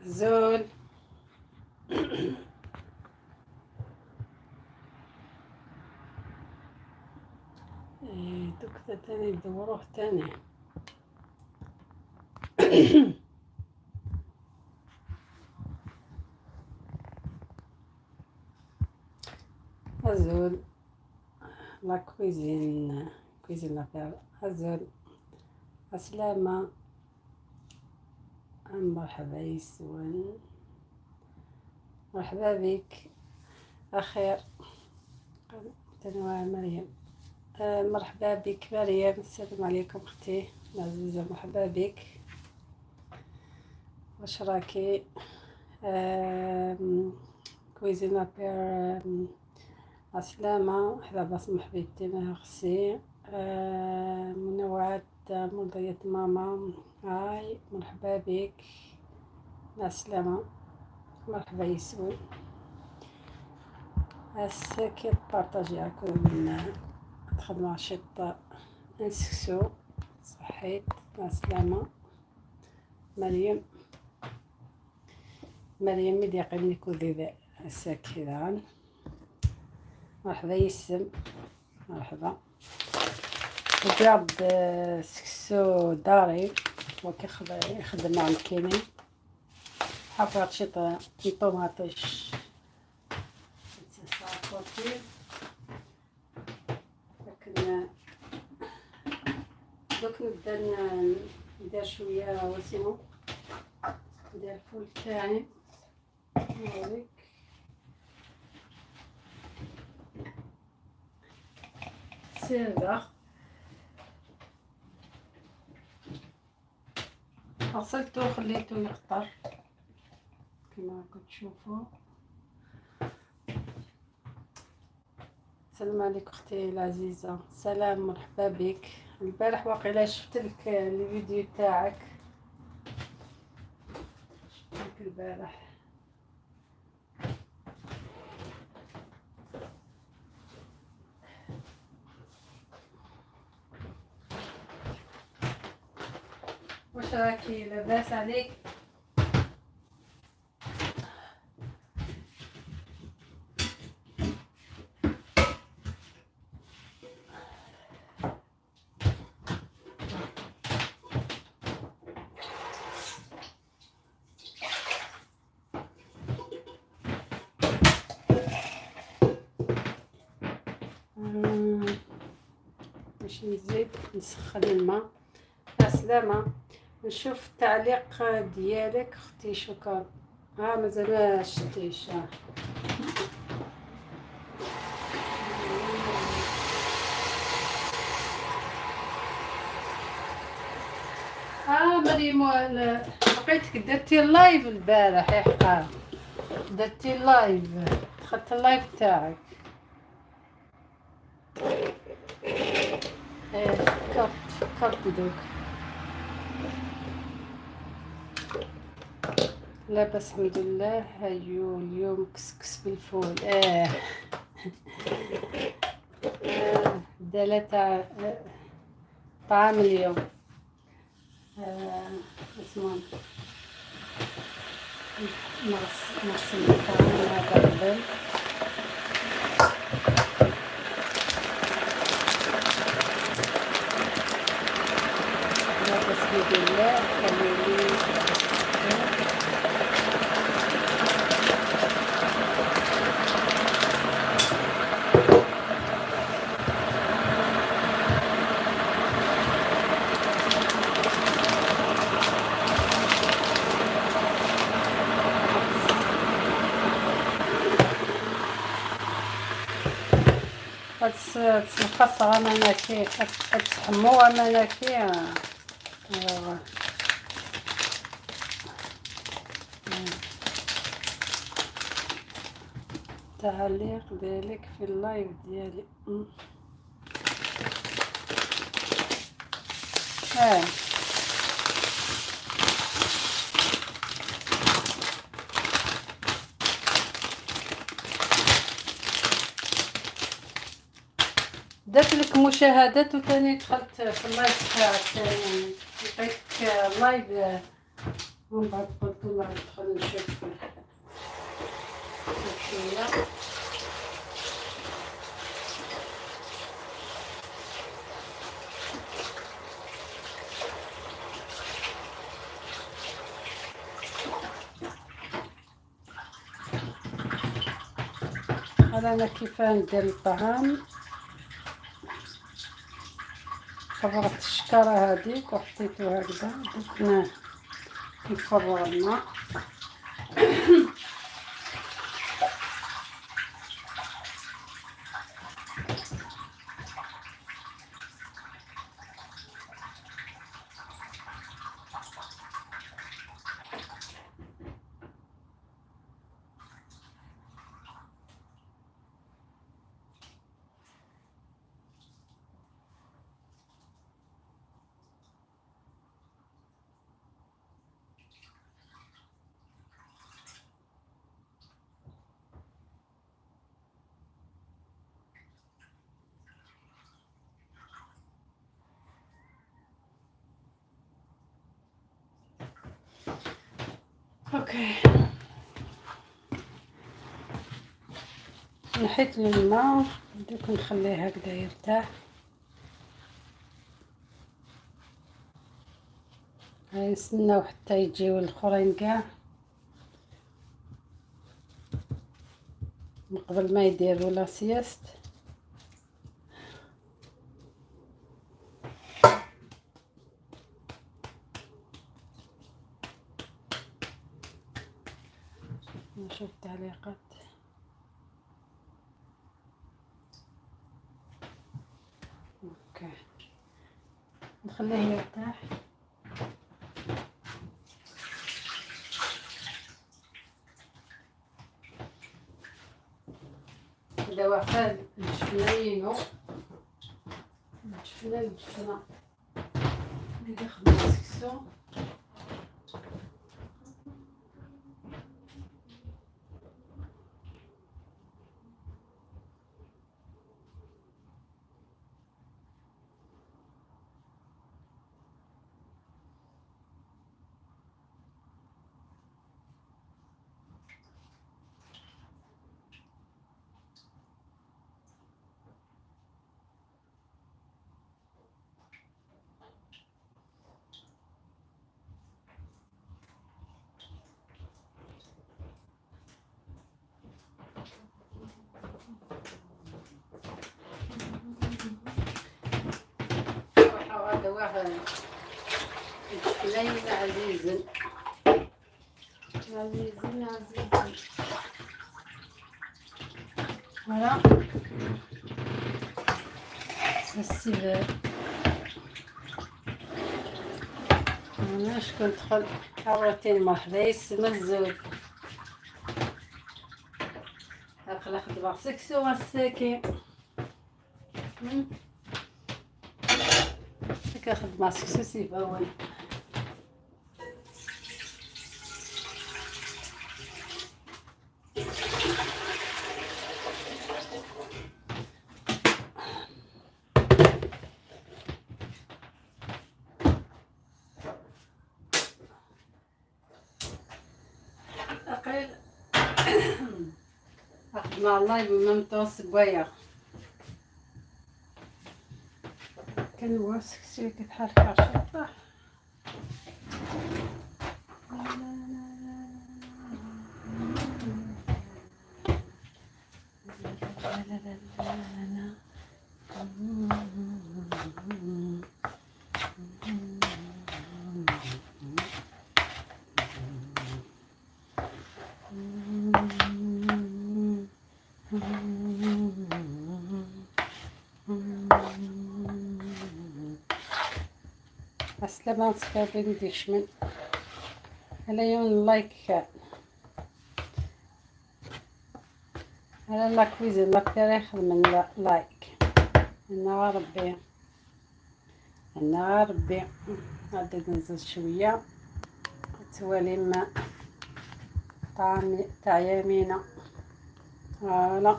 زول. دوك تاني ندوروه تاني. أزول لا كويزين لافير. أزول عسلامة، مرحبا يسون، مرحبا بك أخير. تنوى مريم. مرحبا بك مريم، السلام عليكم أختي العزيزة، مرحبا بك. واش راكي؟ كويزين لابير. عسلامة، حدا بصم حبيبتي ميرسي. منوعات مرضية ماما، هاي مرحبا بك، عسلامة، مرحبا يسون. هساكي بارطاجي راكم تخدمو عشيط نسكسو صحيت. عسلامة مريم مدي قبلك وذي هساكي دان. مرحبا يسم، مرحبا. وقعد سكسو داري وكي يخدم مع الكيني حفرت شطة طوماطيش لكن دوك نبدا ندير شوية وسيمو، ندير الفول تاعي نوريك. سيرة غسلته وخليته يقطر كما راكم تشوفوا. السلام عليكم اختي العزيزة، سلام، مرحبا بك. البارح واقيلا شفتلك الفيديو تاعك، شفتلك البارح. واش راكي لاباس عليك؟ باش نزيد نسخن الماء. عسلامة، نشوف التعليق ديالك اختي، شكرا. مازال ما شتيش. مريم، لقيتك درتي اللايف البارح يا حقا، درتي اللايف، دخلت اللايف تاعك. فكرت دوك. لاباس الحمد لله. هايو اليوم كسكس بالفول. دالة تاع طعام اليوم. اسمه نغسل الطعام هذا قبل. لاباس الحمد لله. خليلي تنقصها مناكي، تحموها مناكي. تعليق ديالك في اللايف ديالي. درت لك مشاهدات وثاني دخلت في اللايف تاعك، ثاني لقيتك لايف ومن بعد قلت الله ندخل نشوف شوية. هذا أنا كيف ندير الطعام. فرغت الشكارة هذيك وحطيتو هكذا، درت نفرغ الماء. اوكي، نحيت الماء دوك نخليه هكذا يرتاح. هاي نستناو حتى يجيو الاخرين كاع من قبل ما يديروا لا سياست. نشوف تعليقات. اوكي، نخليه يرتاح. إذا وقع الجفنينو الجفنة اللي خدنا سكسو. هذا واحد الجفنين عزيز فوالا. السيفر انا شكون دخل حاولتين مرحبا يسمى الزوج اقلا خدمة سكسو الساكن خدمة سكسو سيفاوي. أقل أخدمة الله بمام توصي بويا كان هو سكسي كتحرك عشيطة. السلامة نسكابين ديشمن على يوم لايك كان على لاكويزين لاكتريخ من لايك انا ربي غادي ننزل شويه توالي ماء تاع يمينه. فوالا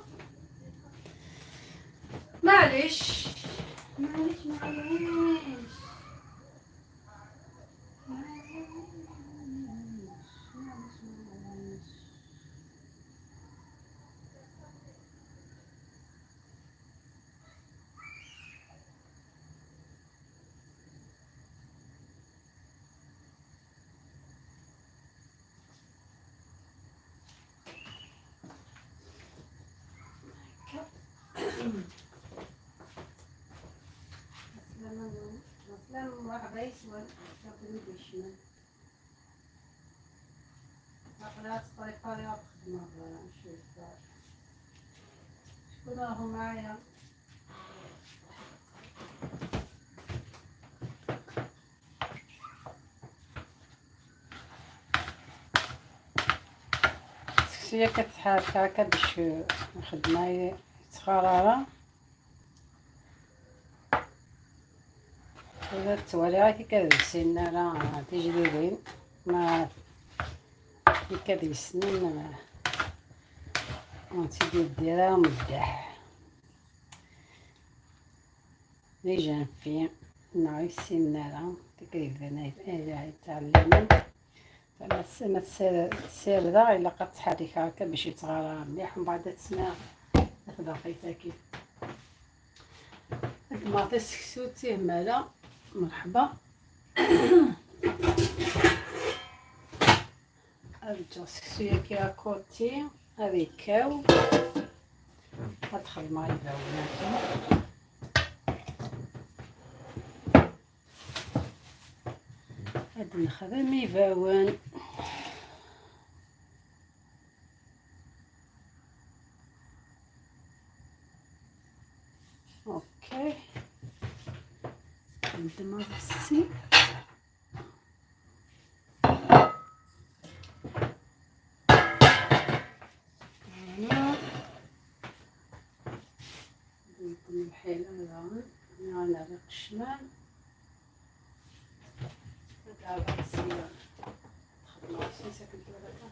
معليش مثلا مرحبا يسوى شاطرين بيشمل أقلات طريقة خدمة شكون راهو معايا. السكسية كتحرك هكا باش الخدمة يتخرارا إذا توالي غا كي كدرسين راه تجديدين ما كي كدرسنين وتيدي ديرها مداح لي جانفي نعي السنارة تقريبا يتعلمن ما تسير ذا إلا قد تحرك هكا باش يتغرى مليح ومن بعد تسمع تاخد عقيتك الطماطيس سكسوتيه مالا مرحبا. ارجع سكسوية كي كوتي هذي كاو ادخل معي باوناتي هاد نخدم يباون اوكي ندمر السي على رق الشمال نتعب السيارة خدمة عشان ساكن في الغدا.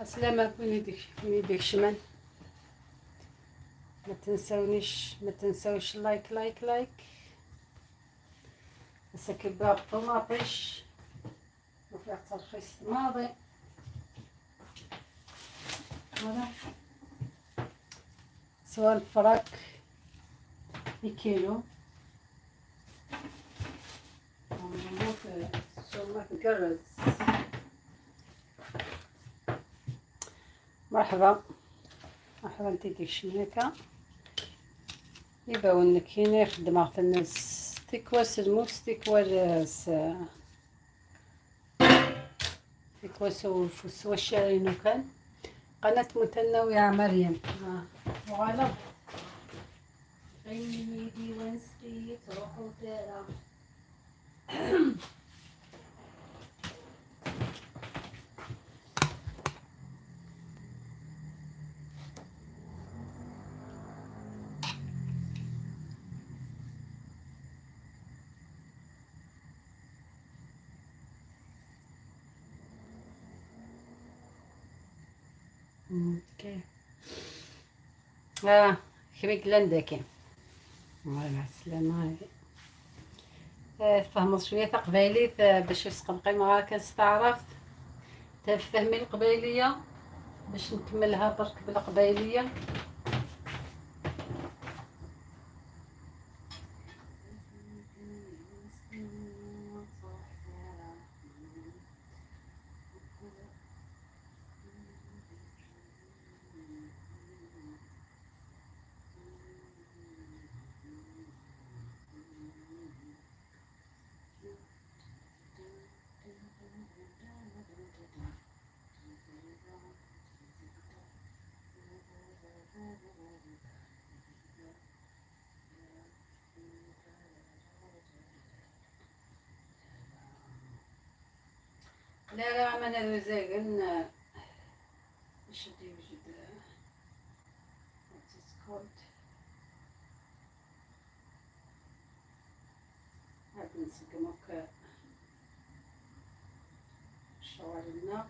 السلامة وين يديك الشمال. ما تنساوش لايك هسا كباب طماطيش وفيه ترخيص ماضي هذا سواء الفراك بكيلو ثم تقرز. مرحبا انتي شنيكا يباو انك هنا خدمة في الناس تكواس الموس تكواس والفوس والشارين كان قناة متنوعة مريم وغلا غيدي ونسقي تروحو دارا. اوكي خريج لندكي مع السلامة. فهمت شوية قبايلي باش يسقم معاها كنستعرف تفهمي القبايلية باش نكملها برك بالقبايلية. لا ما انا زاقن باش يوجد هاد نسقموك شوارنا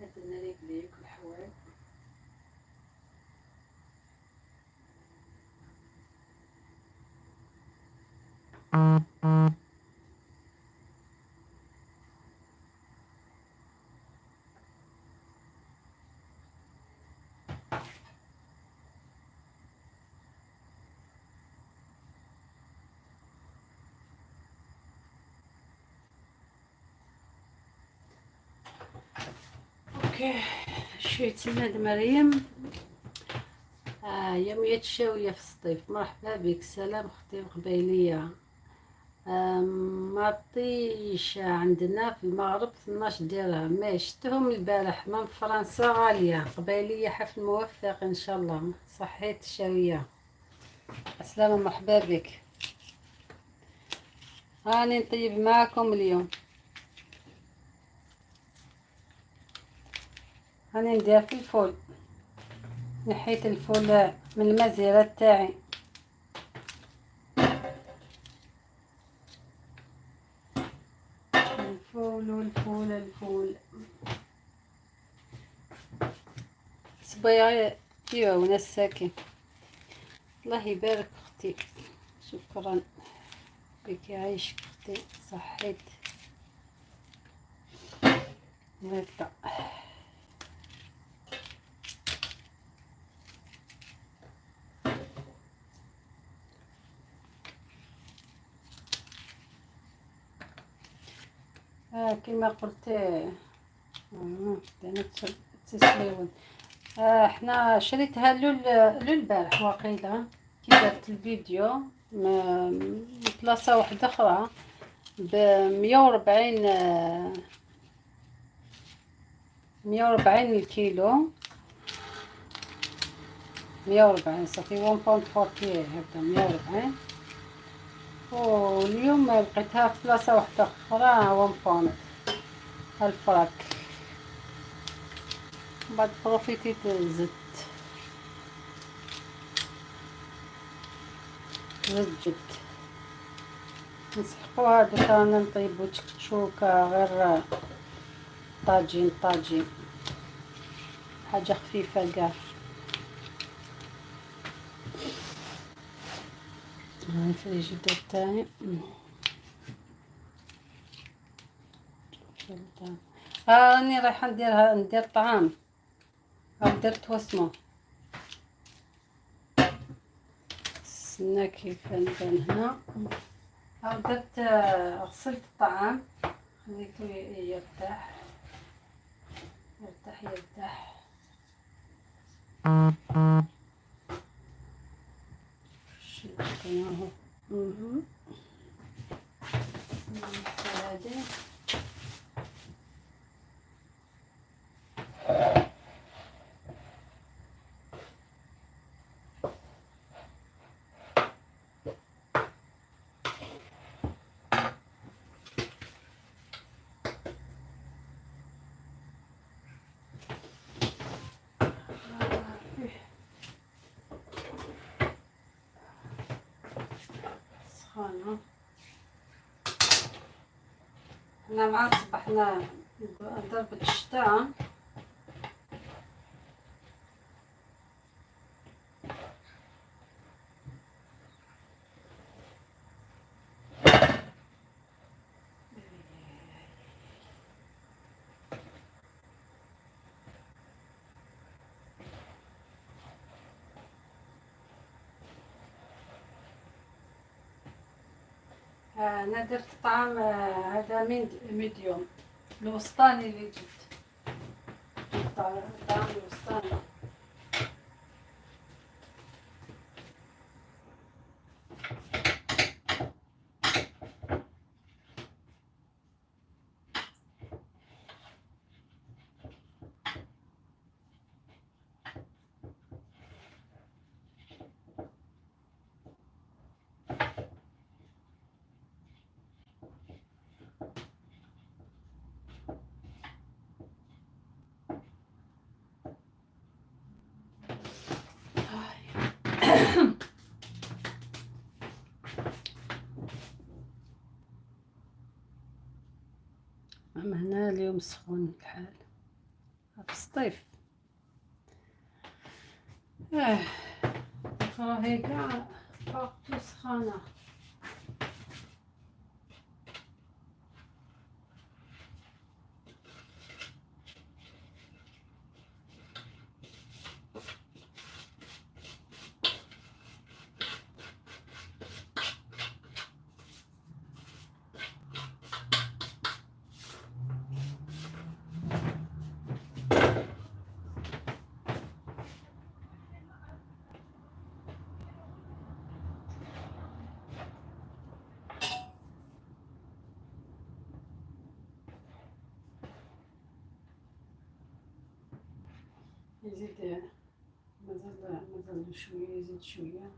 هادنا رجليك والحوايج اوكي، شيت مريم. يومية الشاوية في الصيف. مرحبا بك، سلام اختي القبيلية. مطيشة عندنا في المغرب 12 درهم، ما شفتهم البارح من فرنسا غالية. قبيلية حفل موفق ان شاء الله. صحيت الشاوية. السلام، مرحبا بك. راني نطيب معكم اليوم. راني ندير في الفول. نحيت الفول من المزيرة تاعي. الفول والفول الفول. صبيعي ايوا وناس ساكن. الله يبارك اختي، شكرا بك، يعيشك اختي. صحيت هكا. كما قلت. انا تسليون. احنا شريتها للبارح واقيلا. كي درت الفيديو بلاصه واحده اخرى ب140. 140 الكيلو. 140 صافي 1.40 هكا 140. واليوم لقيتها في بلاصه واحده اخرى 1 الفراك. بعد بروفيتيت زدت جبت. نسحقوها درت رانا نطيبو تشكشوكه غير طاجين حاجه خفيفه كاع. هاي الفريجيدير تاعي. راني رايحه ندير طعام. درت واسمو. استنى كيف نبان هنا. درت غسلت الطعام، خليته يرتاح. شلته هذه. سخانة. حنا مع الصباح حنا ضربة الشتاء. انا درت طعام هذا ميديوم الوسطاني اللي جبت. طعام الوسطاني. أما هنا اليوم سخون الحال في الصيف. راهي كاع طاقتو سخانة. يزيد، مازال شوية، يزيد شوية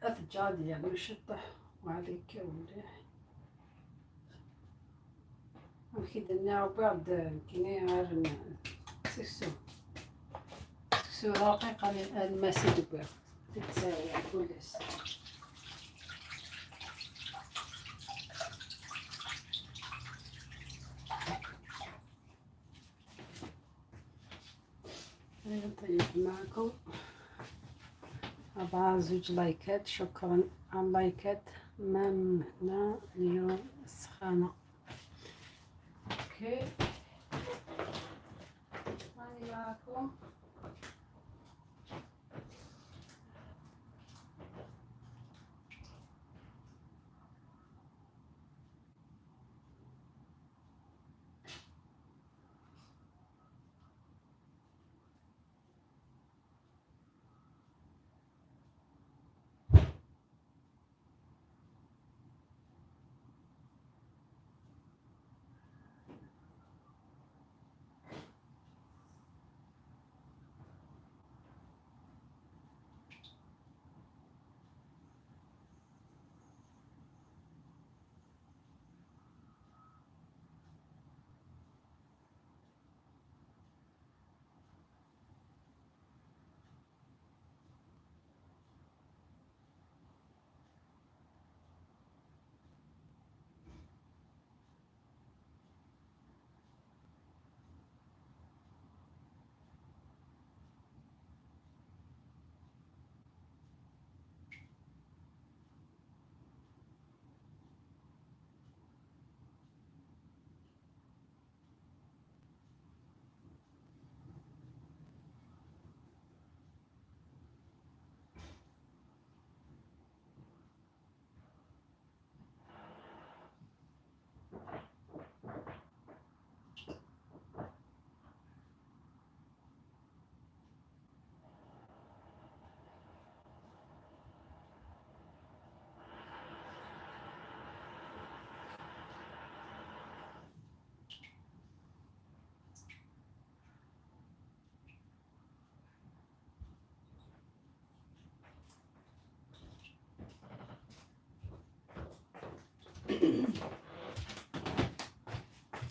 أثجاد يعني نشطح وعليك مليح. وكيدنا وبعد كيني غير سكسو رقيقة الماس يدبر تتساوي كلش. نطيب معكم أربعة زوج لايكات، شكرا على اللايكات. ما من هنا اليوم السخانة. اوكي راني معكم.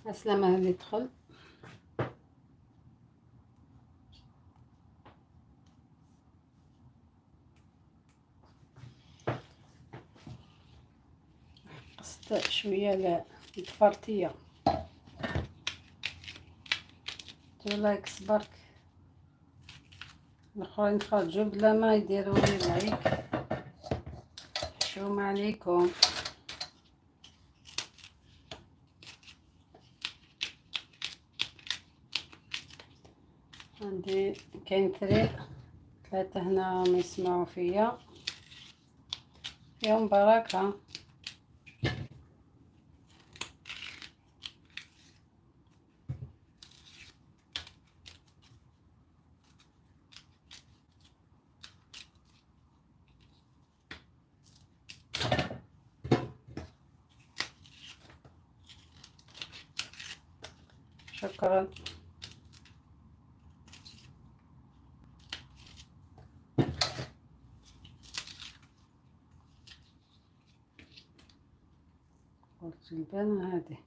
أسلمة اللي يدخل. قصت شوية الفرتية لايكس برك، الاخرين خرجوا بلا ما يديروا لي لايك. شوم عليكم. عندي كاين ثلاثة هنا راهم يسمعوا فيا. يوم بركة. شكرا. قلت البانة هذه.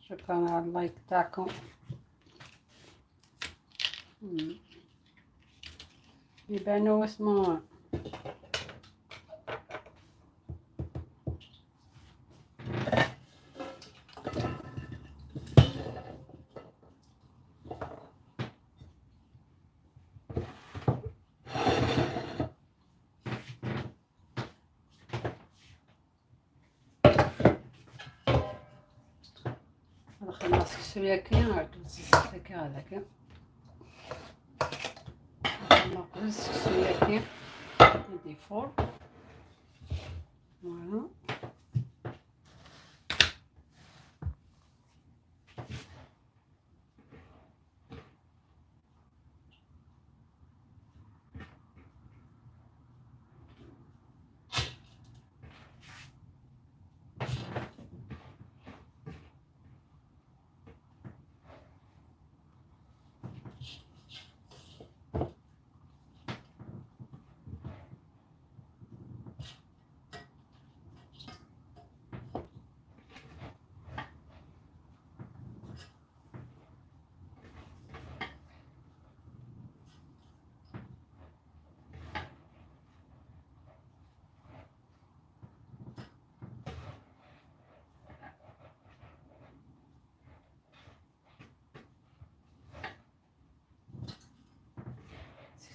شكرا على اللايك تاعكم. يبانوا اسمه. خلاص شوية كاين عرفت هذاك ناقص شوية كاين ندي فور. فوالا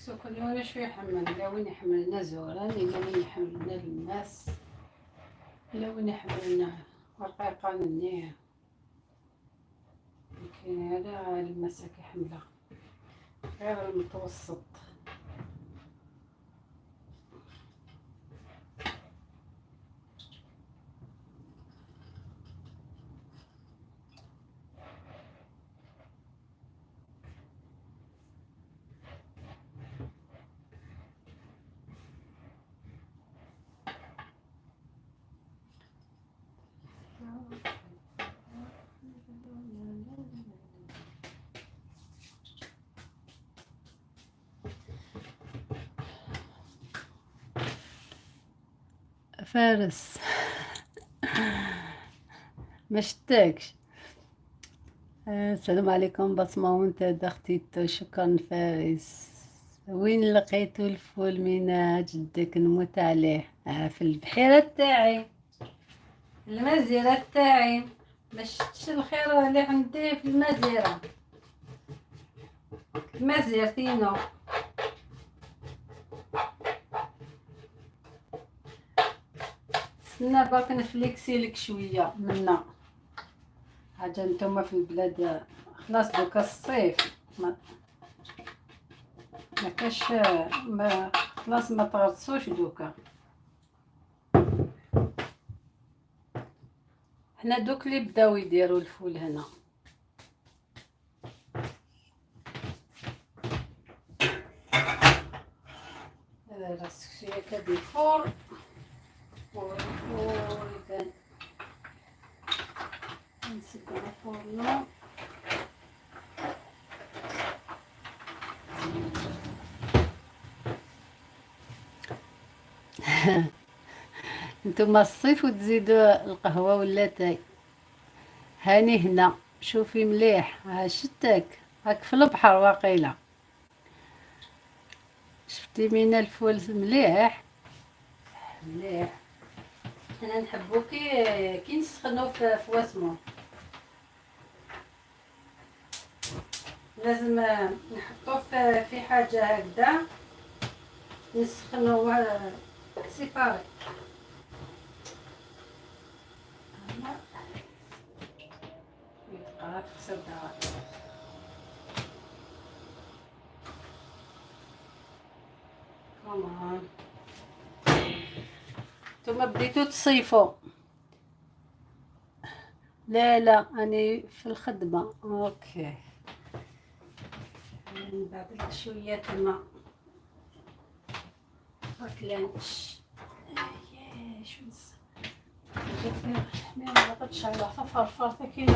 سكر ولا شو يحمل، لا وين يحملنا زوران، لا وين يحملنا الماس، لا وين يحملنا رقيقان النية، لكن هذا المسك يحملها غير المتوسط. فارس ما شتاكش. السلام عليكم بسمة وانت دختيتو، شكرا فارس. وين لقيتو الفول من جدك نموت عليه؟ في البحيرة تاعي، المزيرة تاعي، ما شفتش الخير اللي عندي في المزيرة، مزيرتينو. استنى برك نفليكسي لك شوية منا حاجة. نتوما في البلاد خلاص دوكا الصيف ما كاش، ما خلاص ما تغرسوش دوكا. حنا دوك اللي بداو يديروا الفول هنا. هذا راسك شويه كدير فور والفور يبان نسكرو الفورنو. نتوما الصيف وتزيدوا القهوه ولا تاي. هاني هنا شوفي مليح، ها شتاك راك في البحر واقيلا. شفتي من الفول مليح مليح. انا نحبو كي نسخنو في واسمو، لازم نحطوه في حاجه هكذا نسخنوه سيباري. يتقاد في 6 دقائق. كمان نتوما بديتو تصيفوا؟ لا لا اني في الخدمه. اوكي من بعد لك شويه الماء لانش. شو ما نقدش على فرفرت كيلو.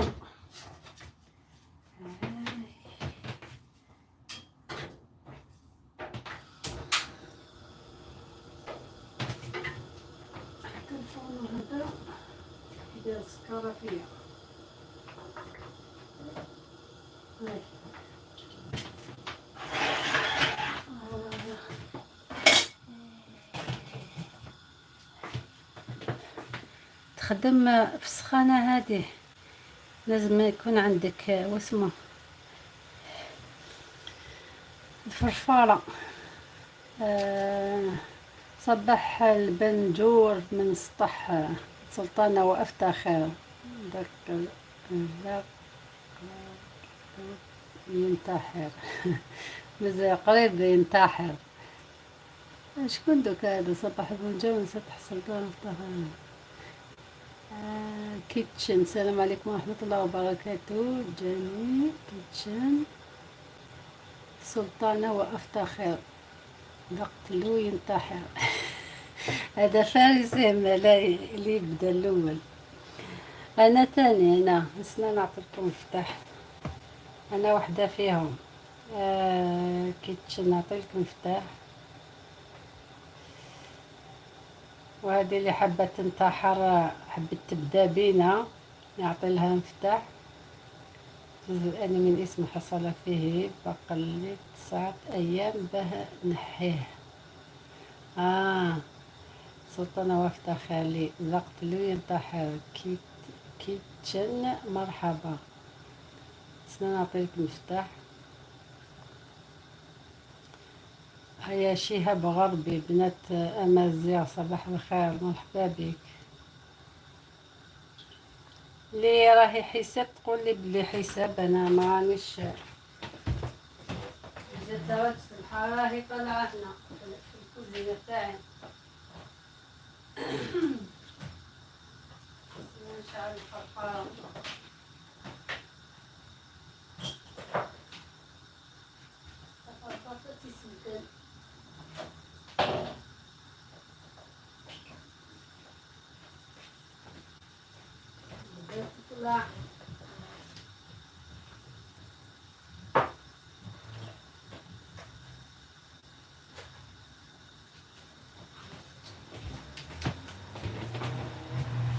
التلفون هذا يدير سكارة فيا. تخدم في السخانة هذه لازم يكون عندك واسمه الفرفارة. صبح البنجور من سطح سلطانة وافتخر داك ينتحر. مازال قريب ينتحر. شكون دوك هذا صباح البنجور من سطح سلطانة وافتخر. كيتشن. السلام عليكم ورحمة الله وبركاته. جميل كيتشن سلطانة وافتخر نقتلو ينتحر. هذا فارس اللي يبدا الاول. انا تاني انا نسنا نعطيكم مفتاح، انا وحده فيهم. كيتشن نعطيلكم مفتاح. وهذه اللي حابه تنتحر حبت تبدا بينا نعطي لها مفتاح. أنا من اسم حصل فيه بقى لي 9 أيام به نحيه. سلطانة وافتخر لي ذقت له ينتحر. كيتشن مرحبا. سنا نعطيك المفتاح. يا شهاب غربي بنات أمازيغ، صباح الخير، مرحبا بك. لي راهي حساب، تقولي بلي حساب، أنا ما رانيش جات درجة الحرارة راهي طالعة هنا في الكوزينة تاعي. نشعل الفرفرة. فرفرتي سلكن. بدات تطلع.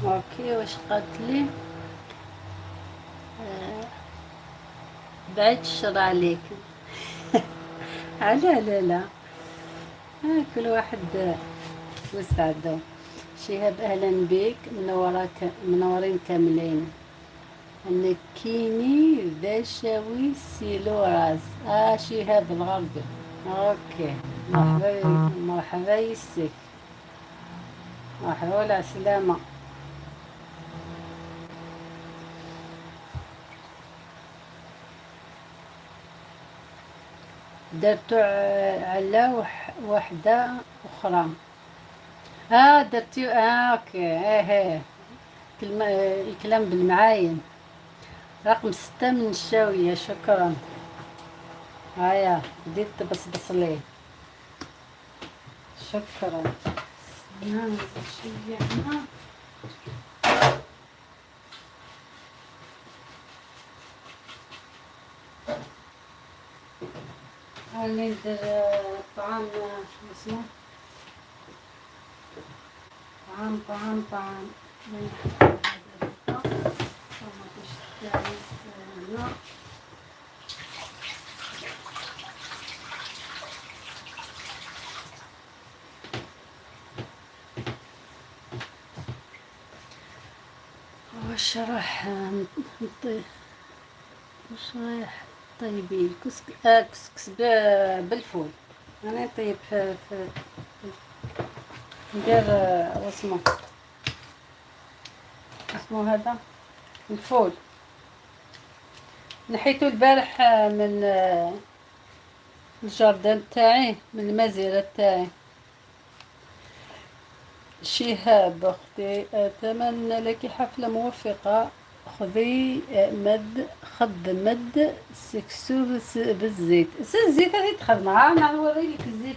اوكي، واش قالت لي؟ بعد الشر عليك. لا لا لا، كل واحد وسعده. شهاب اهلا بك، منورين كاملين. انا كيني ذا شاوي سيلو راس. شهاب الغربي. اوكي، مرحبا مرحبا يسك، مرحبا ولا سلامة. درتو على وحدة أخرى. درتي اوكي، ايه. الكلام بالمعاين. رقم 6 من الشاوية، شكرا. هيا بديت تبصبص ليه. شكرا. ننزل شوية هنا. هاني ندير طعام، شو اسمه، طعام. هنا. واش راح نطيب؟ واش رايح طيبين؟ كسكس بالفول. انا نطيب في ندير اسمه هذا الفول. نحيتو البارح من الجردان تاعي، من المزيرة تاعي. شهاب أختي، أتمنى لك حفلة موفقة. خذ مد سكسو بالزيت. الزيت هذه تخدمها، أنا نوريلك الزيت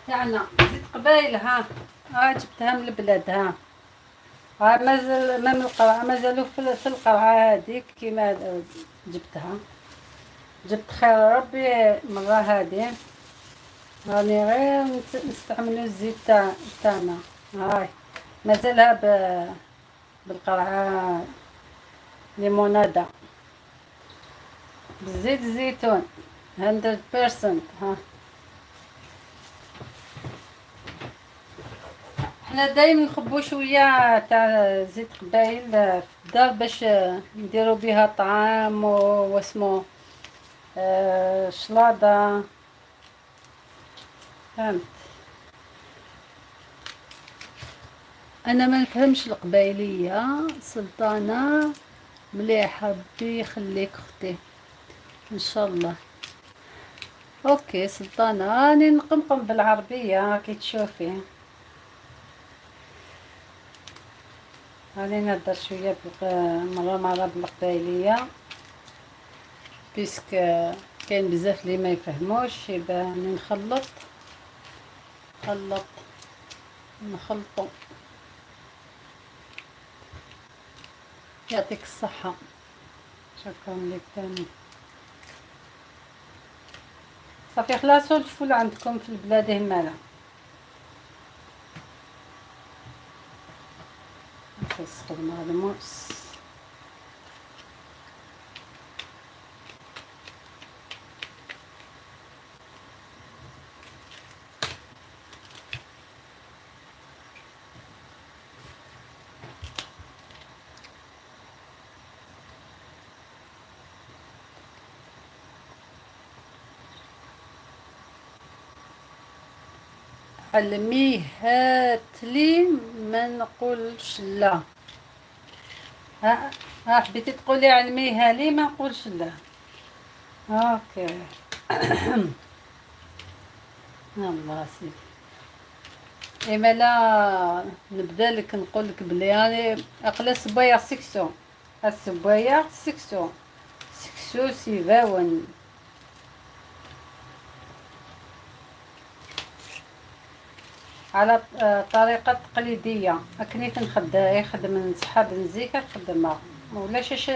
تاعنا، زيت قبايل. جبتها من البلاد. مازال ما من القرعة، مازالوا في القرعة هذيك كيما جبتها. جبت خير ربي مرة هذه. راني غير نستعملو الزيت تاعنا. مازالها بالقرعة ليمونادة بزيت الزيتون 100%. حنا دايما نخبو شويه تاع زيت قبايل في الدار باش نديرو بها طعام واسمو شلاضه، فهمت. انا ما نفهمش القبايليه. سلطانه مليح، ربي يخليك اختي ان شاء الله. اوكي سلطانه، راني نقمقم بالعربيه كي تشوفي. راني نهدر شويه مره بالقبايليه، بيسك كاين بزاف اللي ما يفهموش، يبقى راني نخلطو. يعطيك الصحة، شكرا لك تاني. صافي خلاصو الفول عندكم في البلاد همالا. نستخدم هذا الموس. علميها لي ما نقولش لا. ها حبيتي تقولي علميها لي ما نقولش لا. اوكي. الله سيدي. اما لا نبدا لك نقول لك بلي يعني اقلا صبايا سكسو، الصبايا سكسو، سكسو سيفاون. على طريقة تقليدية هكني كنخدم يخدم صحاب نزيكا خدمها ولاش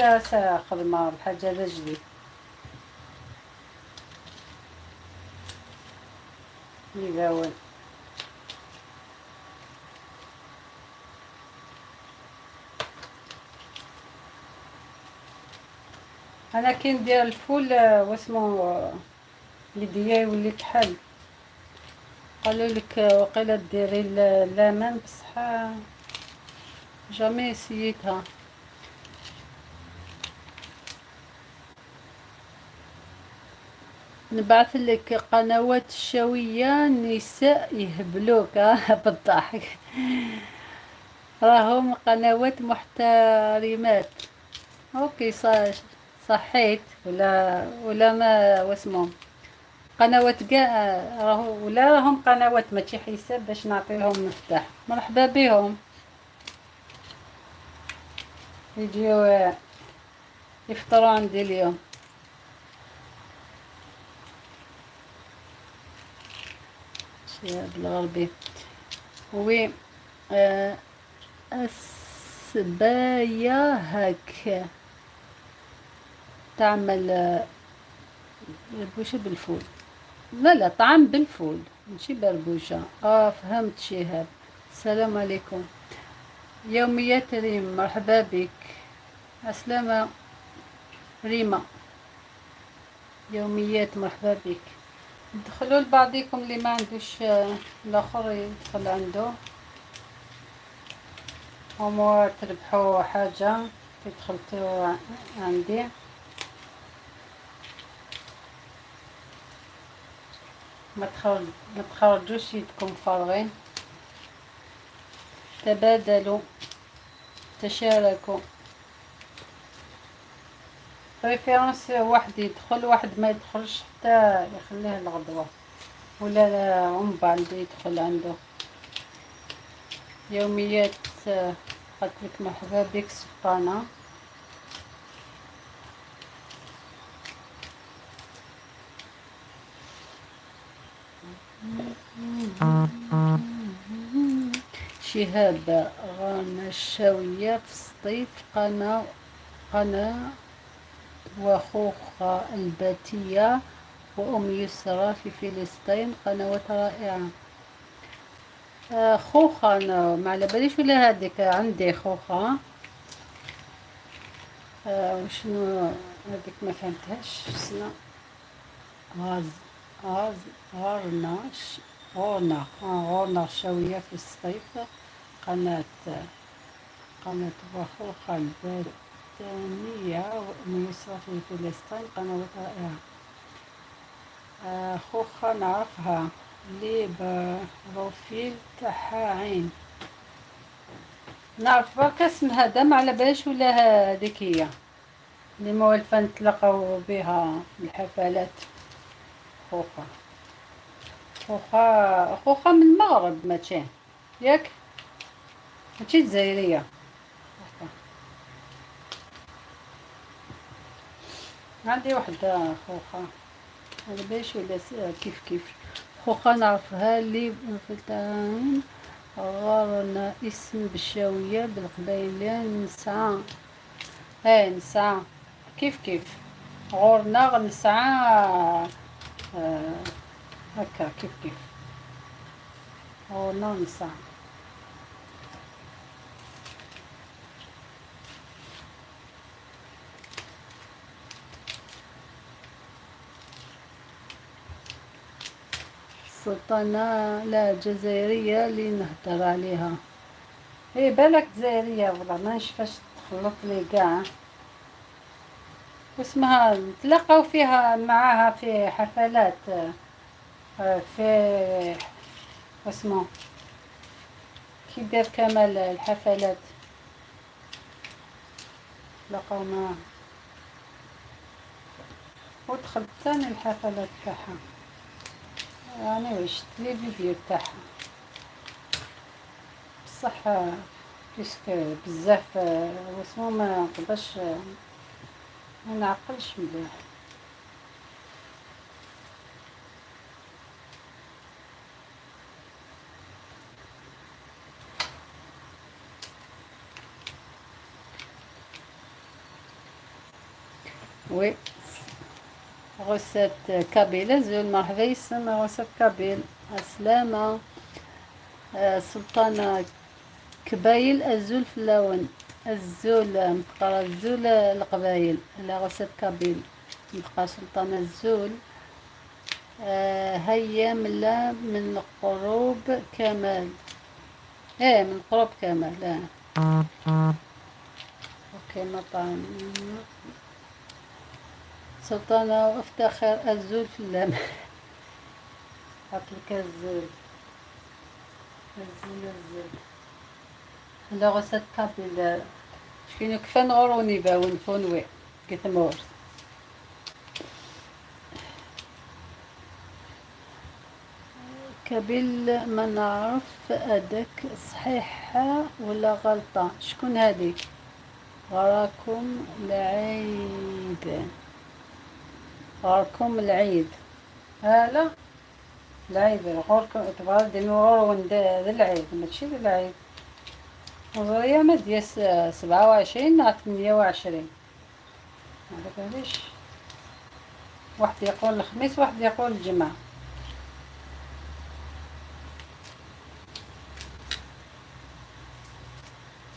خدمة بحال هذا جديد يباون. انا كي ندير الفول واسمو يديا يولي كحل. قالوا لك وقيلا ديري الليمون بصح جامي سيتها. نبعث لك قنوات الشوية نساء يهبلوك بالضحك. راهم قنوات محترمات. اوكي صحيت ولا ما واسمهم قنوات كاع راهو ولا راهم قنوات ماشي حساب باش نعطيلهم مفتاح. مرحبا بهم يجيو يفطروا عندي اليوم. شي بالغربي وي. آه السبايا هاك تعمل بربوشة بالفول. لا طعام بالفول ماشي بربوشة. فهمت شهاب. السلام عليكم. يوميات ريم مرحبا بك. عسلامة ريما. يوميات مرحبا بك. دخلوا لبعضكم اللي ما عندوش الاخر يدخل عنده وما تربحوا حاجة كي دخلتوا عندي. ما تخرجوش يدكم فارغين. تبادلوا تشاركوا. بريفيرونس واحد يدخل واحد ما يدخلش حتى يخليه الغدوة ولا من بعد يدخل عنده. يوميات قلت لك مرحبا بك سلطانة. شهاب غنشاوية في الصيف قنا وخوخة الباتية وأم يسرى في فلسطين قنوات رائعة. خوخة أنا ما على باليش ولا هذيك عندي خوخة. وشنو هذيك ما فهمتهاش شنو. غاز غورنا شوية في الصيف قناة وخوخة الباتية وأم يسرى في فلسطين قنوات رائعة. خوخة نعرفها لي بروفيل تاعها عين. نعرف برك اسم هذا ما على باليش ولا هذيك هي اللي موالفة نتلاقاو بها في الحفلات. خوخة من المغرب ماشي ياك ماشي جزائرية. عندي وحدة خوخة على باليش ولا كيف خوخة نعرفها اللي فلتان غارنا اسم بالشاوية بالقبايلة نسعى. نسعى كيف غورنا نسعى. هكا كيف غورنا نسعى. سلطانة لا جزائرية اللي نهدر عليها. بالك جزائرية والله ما نشفاش تخلط لي كاع واسمها نتلاقاو فيها معاها في حفلات في اسمه كي دار كمال الحفلات لقاو معاه ودخلت تاني الحفلات تاعها، يعني وشت لي فيديو تاعها بصح بيسك بزاف واسمو ما نقدرش ما نعقلش مليح. وي غوسات كابيلة زول مرحبا يسمى غوسات كابيل عسلامة. سلطانة كبايل الزول في اللون الزول مفقرة الزول القبايل على غوسات كابيل مبقى سلطانة الزول. هيا ملا من قروب كمال، ايه من قروب كمال اوكي مطعم سلطانة وافتخر الزول في اللام عطلك الزول الزول على غوسات كابيل شكينو كفان غوروني باون فونوي كثمور. كابيل ما نعرف هذاك صحيحة ولا غلطة، شكون هذيك؟ غراكم العيد، غاركم العيد، لا العيد غوركم تبغى ديما غور ذا العيد ماشي ذا العيد. نظرية ما ديال 27 نا 28 هذاك علاش واحد يقول الخميس واحد يقول الجمعة.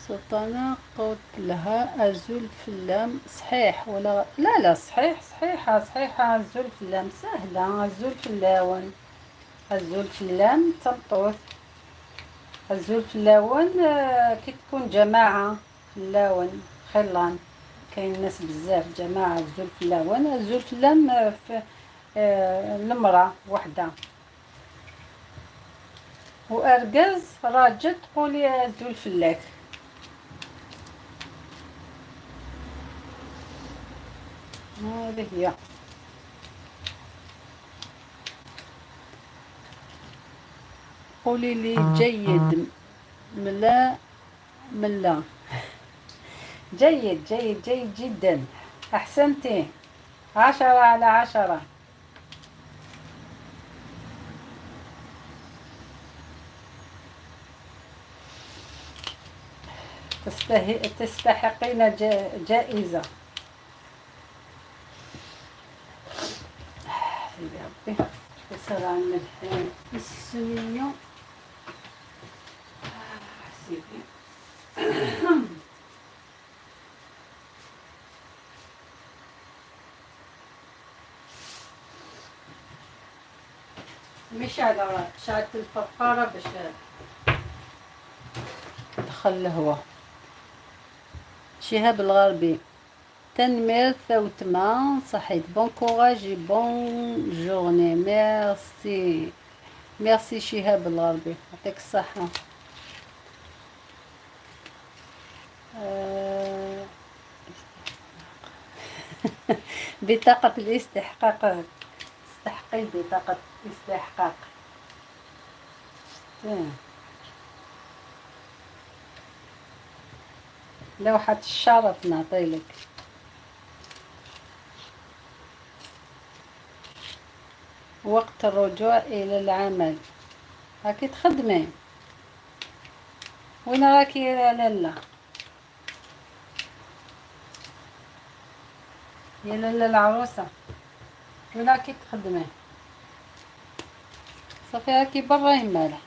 سلطانة قلت لها الزول في اللام صحيح ولا لا صحيح صحيحة الزول في اللام سهلة، الزول في اللاون الزول في اللام تمطوط. الزول في اللون كي تكون جماعة في اللون خلان كاين ناس بزاف جماعة الزول في اللون الزول في اللام في المرأة وحدة. وأرجز راجل تقولي الزول في اللاك. هذه هي. قولي لي جيد ملا ملا جيد جدا أحسنتي 10/10. تستحقين جائزة. سيدي ربي كسر عنا الحين السمية سيدي. مش على شعلت الفخارة باش تدخل الهواء. شهاب الغربي تنمير ثوتما صحيت بون كوراج اي بون جورني ميرسي. ميرسي شهاب الغربي يعطيك الصحة. بطاقة الاستحقاق تستحقي بطاقة استحقاق. لوحة الشرف نعطيلك. وقت الرجوع إلى العمل راكي تخدمي وين راكي يا لالا يا لالا العروسة وين راكي تخدمي؟ صافي راكي برا يمالح.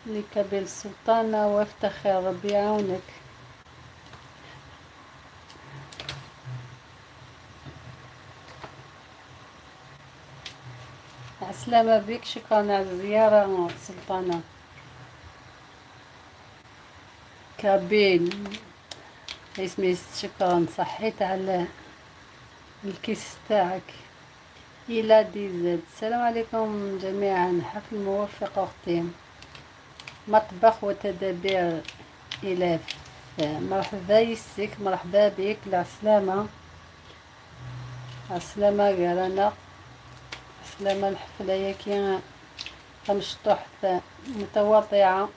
لك بالسلطانة وافتخر ربي يعاونك. عسلامة بك شكرا على الزيارة سلطانة. كابيل اسمي شكرا صحيت على الكيس تاعك. إلى دي زد. السلام عليكم جميعا، حفل موفق أختي. مطبخ وتدابير إلاف. مرحبا يسك، مرحبا بك. العسلامة عسلامة قالنا، عسلامة. الحفلة ياكي مشطوح متواضعة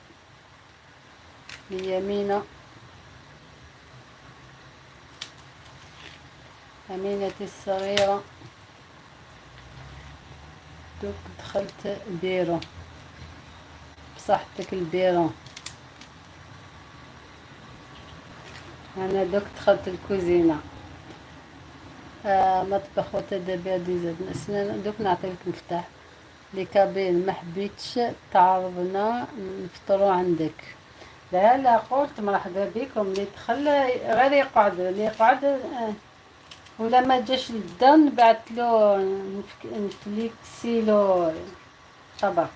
ليمينة، أمينتي الصغيرة. دوك دخلت البيرو بصحتك. البيرو أنا دوك دخلت الكوزينة. مطبخ وتدابير دي زاد أسنان. دوك نعطيك مفتاح لي كابين، ما حبيتش تعرضنا نفطروا عندك. لا لا، قلت مرحبا بكم. اللي دخل غير يقعد، اللي يقعد ولا ما جاش للدار بعتلو نفليكسيلو طبق.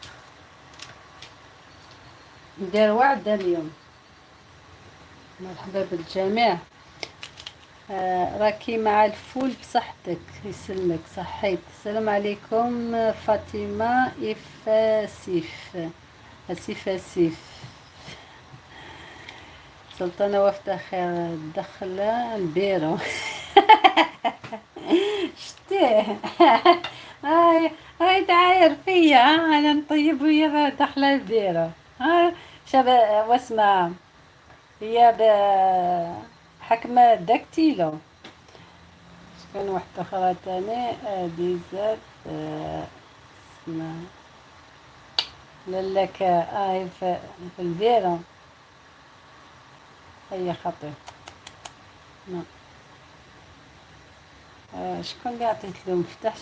ندير وعدة اليوم. مرحبا بالجميع. راكي مع الفول بصحتك، يسلمك صحيت. السلام عليكم فاطمة إفاسيف، أسيف سلطانة وفدة خير. دخلة البيرو. شتيه. هاي تعاير فيا. انا نطيب ويا داخله البيرة. شباب واسمع، هي حكمة داكتيلو. شكون واحدة أخرى تاني ديزات اسمها لك. في البيرة. هي خطير. شكون اللي عطيت له مفتاح؟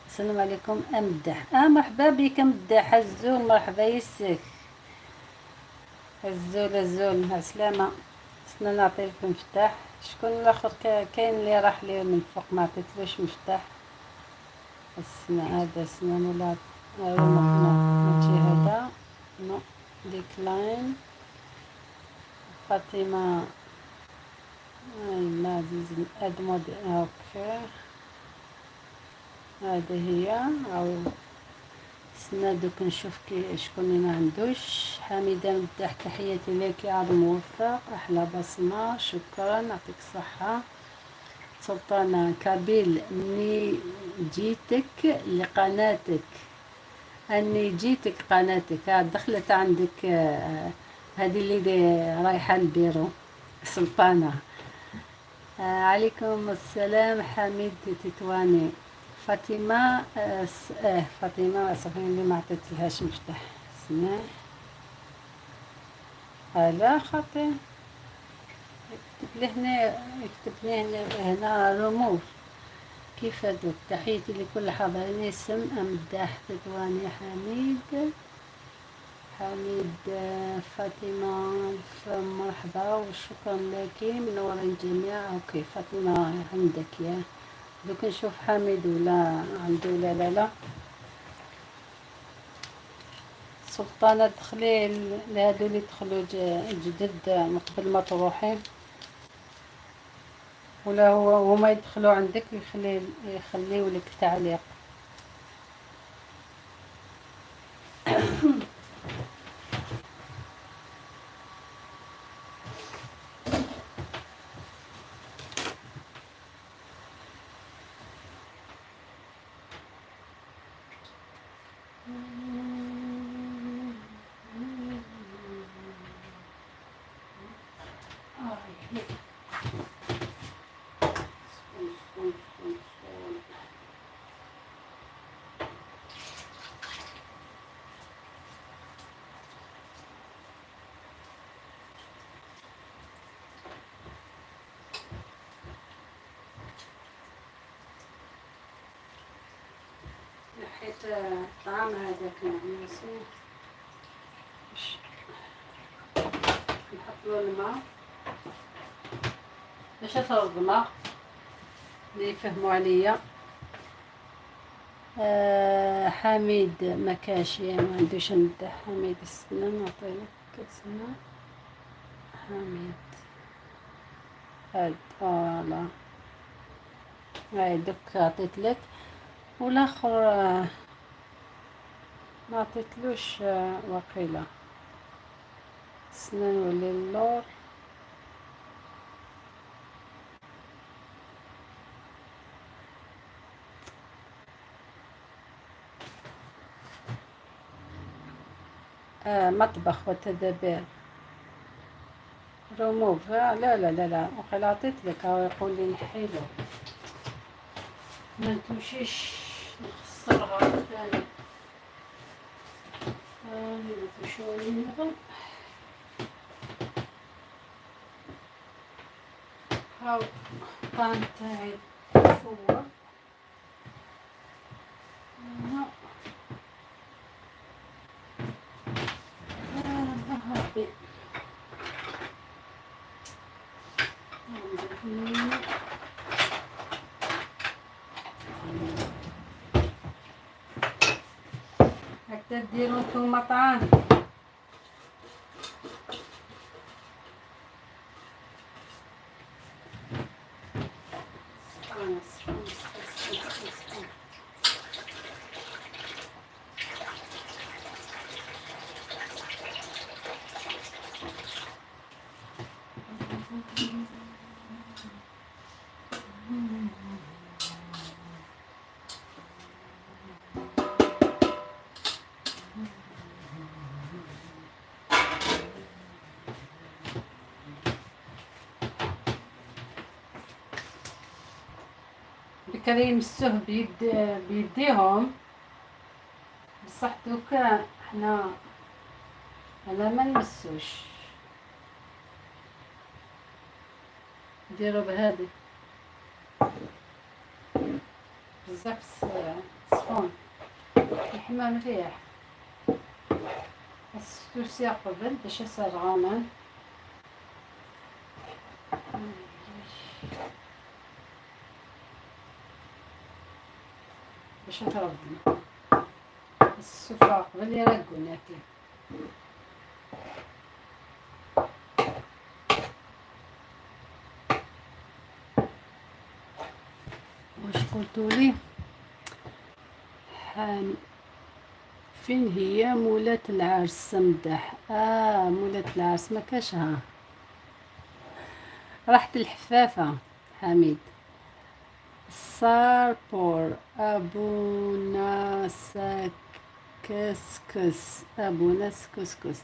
السلام عليكم امدح. مرحبا بك امدح. الزول مرحبا يسك. الزول عسلامة. خصنا نعطيك مفتاح. شكون الاخر كاين اللي راح لي من فوق ما عطيتلوش مفتاح؟ هذا سنان ولا ماشي هذا. نو ديكلاين. فاطمة ما عزيز ادمود. اوكي هذه هي. او سنا دوك نشوف شكون اللي ما عندوش. حميدة مدح، تحياتي لك يا عاد موفق. احلى بصمة، شكرا يعطيك الصحة. سلطانة كابيل، اني جيتك لقناتك. اني جيتك قناتك. دخلت عندك هذه اللي رايحة البيرو. سلطانة. عليكم السلام حميد تتواني. فاطمة فاطمة صافي اللي ما عطيتلهاش مفتاح. اسمع لا خاطي يكتب لي هنا، يكتب لي هنا رموز. كيف هذوك؟ تحياتي لكل حاضرين. اسم أمدح تتواني. حميد فاطمة مرحبا وشكرا لك، منورة الجميع. اوكي فاطمة عندك يا دوك نشوف حميد ولا عنده ولا لا. سلطانة دخلي لهادو اللي دخلوا جدد من قبل ما تروحي، ولا هما يدخلوا عندك يخليو لك تعليق. نحيت الطعام هذاك نعمل نحط له الماء باش يفرغ الماء اللي يفهموا عليا. حميد مكاشي ما عندوش نبدا. حميد السنة نعطيلك السنة. حميد هاد فوالا. هاي دوك عطيت لك. والاخر ما عطيتلوش وقيلة سنان ولا اللور. مطبخ وتدابير ريموف. لا لا لا لا، وقيلا عطيت لك هو يقول لي نحيلو ما تمشيش نخسرها ثاني. شوية نغل هاو بان تاعي فوق. هكذا ديرو نتوما طعام. بكري يمسوه بيديهم، بصح دوكا حنا انا ما نمسوش. نديرو بهادي بزاف سخون يحمى مليح. السوسي قبل باش يصير غامق. باش نتربي السفرة قبل يرقو ناكل. واش قلتولي؟ فين هي مولات العرس سمدح؟ مولات العرس ما كاشها، راحت الحفافة حميد. صاربور أبونا كسكس، أبونا كسكس.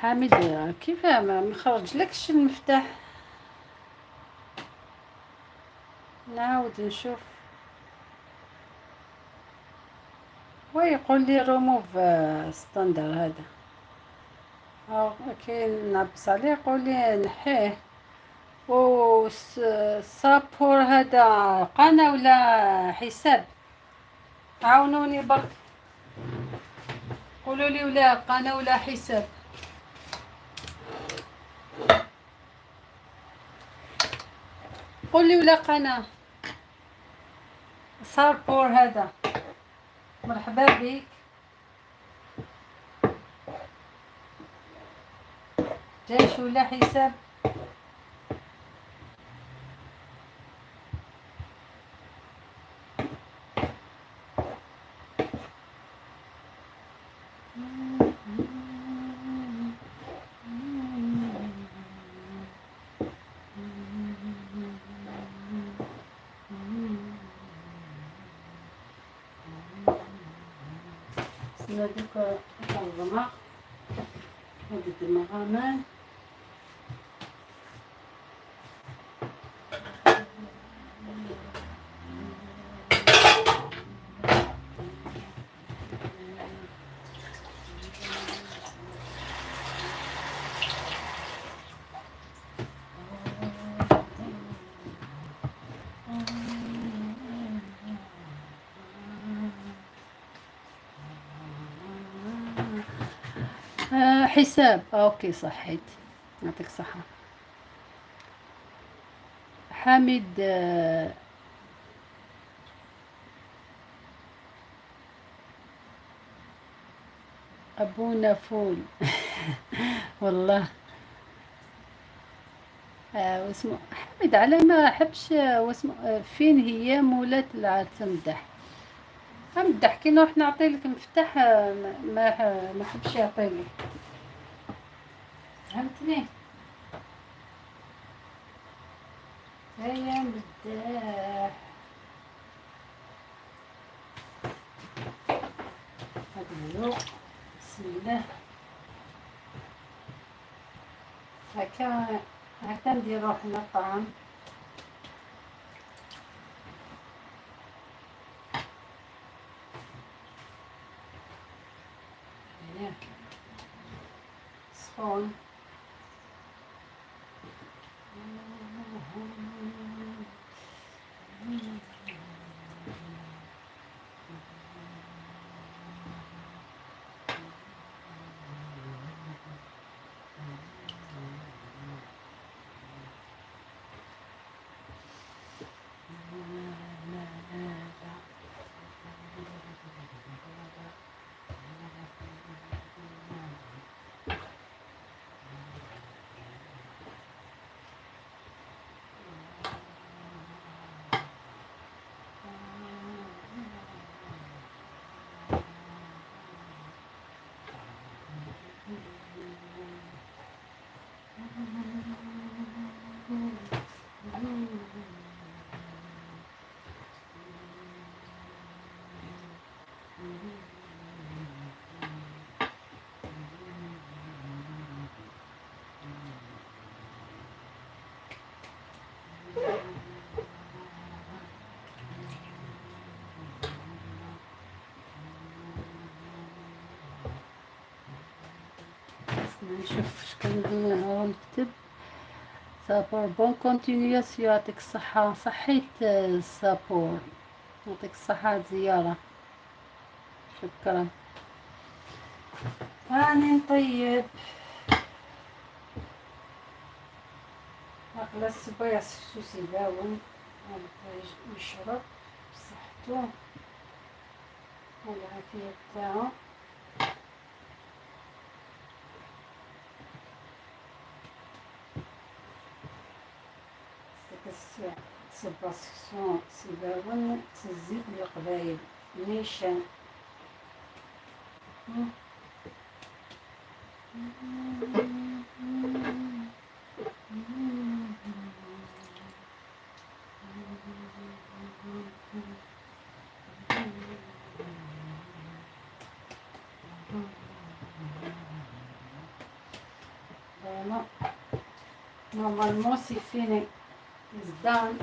حميد كيف ما مخرج لكش المفتاح؟ نعاود نشوف. ويقول لي روموف ستاندر هذا. كي نعبس عليه يقول لي نحيه. و صابور هذا قناة ولا حساب؟ عاونوني برك قولوا لي ولا قناة ولا حساب. قول لي ولا قناة. صابور هذا مرحبا بك. جيش ولا حساب؟ دوكا الدماغ هاد الدماغ امان. حساب. اوكي صحيت، يعطيك الصحة حامد. ابونا فول والله. واسمه حامد على ما احبش. واسمه فين هي مولات العرس مدح؟ هم تحكي نروح نعطيلك مفتاح، ما حبش يعطيني، فهمتني. هيا مفتاح هذا، بسم الله. هكا ندير روحنا الطعام. ياك سخون. نشوف شكون نكتب. سابور بون كونتينياسيون، يعطيك الصحة. صحيت سابور، يعطيك الصحة زيارة. شكرا. راني نطيب. عقلة الصبايا سكسوس يداون، يشرب بصحتو والعافية تاعو. تصبر سكسون سيداون تزيد القبايل نيشان. Normalement c'est fini. It's done.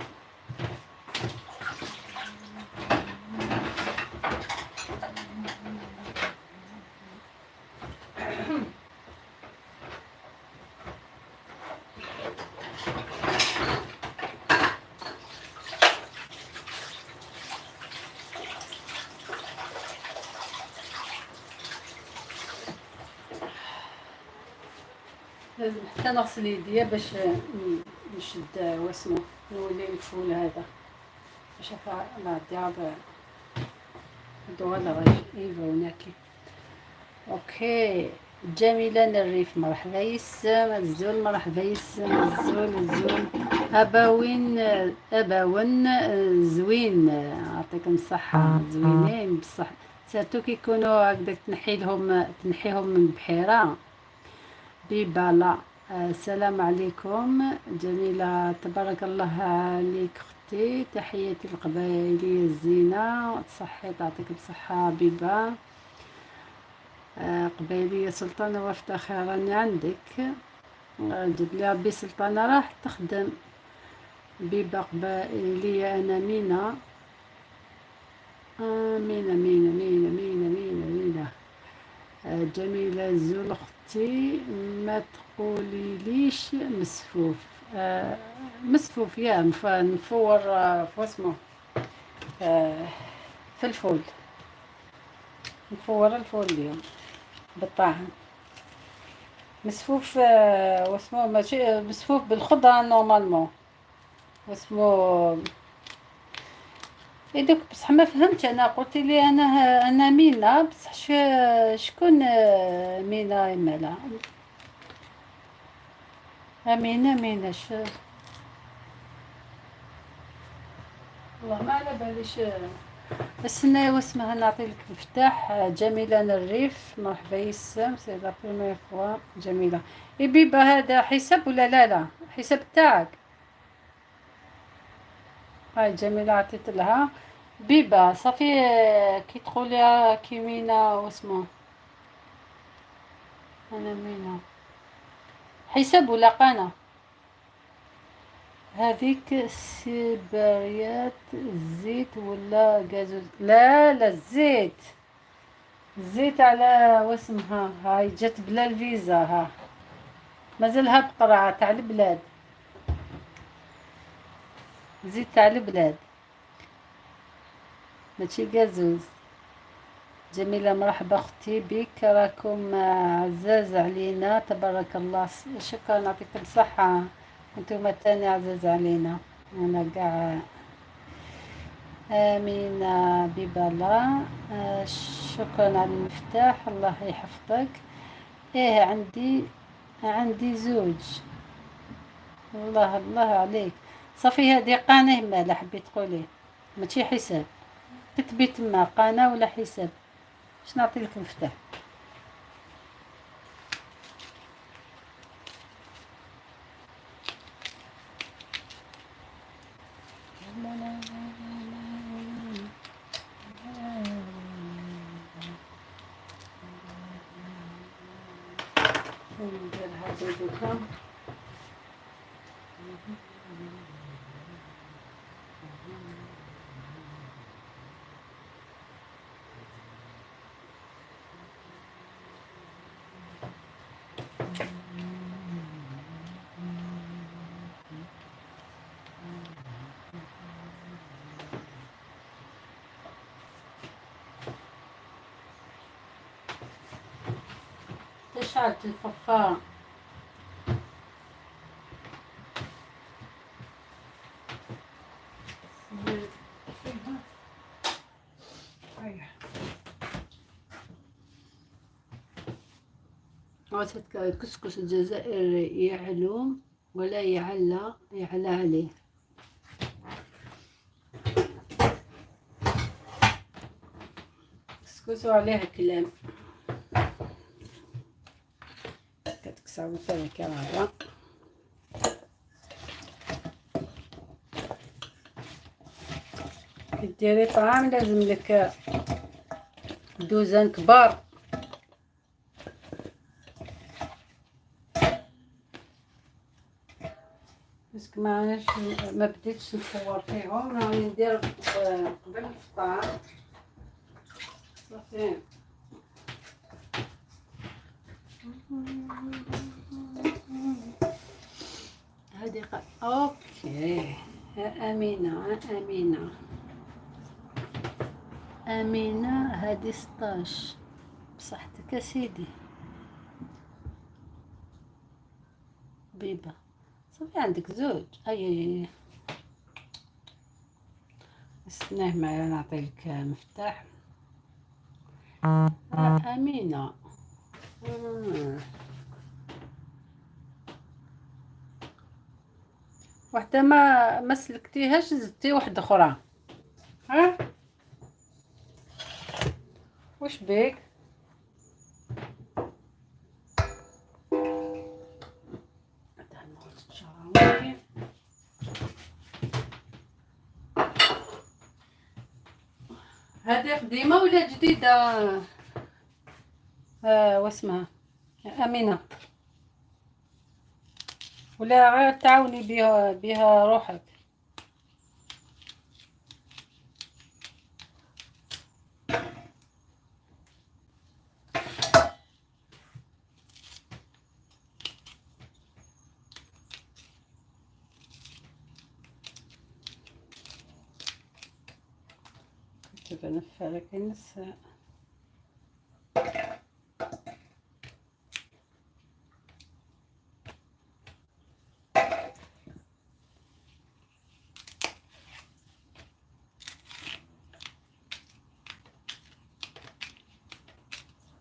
لازم حتى نغسل يديا باش نشد واسمو نولي الفول هذا باش نعديها هادو غدا يبغوناكي. اوكي جميلة الريف، مرحبا يسام الزول، مرحبا يسام الزول اباون زوين، يعطيكم الصحة. زوينين بصح، سيرتو كيكونوا هكداك تنحيهم من البحيرة ببالا. السلام عليكم جميلة، تبارك الله عليك اختي. تحياتي القبائلية الزينة، تصحي تعطيك بصحة بيبا. قبائلية سلطانة وافتخر راني عندك. جاب لي ربي سلطانة راح تخدم. بيبا قبائلية أنا مينا. مينا مينا مينا مينا مينا مينا. جميلة الزول اختي، ما تقولي ليش مسفوف. مسفوف يا نفور في اسمه في الفول، نفور الفول اليوم بالطاعن. مسفوف واسمه ماشي مسفوف بالخضرة نورمالمون واسمه يدوك. بصح ما فهمتش انا، قلت لي انا مينا بصح شكون مينا يمالا؟ مينا والله ما على باليش. استنى واسمها نعطيلك المفتاح. جميلة الريف، مرحبا يسام، سي لا بروميير فوا. جميلة بيبا، هذا حساب ولا لا؟ لا حساب تاعك. هاي جميلة عطيت لها. بيبا صافي. كي تقولي كي مينا واسمه، انا مينا حساب ولا قناة؟ هذيك سيبريات الزيت ولا غازوز؟ لا لا الزيت. الزيت على واسمها، هاي جات بلا الفيزا، ها مازالها بقرعة تاع البلاد. زيت تاع البلاد ماشي غازوز. جميلة مرحبا اختي بك، راكم عزاز علينا تبارك الله. شكرا يعطيكم الصحة، انتم تاني عزاز علينا. انا قاع امين. ببلا. شكرا على المفتاح، الله يحفظك. ايه عندي زوج. الله الله عليك. صافي هذه قناه مالا حبيت تقولي، ماشي حساب. كتبي تما قناه ولا حساب؟ باش نعطي لك المفتاح. ندير هذا دوكا. شعلت الفرفار. عرفت الكسكس الجزائري يعلو ولا يعلى عليه. كسكس عليها كلام. كتكسر مثلا كهذا. ديري طعام لازم لك دوزان كبار. بس ما بديتش نصور فيهم، راني ندير قبل الفطار صافي. هذه اوكي. امينه امينه هذه 16 بصحتك يا سيدي. بيبا صافي عندك زوج. اي استناه معايا نعطيك مفتاح. امينه. وحده ما سلكتيهاش، زدتي واحده اخرى. ها واش بيك؟ هذه قديمه ولا جديده؟ واسمها امينه ولا غير تعاوني بها روحك؟ كنت بنفرك النساء.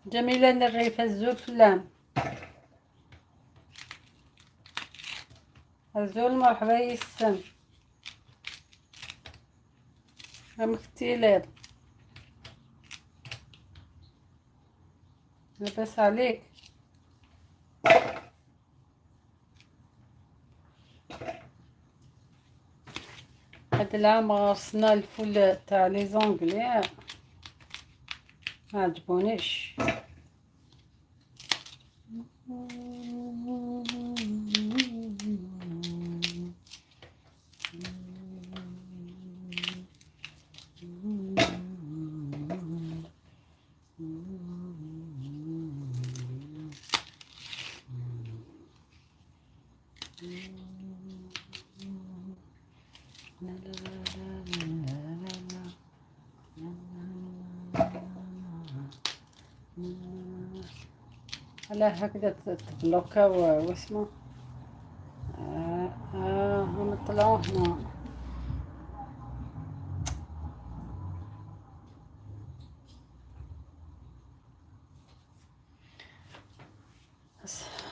جميلة الريف الزول فلان. الزول مرحبا يسم. مكتيلات لاباس عليك؟ هاد العام غرسنا الفول تاع لي زونغلي، معجبونيش. علاه هكذا تبلوكا واسمه هم طلعوا هنا.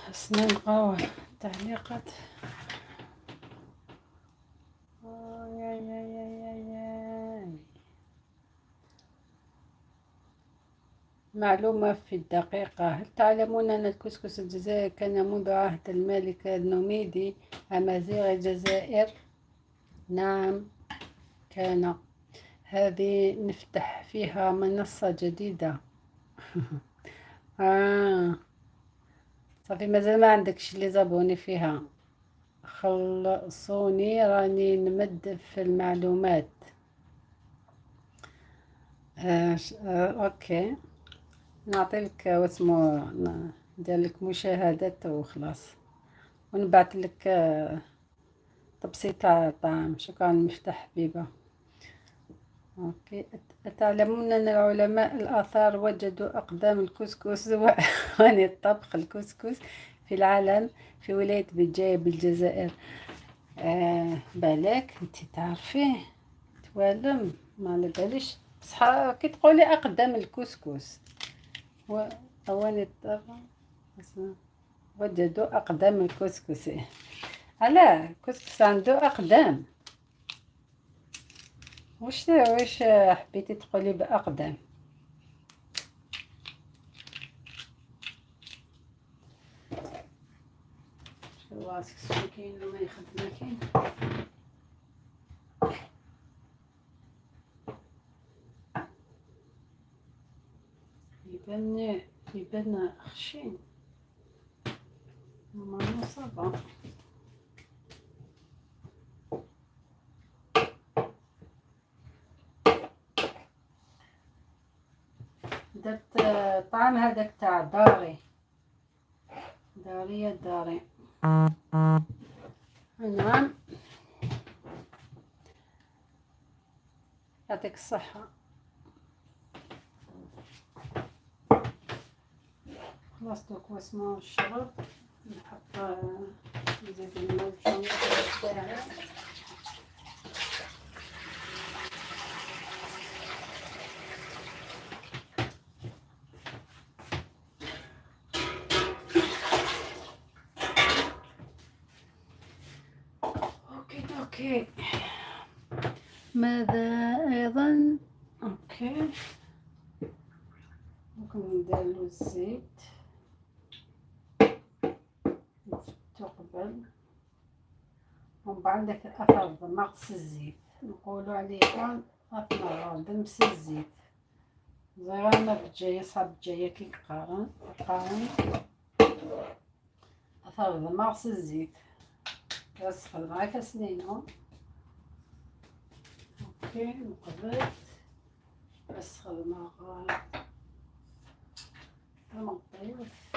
خصنا نبقاو التعليقات. معلومة في الدقيقة: هل تعلمون أن الكسكس الجزائري كان منذ عهد الملك النوميدي أمازيغ الجزائر؟ نعم كان. هذه نفتح فيها منصة جديدة. صافي مازال ما عندكش اللي زابوني فيها، خلصوني راني نمد في المعلومات. اوكي، نعطيلك واسمو، نديرلك مشاهدات وخلاص، ونبعتلك تبسيط تاع الطعام. شكرا مفتاح حبيبة. اوكي، أتعلمون أن العلماء الآثار وجدوا أقدام الكسكس وأواني الطبخ الكسكس في العالم في ولاية بجاية بالجزائر؟ بالك انت تعرفيه، توالم ما على باليش بصح كي تقولي أقدم الكسكس وأواني الطبخ وجدوا أقدام الكسكس. علاه الكسكس عنده أقدام؟ واش حبيتي تقولي بأقدام؟ راسك سكين وما يخدم كاين. يبان خشين، نورمالمون صافا. درت طعام هذاك تاع داري، داري داري. نعم، يعطيك الصحة. خلاص دوك واسمو الشرب، نحط نزيد الماء تاعي. اوكي ماذا ايضا؟ اوكي ممكن ندير الزيت تقبل، ومن بعد داك الاثر نقص الزيت نقولوا عليه اثر دمس الزيت. زرعنا بالجاية صعب الجاية كي تقارن اثر نقص الزيت بس خدمة في سنينهم. اوكي نقبل بس خدمة نطيف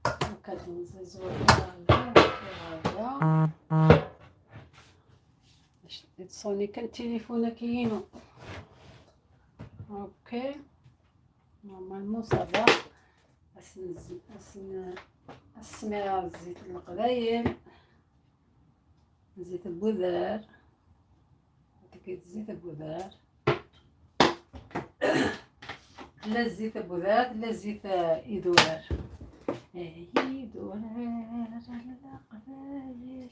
وكتنزز هذا باش تصوني كان تليفون كاينو. اوكي نورمالمون صافا. السميرة زيت القليل، زيت البذار، كيت زيت البذار لا زيت البذار لا زيت إذوار. إذوار القبايل.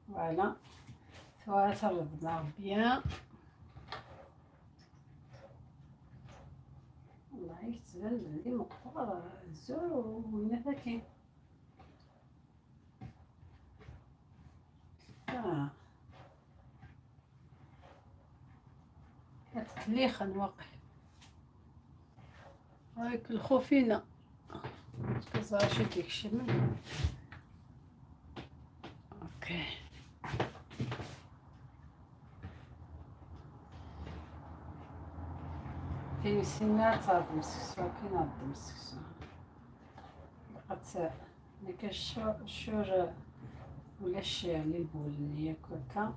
فوالا صرفنا بيان. هاي تبان بلي مقطوع الزور وين ثاكين. هتكليخا واقع هايك الخوفينة كذا شو ديك الشمال. اوكي في سنات هاد مسكسو كاين هاد مسكسو لقات مكاش الشور ولا الشير للبول ياكل هكا.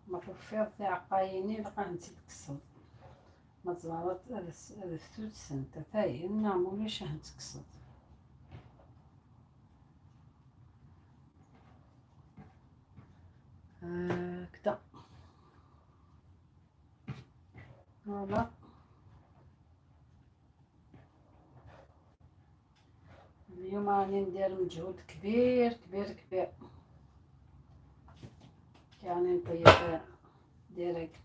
ما توفير تاع عقايني لقاه نتي تكسر ما تزارت هذا ثلث سنة تاهي نعم ولاش نتكسر كدا فوالا. اليوم راني ندير مجهود كبير كبير كبير يعني نطيب ديريكت.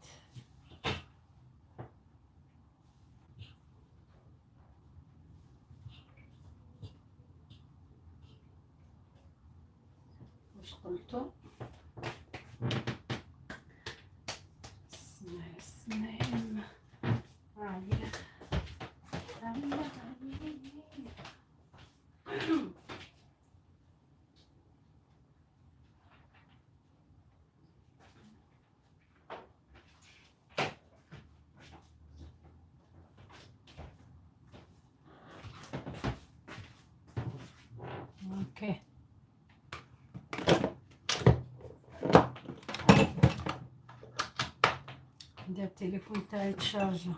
واش قلتو؟ اسمعي اسمعي هاهي اوكي. ندير التليفون تاعي تشارجا.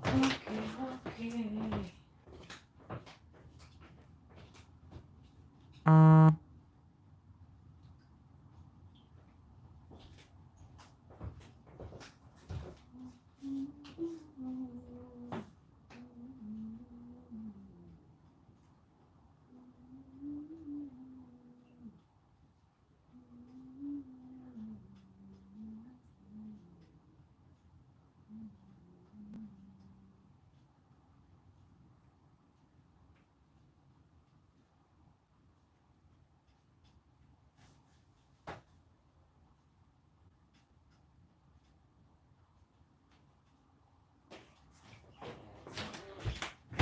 اوكي اوكي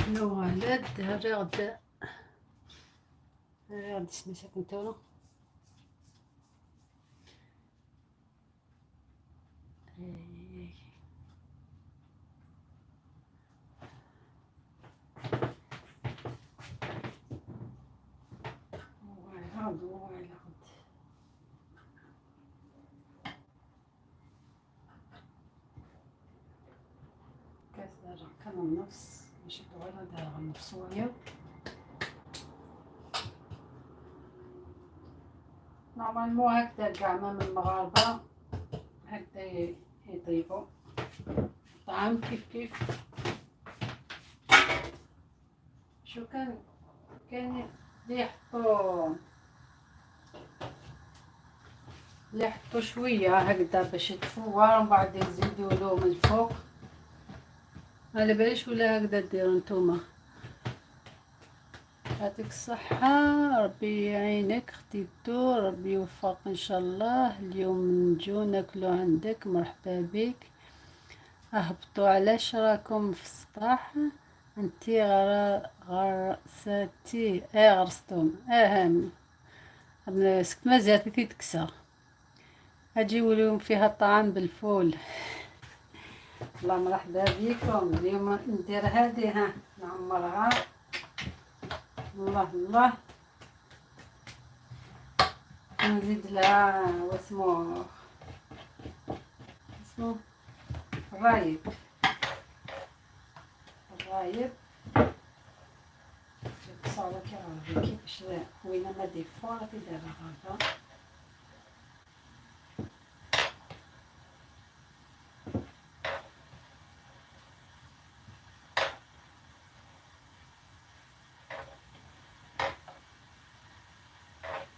الولد رغد سميتها كنتونا كذا كان النفس مش الولد دار النفس ويا نورمالمون هكذا كاع من المغاربة هكذا يطيبوا طعام كيف كيف. شو كان يحطوا شوية هكذا باش يتفور ومن بعد يزيدوا له من الفوق. على باليش ولا هكذا ديروا نتوما. يعطيك الصحة ربي يعينك اختي الدور ربي يوفق ان شاء الله. اليوم نجو ناكلو عندك مرحبا بك. اهبطوا علاش راكم في السطاح انتي غرستي غرستم هامي سكت ما زالت كي تكسر اجيو اليوم فيها طعام بالفول. الله مرحبا بكم. اليوم ندير هادي ها نعمرها الله الله نزيد لها واسمو الرايب صار كيف كيفاش وين ما ديفور في دابا هكا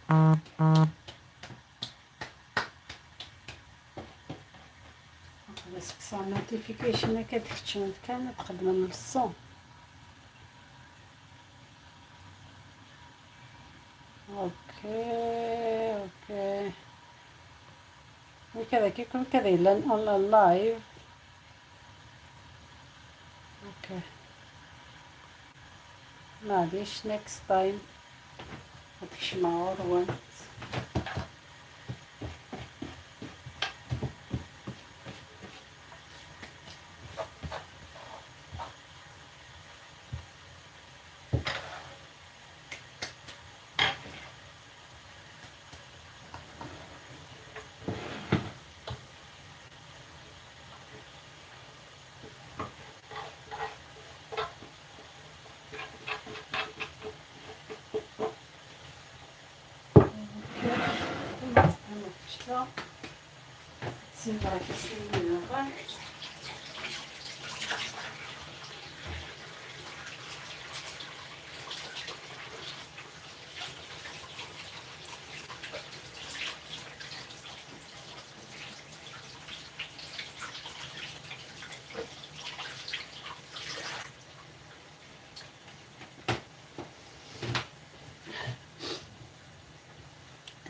بس كسر نوتيفيكيشن كتفتش كانت تقدم من الصون. اوكي اوكي وكذا كيكون كذا الا اللايف. اوكي معليش next time مفيش معور وانت.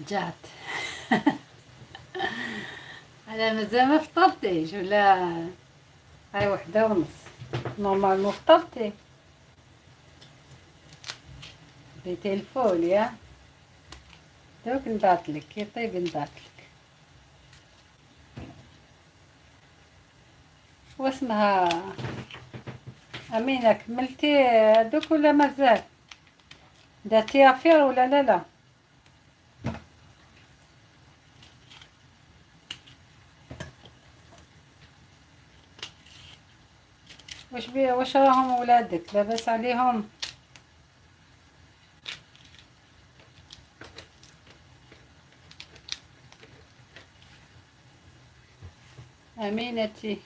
جات. انا مازال ما فطرتيش ولا؟ هاي 1:30 نورمال مو فطرتي؟ بيتي الفول يا دوك نبعتلك كي طيب نبعتلك. واسمها أمينة كملتي هادوك ولا مازال؟ درتي أفير ولا لا؟ واش راهم ولادك لاباس عليهم؟ أمينتي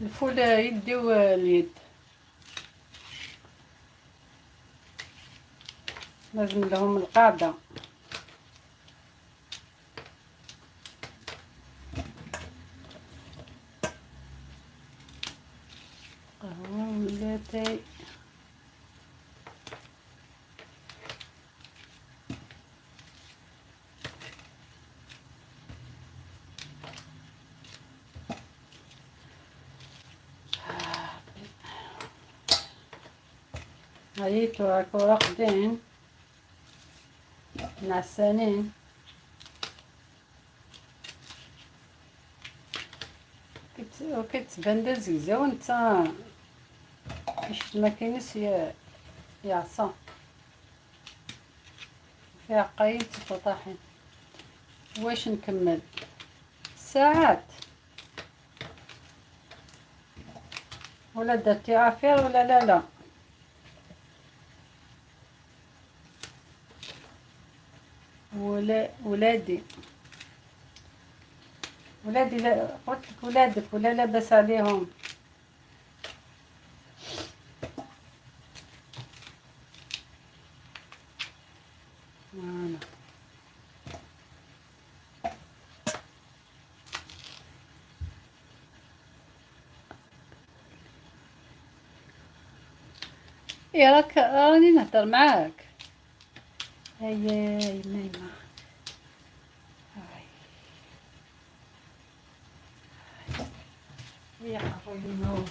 الفول يدي واليد لازم لهم القاعدة. ولاتي هايتو راكو راقدين نعسانين. كتبان دزيزة وانت اش مكاينش يعصا فيها قايد وطاحين. واش نكمل ساعات ولا درتي عافير ولا لا؟ ولا ولادي لا قلت لك ولادك ولا لاباس عليهم؟ أنا. يا راك راني نهضر معاك. هيا نايمة. يا حبيبي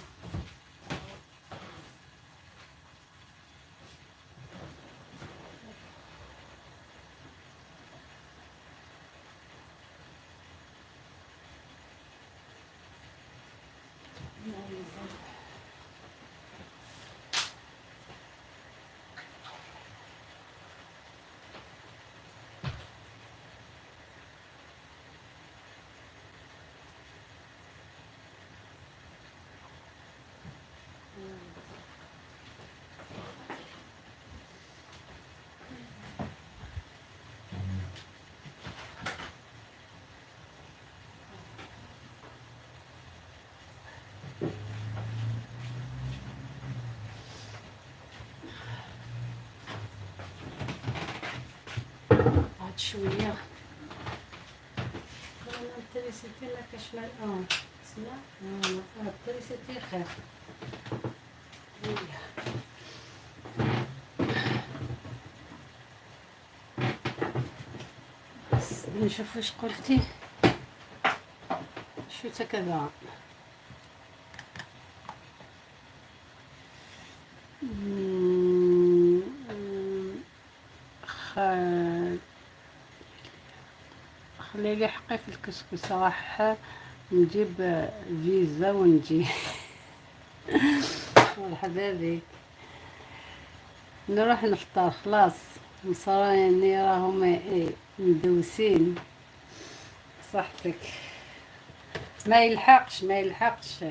شويه انا التريسيتي ما كاش اسمع التريسيتي خير بس نشوف واش قلتي شو تكذا خلي لي حقي في الكسكس راح نجيب فيزا ونجي مرحبا بك نروح نفطر خلاص مصراني راهم مدوسين صحتك ما يلحقش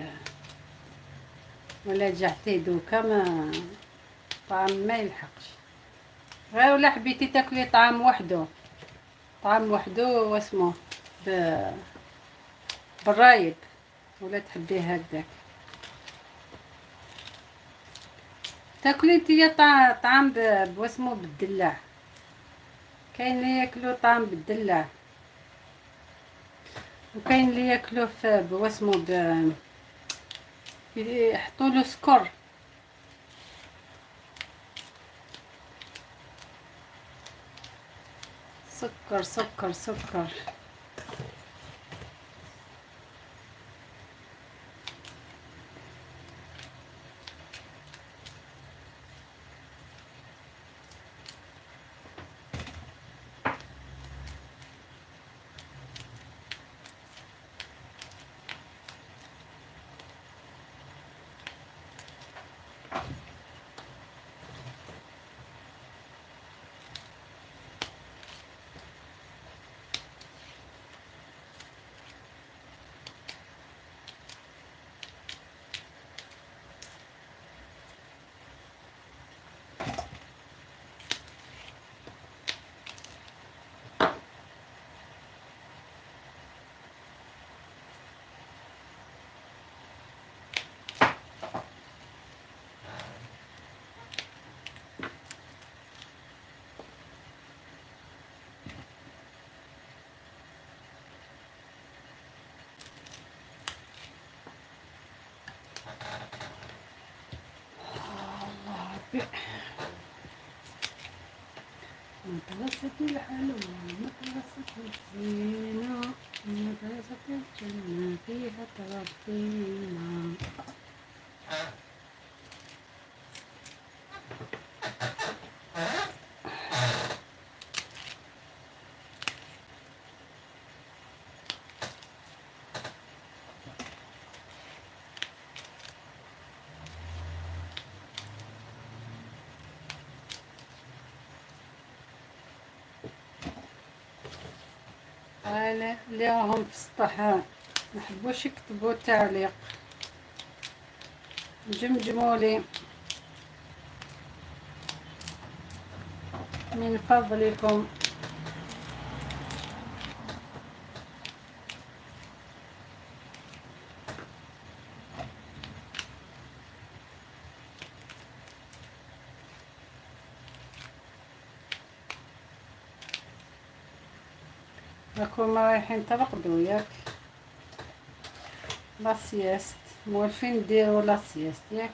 ولا جعتي دوكا ما طعم ما يلحقش غير ولا حبيتي تاكلي طعام وحده واسمه بالرايب ولا تحبيه هكذاك تاكلي نتيا طعام بواسمو بالدلاع كاين اللي ياكلو طعام بالدلاع وكاين اللي ياكلوه بواسمو يحطوا له سكر سكر سكر سكر مدرسة الحلوة مدرسة الزينة مدرسة الجنة فيها تربينا اللي راهم في السطح محبوش يكتبوا تعليق جمجمولي من فضلكم راكم رايحين ترقدوا ياك لا سياست موالفين ديروا لا سياست ياك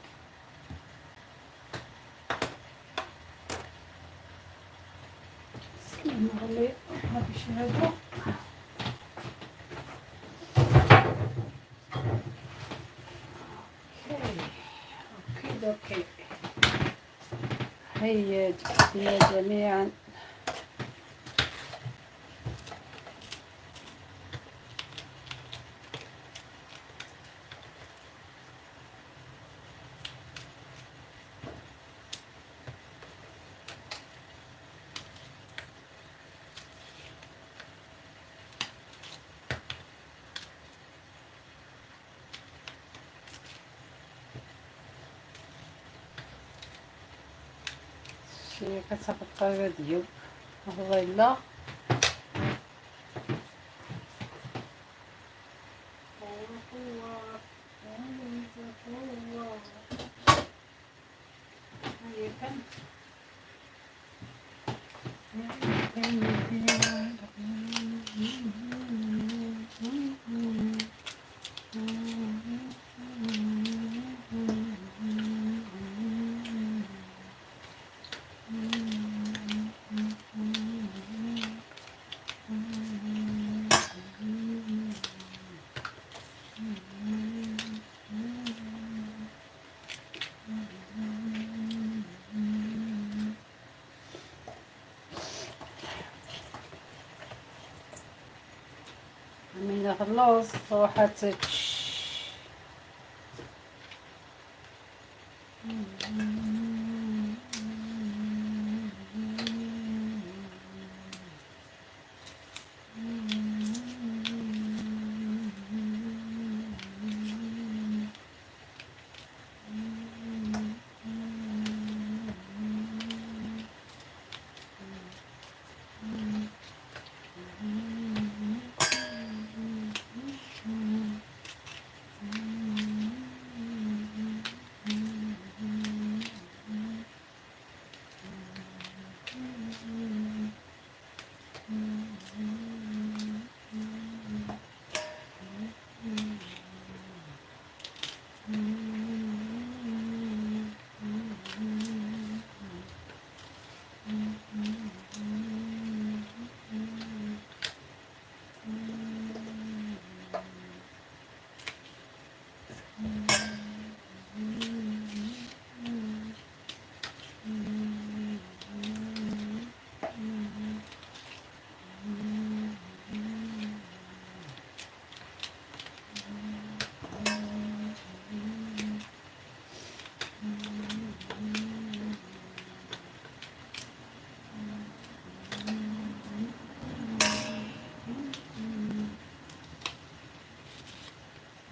نغلي هذا الشيء هذا اوكي هيا جميعا شي كتهبط الراديو والله لا هي كان اللوز روحت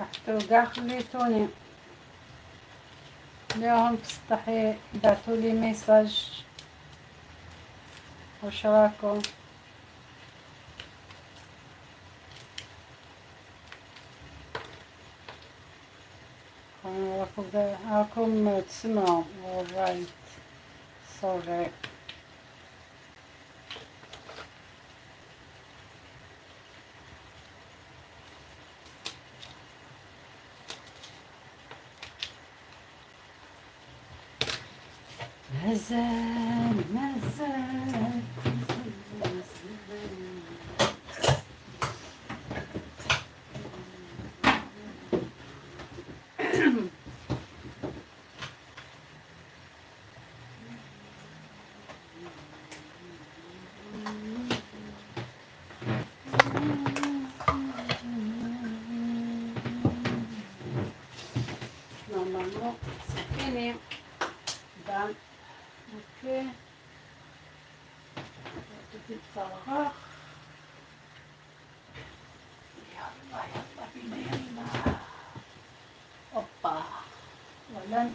رحتو كاع خليتوني اليوم في السطح بعثولي ميساج واش راكم. راكم تسمعوا alright sorry. مازال normalement c'est fini. Done. اوكي بديت فراغ. يلا يلا بينا يلا اوبا ولن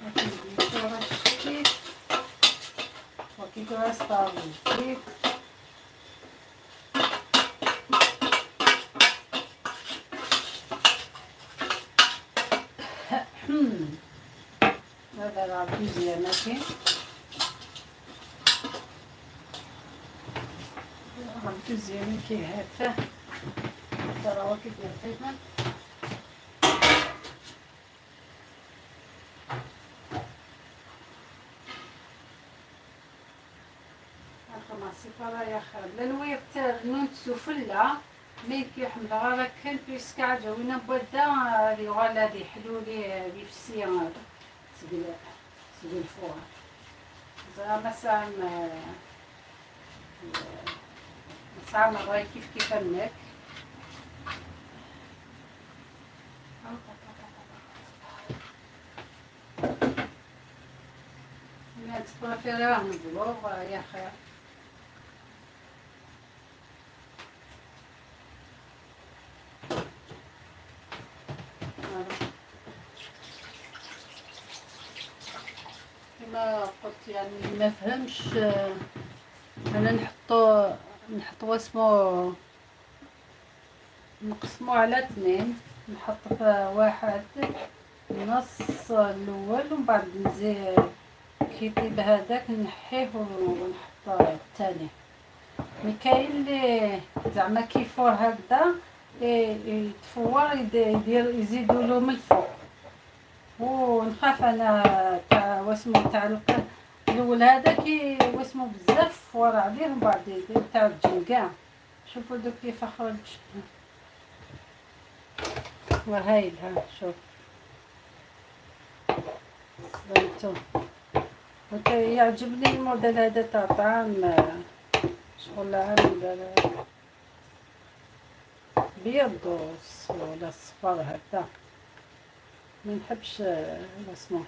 لكن بيصورة الشيك وكيف راستار الشيك. هذا راه مزيان ماشي راه مزيان كيهفه. هذا راه كيف دير الخماسي يا خير لنويف نون سفلة مي كيحمل غير كان بيسكع جوينا بودا لي غالا دي حلو لي بيفسي سبيل فوق زعما ساعة مرة كيف هناك. ما تبريفيريوه نبلوغ يا خير. كما قلت يعني ما فهمش انا نحطو اسمو نقسمو على 2 نحط في واحد نص الاول ومن بعد نزيد كيطيب هذاك نحيه ونحط الثاني. مي كاين اللي زعما كيفور هكذا يتفور يزيدوا له من الفوق ونخاف انا تاع واسمو تاع الاول هذا كي واسمو بزاف ورا عليه ومن بعد يدير تاع الجن كاع. شوفوا دوك كيف خرج وهايل. ها شوف سلامتو. يعجبني الموديل هذا تاع طعام شغل عامل بيض ولا صفار هكذا. ما نحبش اسمه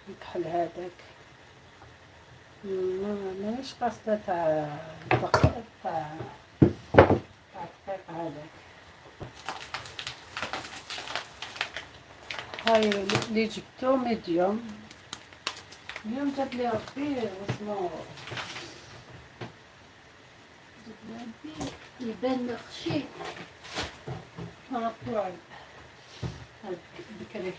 الكحل هذاك. مانيش قاصده تاع الدقيق هذاك. هاي اللي جبتو ميديوم. اليوم جاب لي ربي اسمه يبان نقشي مربوع بكري.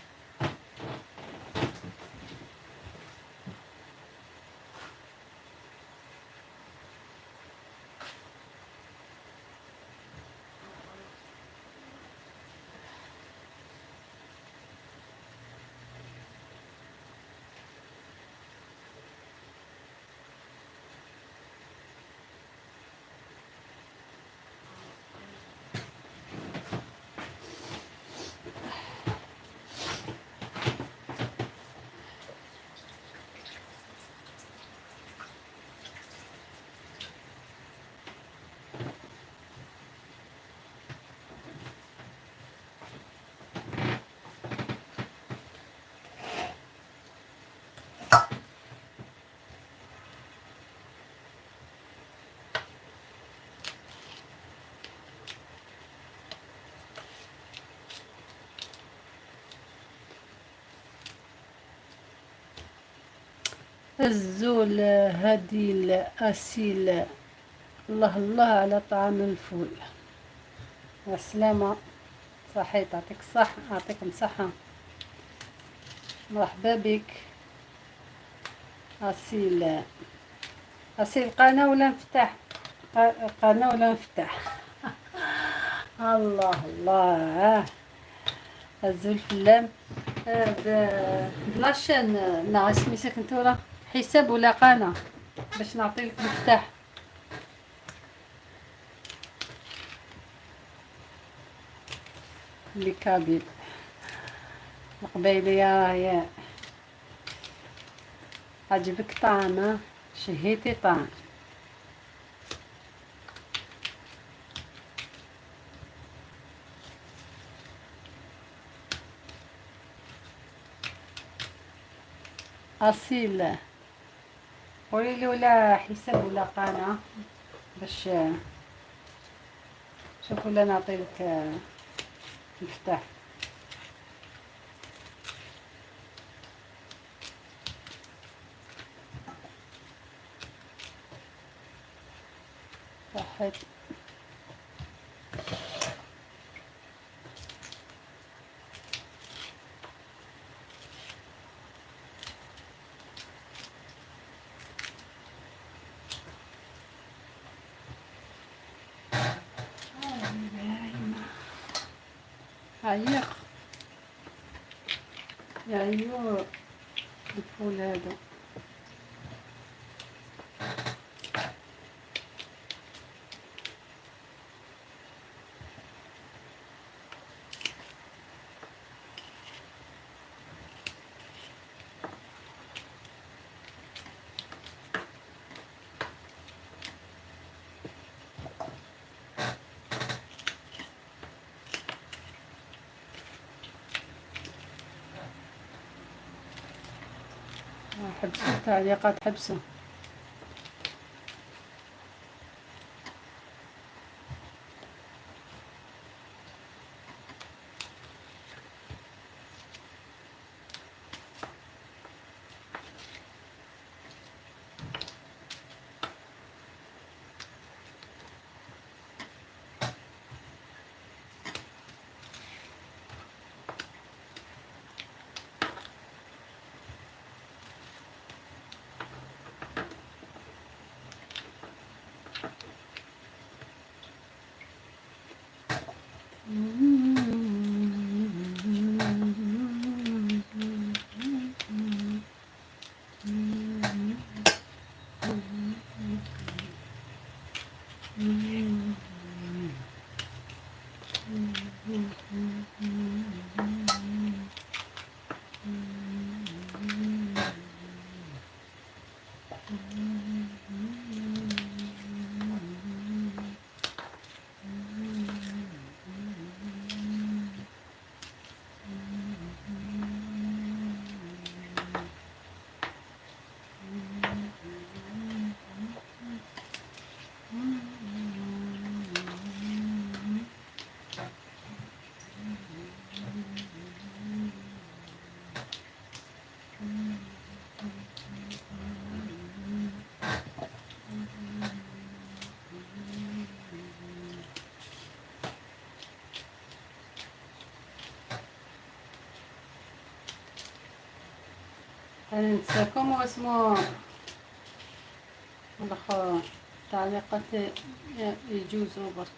الزول هادي الأسيل. الله الله على طعام الفول. السلامة. صحيت، يعطيك الصحة، يعطيكم صحة. مرحبا بك أسيل. أسيل قناة ولا نفتح؟ قناة ولا نفتح؟ الله الله. الزول فلام. بلاشان ناع سميتك نتورا حساب ولا قناة باش نعطيلك مفتاح. اللي كابيل القبيلية راهي عجبك طعام، شهيتي طعام. أصيل قوليلي ولا حساب ولا قناة باش شوف ولا نعطيلك مفتاح. صحيت. عيق يعيو الفول هذا. حبسوا التعليقات، حبسوا. أنا ننساكم واسمو الأخ تعليقات يجوزوا برك.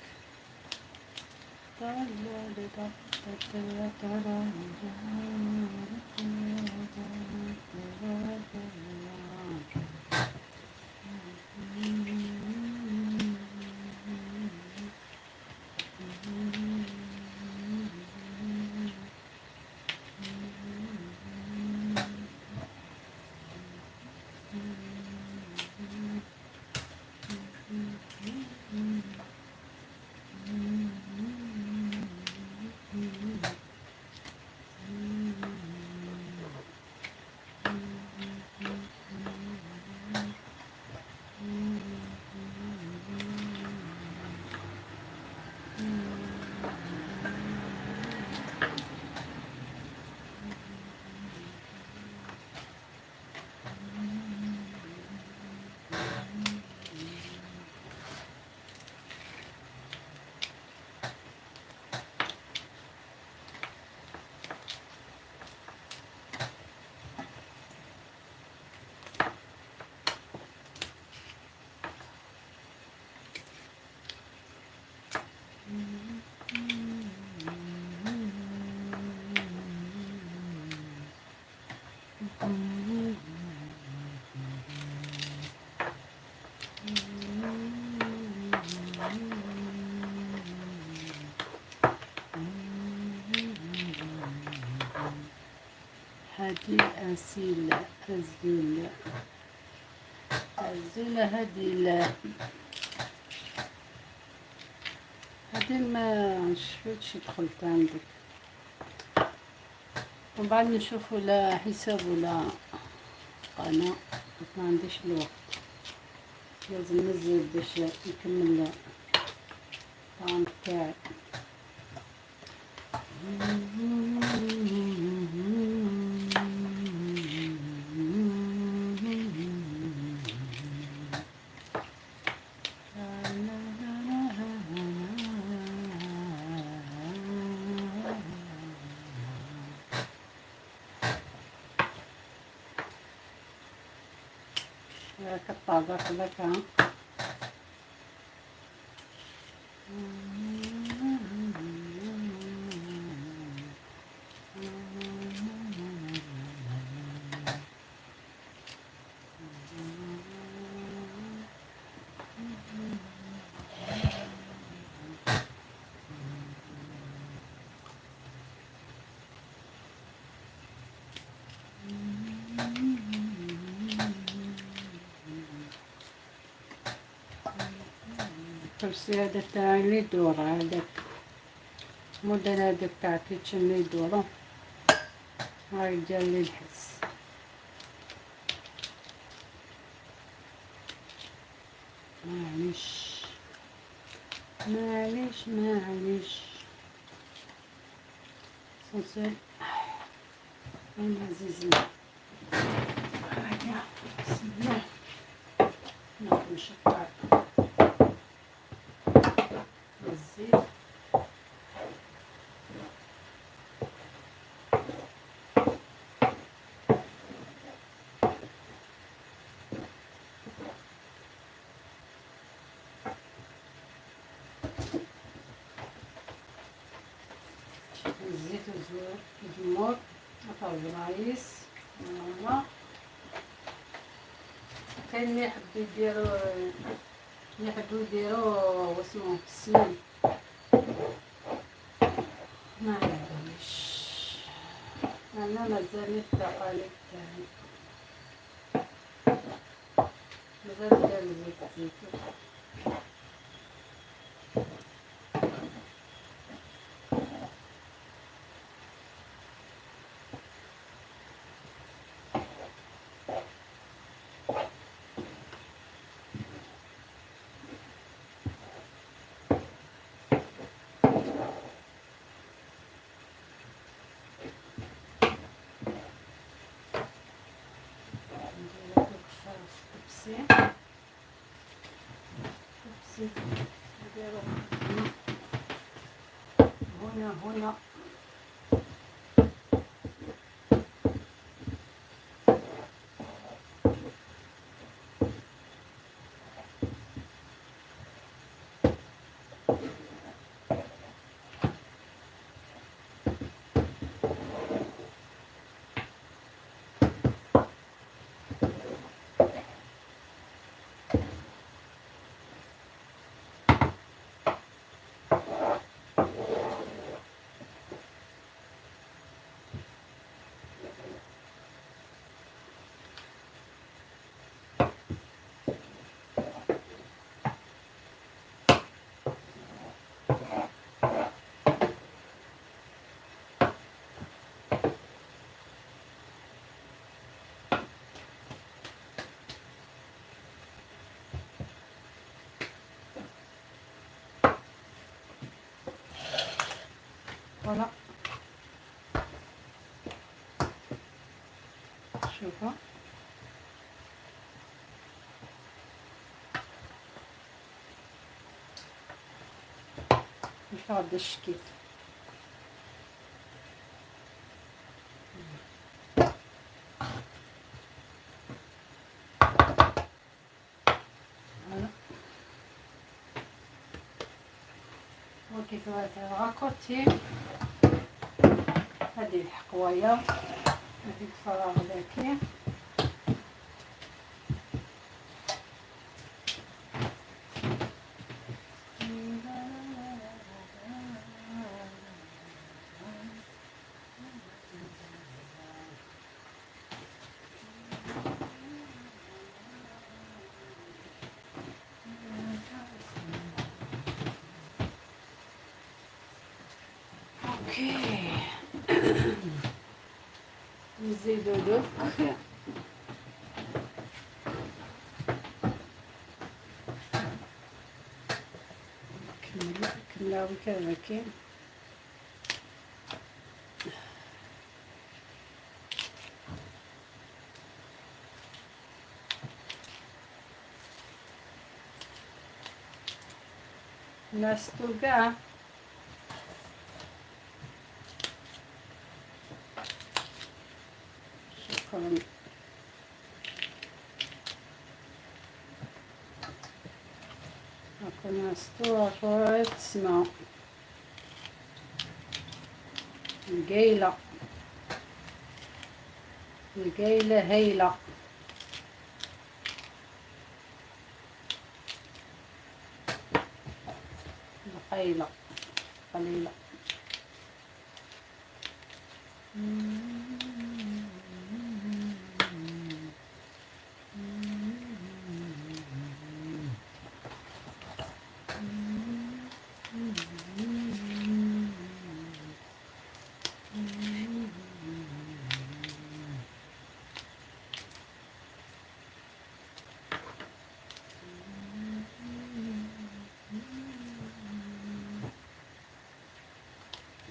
هادي أسيلة أزولة أزولة هادي ما شفتش دخلت عندك، ومن بعد نشوف ولا حساب ولا قناة، ما عنديش الوقت، لازم نزل باش نكمل الطعام تاعي. هاك الطابق لك ها. الكرسي هذا تاعي اللي يدور هذاك الموديل هذاك تاع كيتشن اللي يدورو، هاي ديال لي الحس. معليش معليش معليش صوصي وين عزيزي. هاكا بسم الله ناخد نشطر الزيت. الزيت والزمور نطلع الرايس هنا. كاين اللي يحبوا يديروا واسمو السمن، ما عجبنيش انا، مازال التقاليد تاعي مازال داير زيت الزيتون. طبسي نديرو هنا فوالا شوفوا كيف هذا الشكل. وكيف غاكوتي هذه الحقوايه هذه تفرغ لكي اوكي. نزيدو دوك كملاو كذا كي ناستو كاع شكرا. هاكا ناستو راكو تسمعو القايلة القايلة هايلة. القايلة قليلة.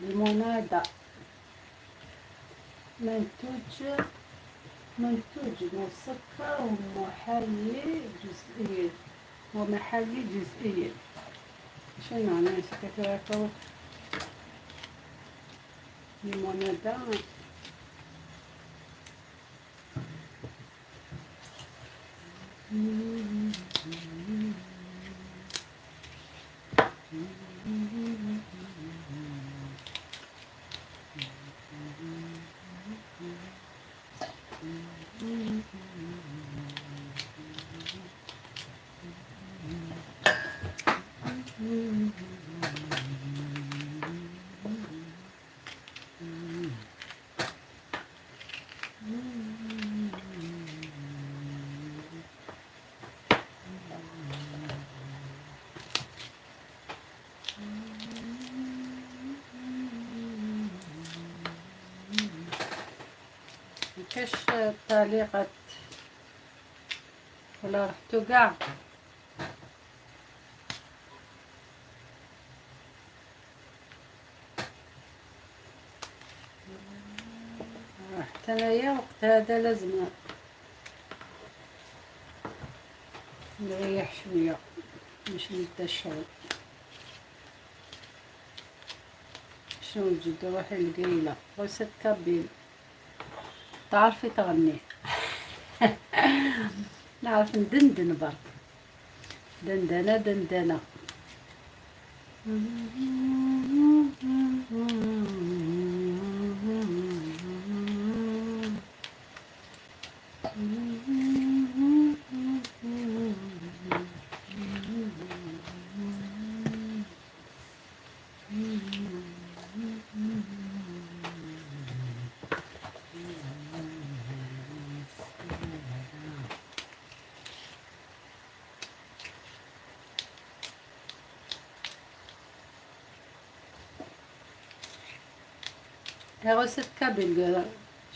المنادى منتوج مسكر ومحلي جزئيا. شنو معناه كثيرة المنادى؟ كاش تعليقات ولا رحتو كاع؟ حتى انايا وقت هذا لازم نريح شويه باش نبدا الشغل. شنو نجد روحي القايله غوسة كابين تعرفي تغني. نعرف ندندن برك دندنه دندنه. غوسة كابل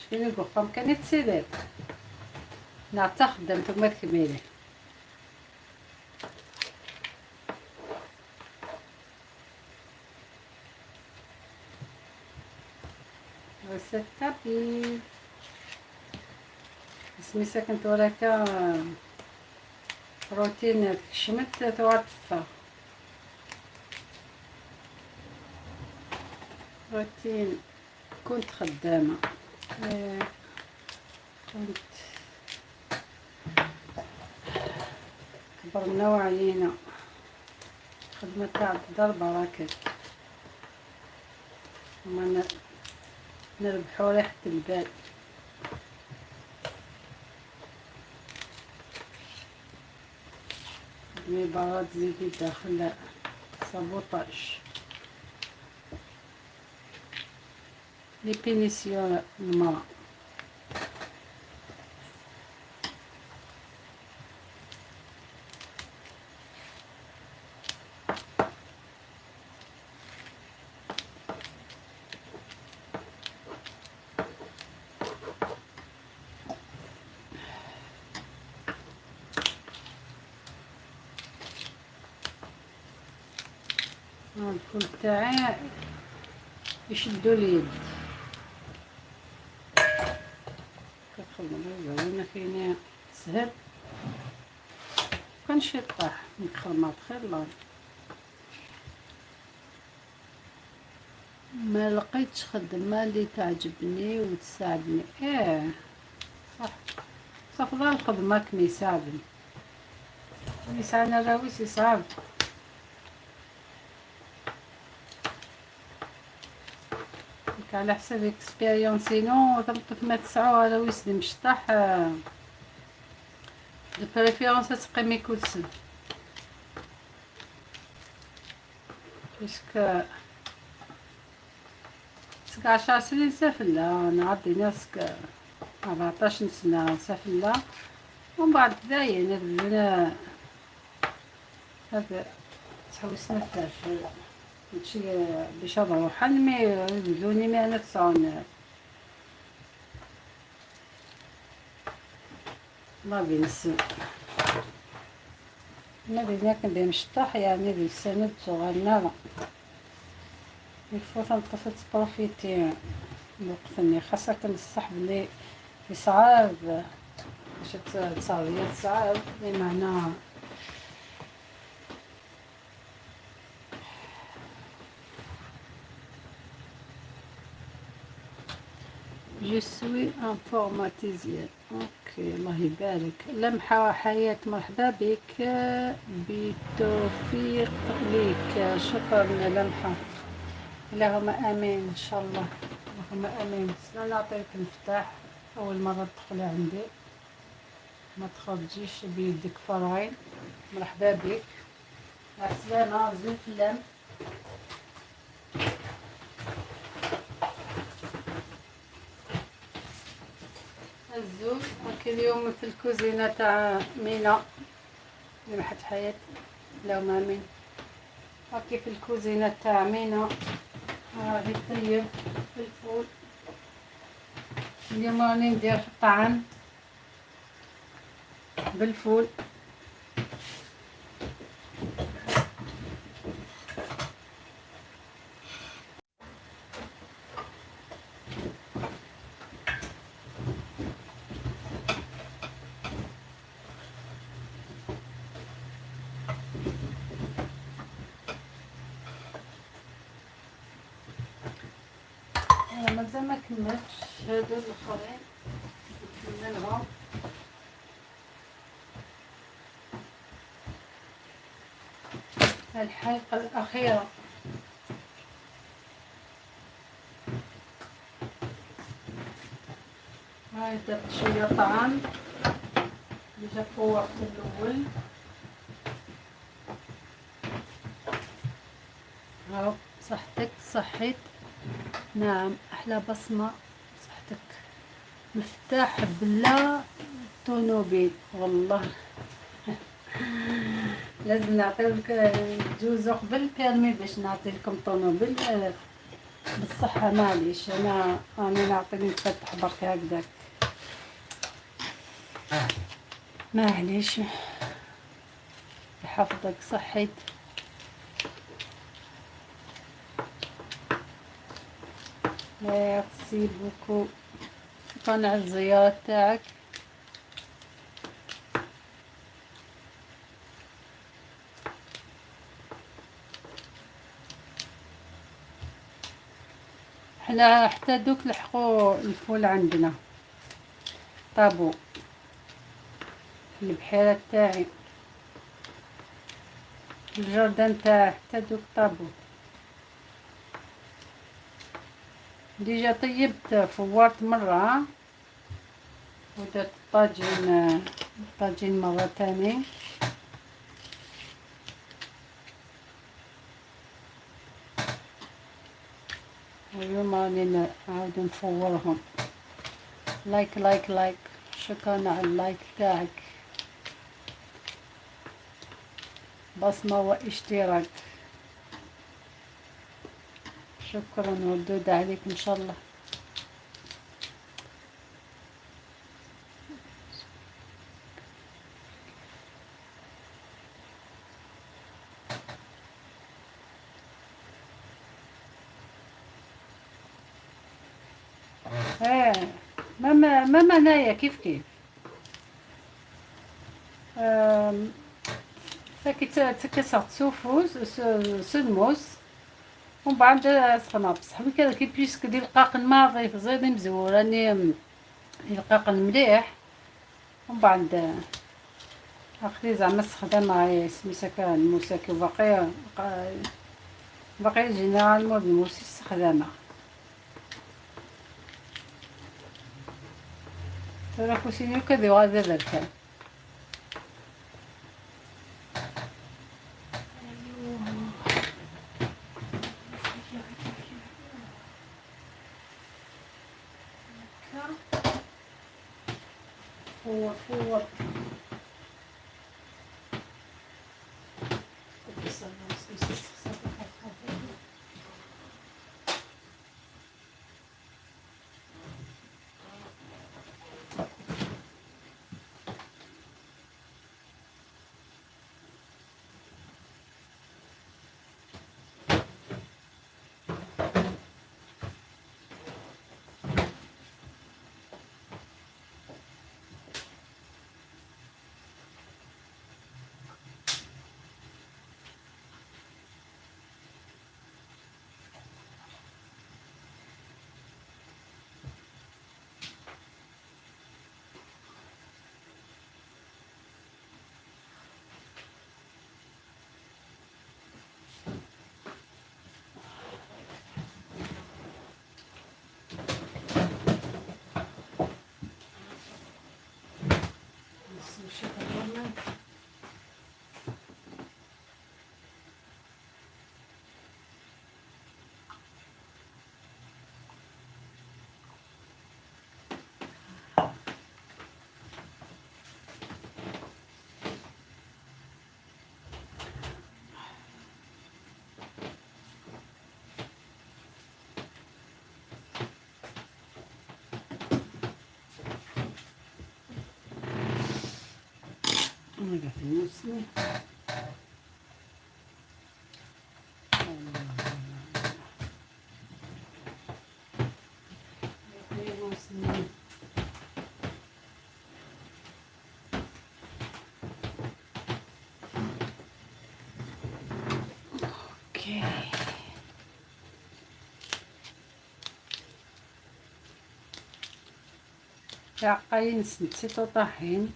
شكون يقول فهم كانت تسيدات نعتا خدمت ما تكملي. recette rapide. سميتها كنت وراك روتين شمت توعطفة روتين. كنت خدامة، كنت كبرنا وعينا، خدمة تاع الدار بركات، وما نربحو ريحة البال. مي براد زيدي داخل سابوطاج لي بينيسيون المرا. الفول تاعي يشدو اليد، كنخدمو هنا فينا سهل، مكانش يطيح مخرمط خير الله. ما لقيتش خدمة اللي تعجبني وتساعدني. صح صح، ظل الخدمة كما يساعدني، يساعدنا راويس يصعب. على حسب اكسبيريونسينو ضربت ما تسعو راويس دي مشطح دو بريفيرونس تقيمي كلسن، باسكو 10 سنين سافلة، نعدي ناسك 14 سنة سافلة، ومن بعد داين هذا هذا تحوسنا في هادشي باش نروح مي يبدلوني مي انا تصون ما بين السوق ما بينا كندير مشطح، يعني ذي السند صغارنا يفوت نطفي تبروفيتي الوقت خاصة الصحب اللي يصعب باش تصاوبيا صعب بمعنى جو سوي انفورماتيزيان. اوكي الله يبارك. لمحة حياة مرحبا بك، بالتوفيق ليك. شكرا لمحة، اللهم امين ان شاء الله، اللهم امين. نعطيك المفتاح اول مرة تدخلي عندي، ما تخرجيش بيدك فراين. مرحبا بك، مع السلامة. زين فلام الزوج. هاكي اليوم في الكوزينة تاع مينا لمحة حياة، اللهم امين. هاكي في الكوزينة تاع مينا هاهي طيب في الفول. اليوم راني ندير في الطعام بالفول. مازال ما كملتش هادو الاخرين نكملهم. الحلقة الأخيرة هاي درت شوية طعام ديجا فوقت الأول. هاو صحتك صحيت، نعم أحلى بصمة صحتك. مفتاح بلا طونوبيل والله. لازم نعطيلك جوزو قبل بيرمي باش نعطيلكم طونوبيل بالصحة. معليش أنا نعطيني نفتح برك هكداك، معليش يحفظك صحيت. ميرسي بوكو، شكرا على الزيارة تاعك. حنا حتى دوك لحقوا الفول عندنا طابو في البحيرة تاعي، الجردان تاعي حتى دوك طابو. ديجا طيبت فورت مرة ودرت الطاجين مرة تاني. واليوم راني نعاود نفورهم. لايك لايك لايك، شكرا على اللايك تاعك، بصمة واشتراك، شكرا وردود عليك ان شاء الله. ايه ماما انايا كيف كيف. ساكي تكسر تسوفوز سلموس ومن بعد سخنا بصح ملي كذا كي بيسك ديال القاق الماضي في زيد مزور راني القاق مليح ومن بعد اخلي زعما استخدامها سميتها الموساكي باقي جينيرالمون الموسي استخدامها. ترى كوسينيو كذا وهذا ذلك. فور هذا في النص. اوكي عقاين نسيتو طاحين.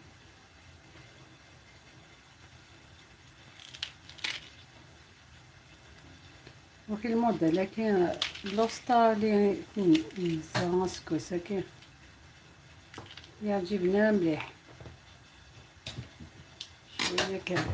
وكي المودة لكن لوستا لي نزاسكو ساكي يعجبنا مليح شوية كان.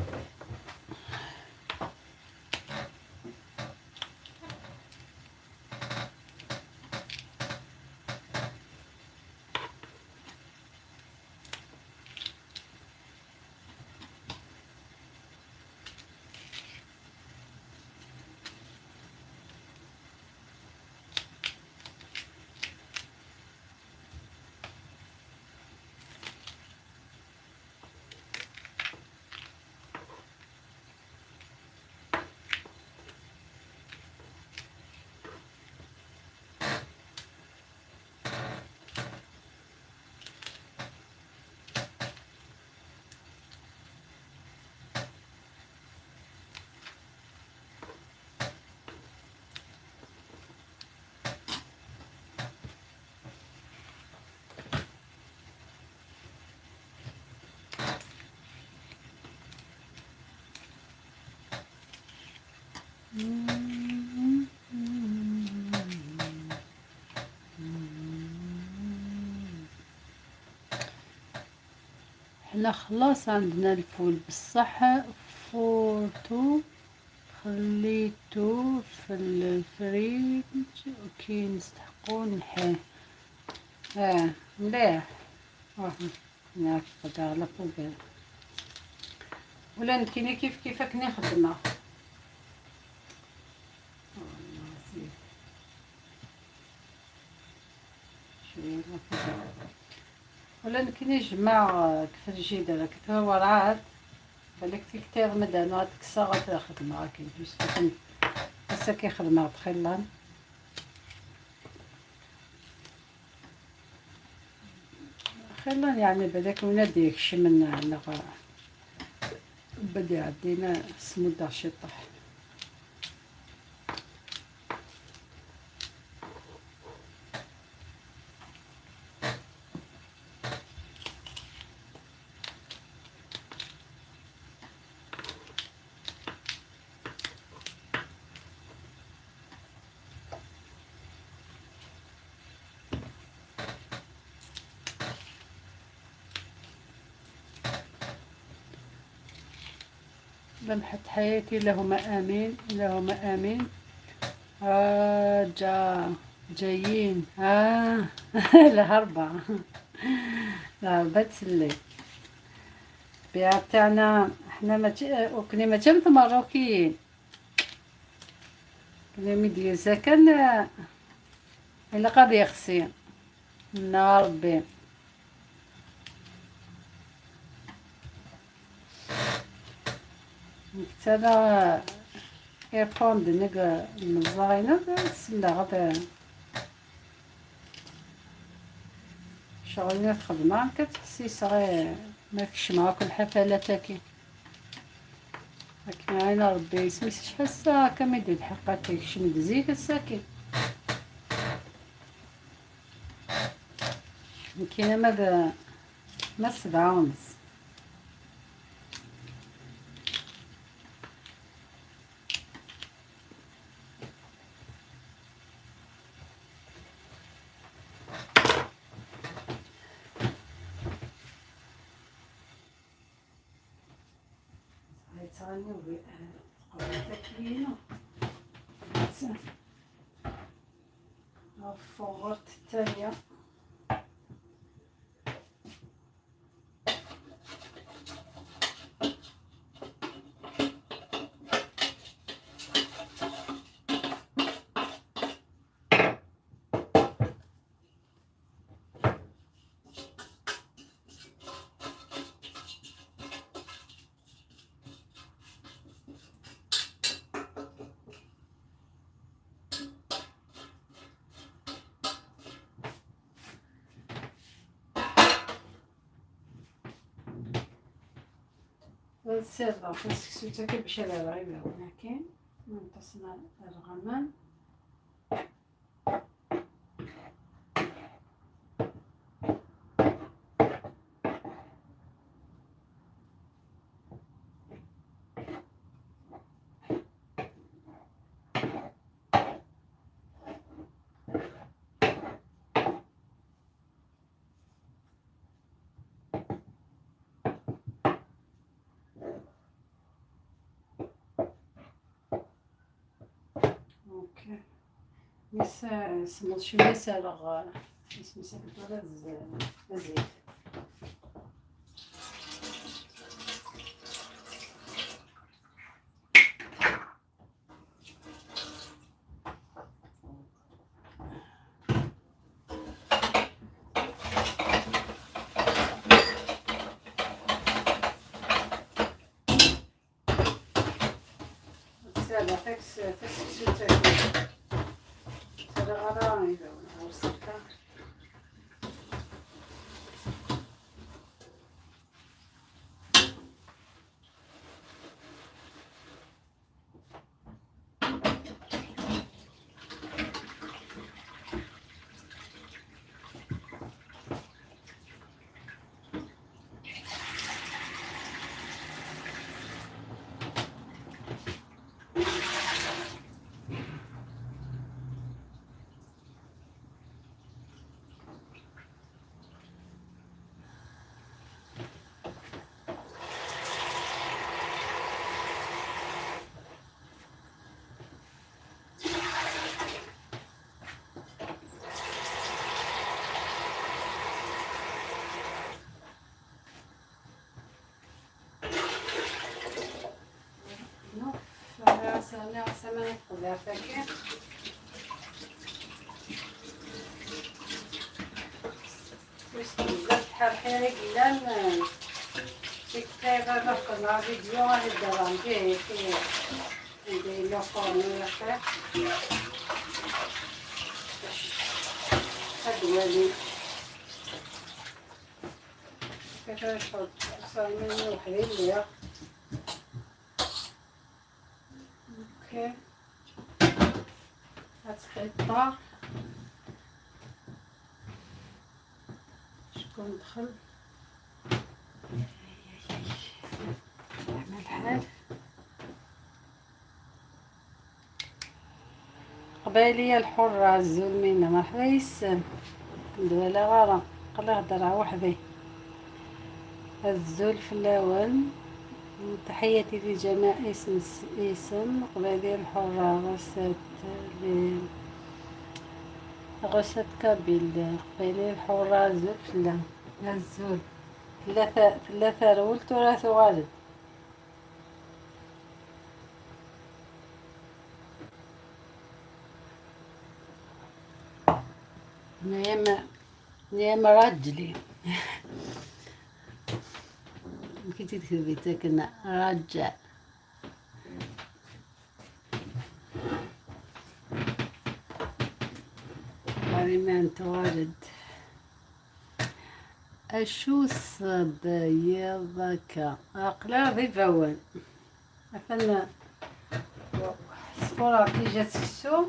حنا خلاص عندنا الفول بصح فورتو خليتو في الفريج وكي نستحقو نحيه. مليح. نعرف على فوق ولا نكيني كيف كيفك نخدمها. شويه ولا نكني نجمع كيف الجيد هذا كيف هو راه بالك كتير مدان هاد كسا خدمة كاين بيسكو هسا كيخدمها بخيلان. خيلان يعني بداك وناديك شي من بدا عدينا سمودة شطح. لمحت حياتي اللهم امين اللهم امين. جايين الهربة الهربة تسلي بيع تاعنا احنا وكني ما جمت مروكيين كنا مديزة كان إلا قاضي يخسي نا ربي. قلت انا ايرفون دنيك المزاينة سلا غدا شغلنا في خدمة كتحسي صغير ماكش معاك الحفلات هاكي لكن عينا ربي يسميش شحال الساعة كم يدير الحقات شمد زيك الساكن كاينة ماذا ما 7:30. هاي تاني فورت الثانية السيرة فاسك سوتاكي باش على الغيبة ولكن نتصنع الغمان. اوكي مس سموت شي مسالغ اسمي سكتو زيت. سالا فاكس سوتاكي سالا غراني وصلتها. أنا عسى قبل فاكر بزاف تحرحيري قدام في كتابة نقرا فيديو غادي الدرام فيه ندير له قانون يخير باش هادوالي كيفاش نحط صالمين وحدي ليا اوكي هاد خيطة شكون دخل نعمل الحال قبايلية الحرة الزلمينة مرحبا يسام دوالة غارة قلا هضرها وحدي الزول في اللون تحياتي لجميع اسم قبايلية الحرة غسات كابيل قبايلية الحرة الزول في اللون الزول ثلاثة رول تراث غالب نعم راجلي كنت تكتبي تكنا رجع غريمان توارد أشو صبيضك أقلا ضيفون أفن سكورة كي جات سكسو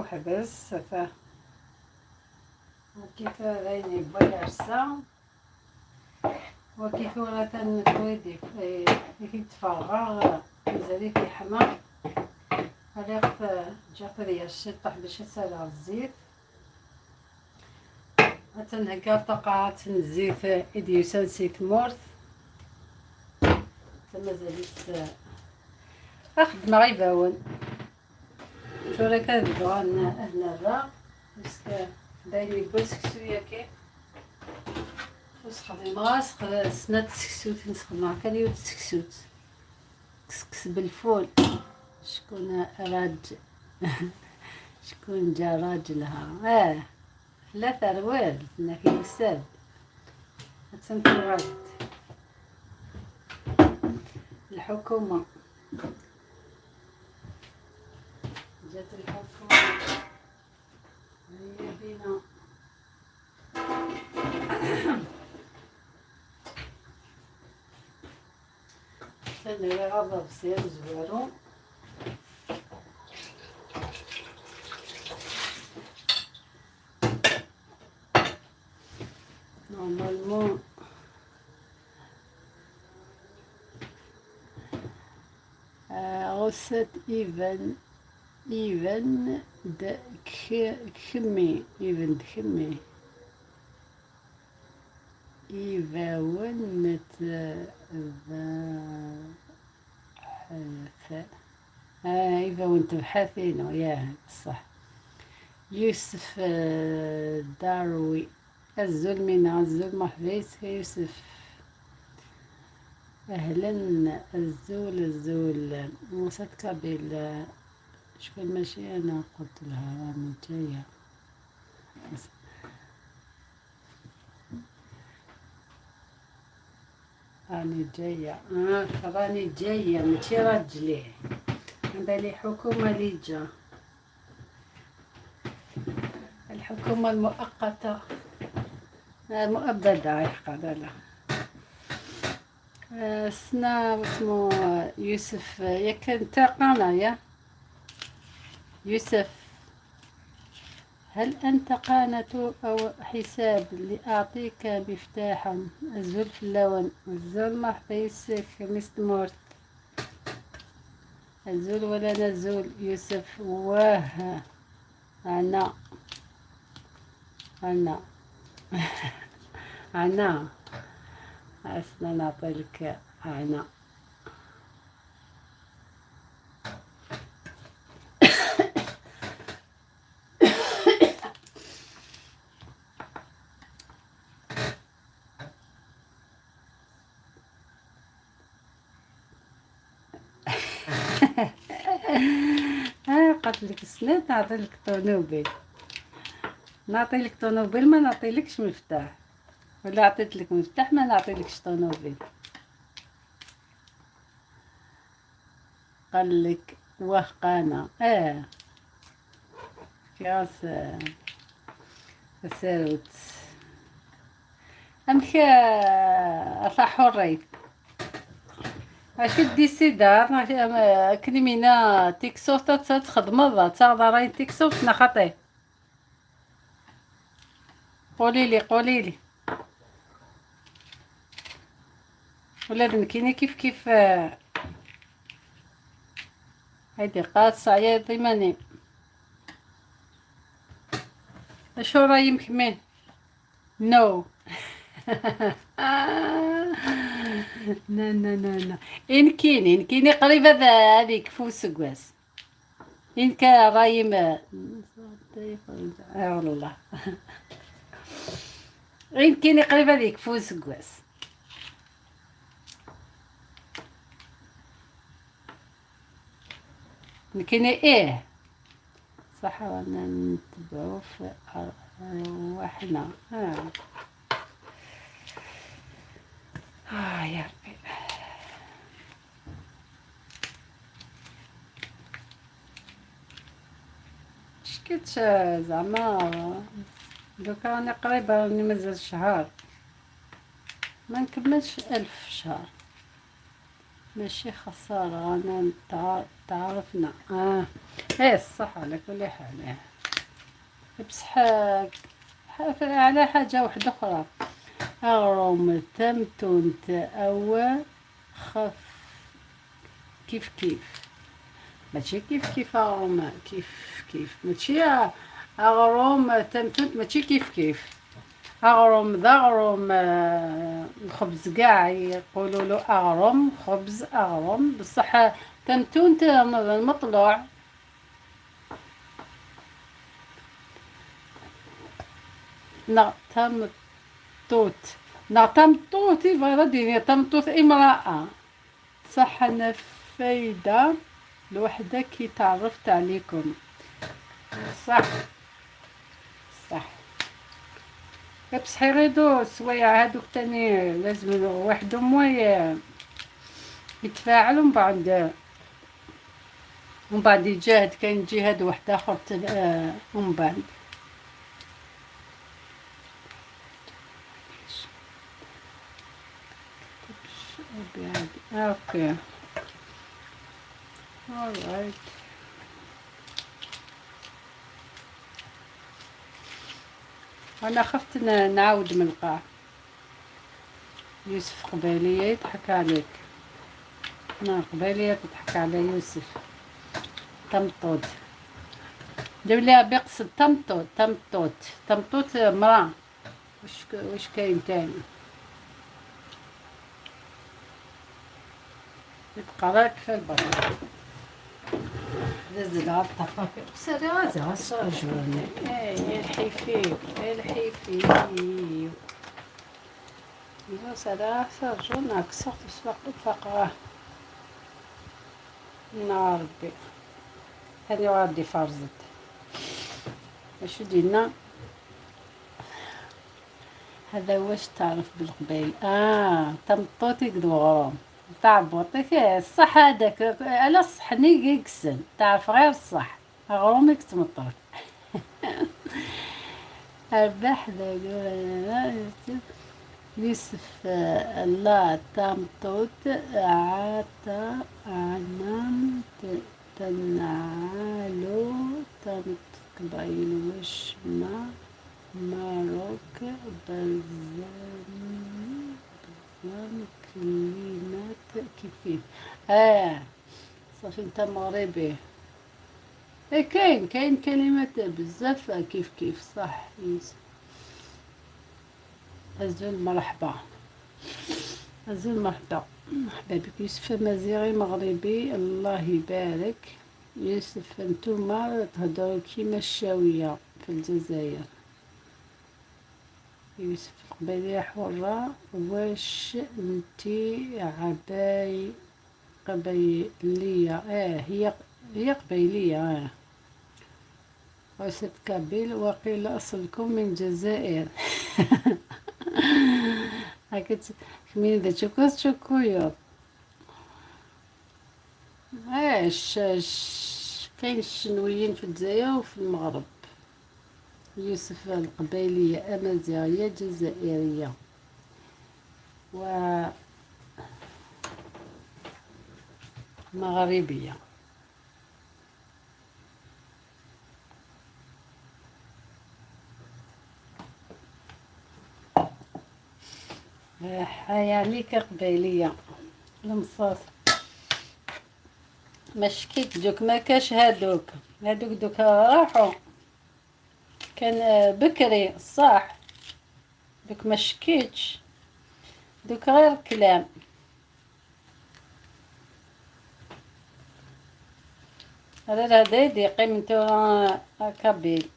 حبس فا وكيف غيني بوي عرسة وكيف ولا تنكويدي كي تفرغ مزالي في حما هليقت جات ليا الشطح باش يسالها الزيت تنهكا طاقات الزيت إديوسان سيت مورث مازالت أخدم غيباون شورا كنبدو هنا الرا باسكو دايري بوسكسو ياكي وسخدم غاسق سنات السكسوت نسخدمها كان يود السكسوت كسكس بالفول شكون شكون جا راجلها ثلاثة رواد هناك يساد تسمت الغد الحكومة جات الحكومة هي بينا ندير غضب سير زوارو نورمالمون غسات إيفان دخمي إيفاون إيفاون تبحثين ياه صح يوسف داروي الزول مرحبا يوسف أهلا الزول موسى كابيل شكون ماشي أنا قلت لها راني جاية راني جاية ماشي راجلي هذا لي حكومة لي جا الحكومة المؤقتة مؤبدة يحقد لا سنا اسمه يوسف ياك انت قانا يا يوسف هل أنت قانة أو حساب لأعطيك مفتاحا الزول في اللون الزول مرحبا يوسف مستمورت الزول ولا نزول يوسف واه أنا أنا أصلا نعطيلك أنا قالت لك سنيت نعطي لك طونوبيل، نعطي لك طونوبيل ما نعطيلكش مفتاح، ولا عطيت لك مفتاح ما نعطيلكش طونوبيل. قال لك وهقانة كاس ساروت امك اطلع حريت اش ديسيدار كلمينا تيكسوت تخدم تا راي تيكسوت نخطي. قولي لي ولاد مكينه كيف هيدي قاصه يا ضيماني اشو راي مكمل نو. لا إن كيني قريبة هذيك فوس قواس إن كان رايم والله إن كيني قريبة هذيك فوس قواس كيني صح وانا نتبعو في أرواحنا يا ربي شكيت زعما دوكا راني قريبة راني مازال شهر ما نكملش 1000 شهر ماشي خسارة انا تعرفنا الصح على كل حال بصح على حاجة واحدة أخرى أغرم تمتنت أو خف كيف ماشي كيف أغرم كيف ماشي أغرم تمتنت ماشي كيف أغرم ذا أغرم الخبز قاع يقولوا له أغرم خبز أغرم بصح تمتنت مطلوع تمتوت فردي تمتوت امرأة صح أنا فايدة الوحدة كي تعرفت عليكم صح بصح يريدو السوايع هادوك تاني لازم وحدهم يتفاعل ومن بعد يجاهد كاين جهاد واحد اخر ومن بعد اوكي alright. انا خفت نعاود من القاع يوسف قبالية يضحك عليك انا قبالية تضحك على يوسف تمطود دولها بيقصد تمطوط مرأة وش كاين تاني يتقراك في البطن نزل على الطفافي سري غازي جواني يا الحيفي سري جونا كسرت فقره يا ربي هذه غادي فرزت اشو دينا هذا واش تعرف بالقبيل تمطوطي قد غرام تعبطك الصح هذاك على الصح نيكسن تعرف غير الصح غرومك تمطوط البح يوسف الله تمطوط عاتا عنام تنعالو تمطقبين وش ما ماروك بزن كلمات كيف صافي انت مغربي كاين كلمات بزاف كيف صح يوسف أزول مرحبا مرحبا بك يوسف مزيغي مغربي الله يبارك يوسف انتوما تهضروا كيما الشاوية في الجزائر يوسف القبيلية حرة واش انتي عباي قبيلية. هي قبيلية. وست كابيل، وقيل أصلكم من الجزائر. هكذا من ذا شكويو. كاين الشنويين في الجزائر وفي المغرب. يوسف القبيلية أمازيغية جزائرية ومغربية. يعني كقبيلية المصاص. مشكيت دوك ما كاش هادوك دوك راحوا. كان بكري صح. دوك مشكيتش. دوك غير كلام. هذا ديدي قيمتو كابيل.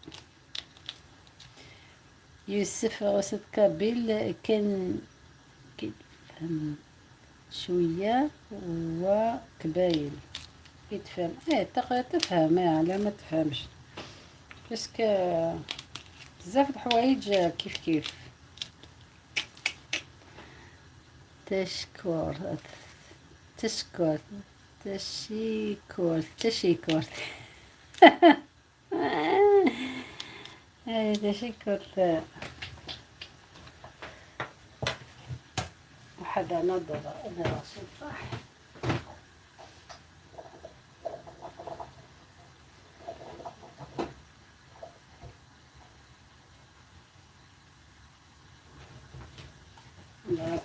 يوسف وسط كابيل كان كيتفهم شوية وكبايل. يتفهم تفهم على ما تفهمش باسكو بزاف د الحوايج كيف تشكر تشكر تشيكور تشيكور وحدا نظر أنا صح. لا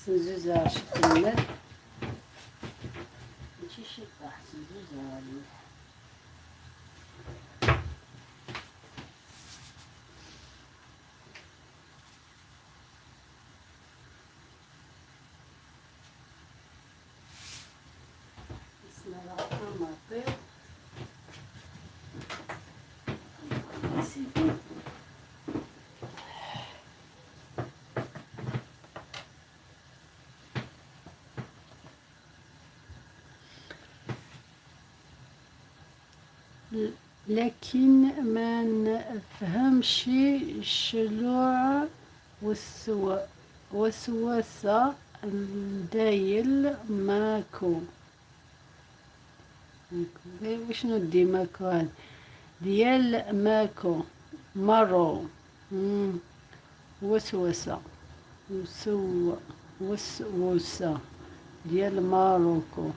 سنزوزة شتمت ماشي شطاح سنزوزة بسم الله الرحمن الرحيم. لكن ما نفهمش الشلوع وسوسة دايل ماكو. وشنو دي ماكو هاد ديال ماكو مرو وسوسة وسوسة ديال ماروكو.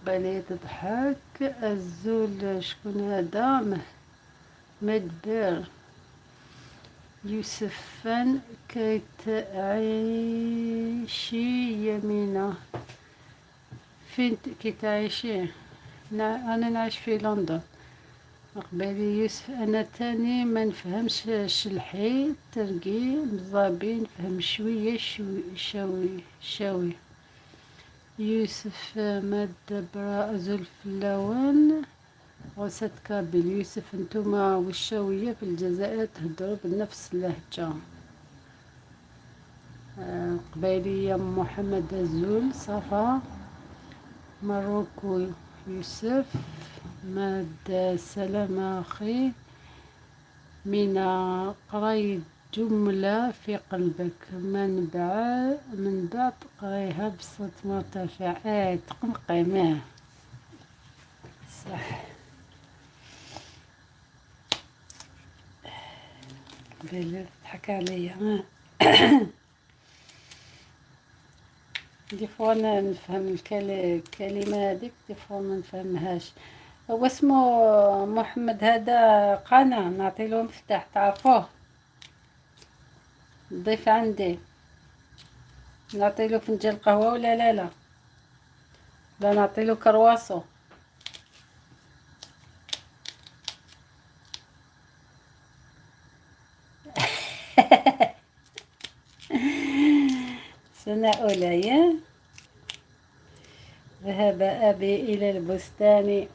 بالي تضحك الزول شكون هذا مدبر. يوسفان كي تعيشي يمينة. فين كي تعيشي؟ أنا نعيش في لندن. قبالي يوسف أنا تاني ما نفهمش الشلحي ترقي مزابي نفهم شوية شوي. يوسف مدبر زلف اللون وسط كابل. يوسف انتوما والشاوية في الجزائر تهدروا بنفس اللهجة. قبيلية محمد الزول صفا مروكو. يوسف ماد سلام أخي من قري جملة في قلبك من بعد قريها بصوت مرتفع. تقمقيمه صح. بلي تضحك عليا. دي فوا انا نفهم الكلمة هذيك دي فوا ما نفهمهاش. هو اسمه محمد هذا قناة نعطيله مفتاح تعرفوه. ضيف عندي نعطيله فنجان قهوة ولا لا نعطيله كرواسو. سنة أولى. ذهب أبي إلى البستان.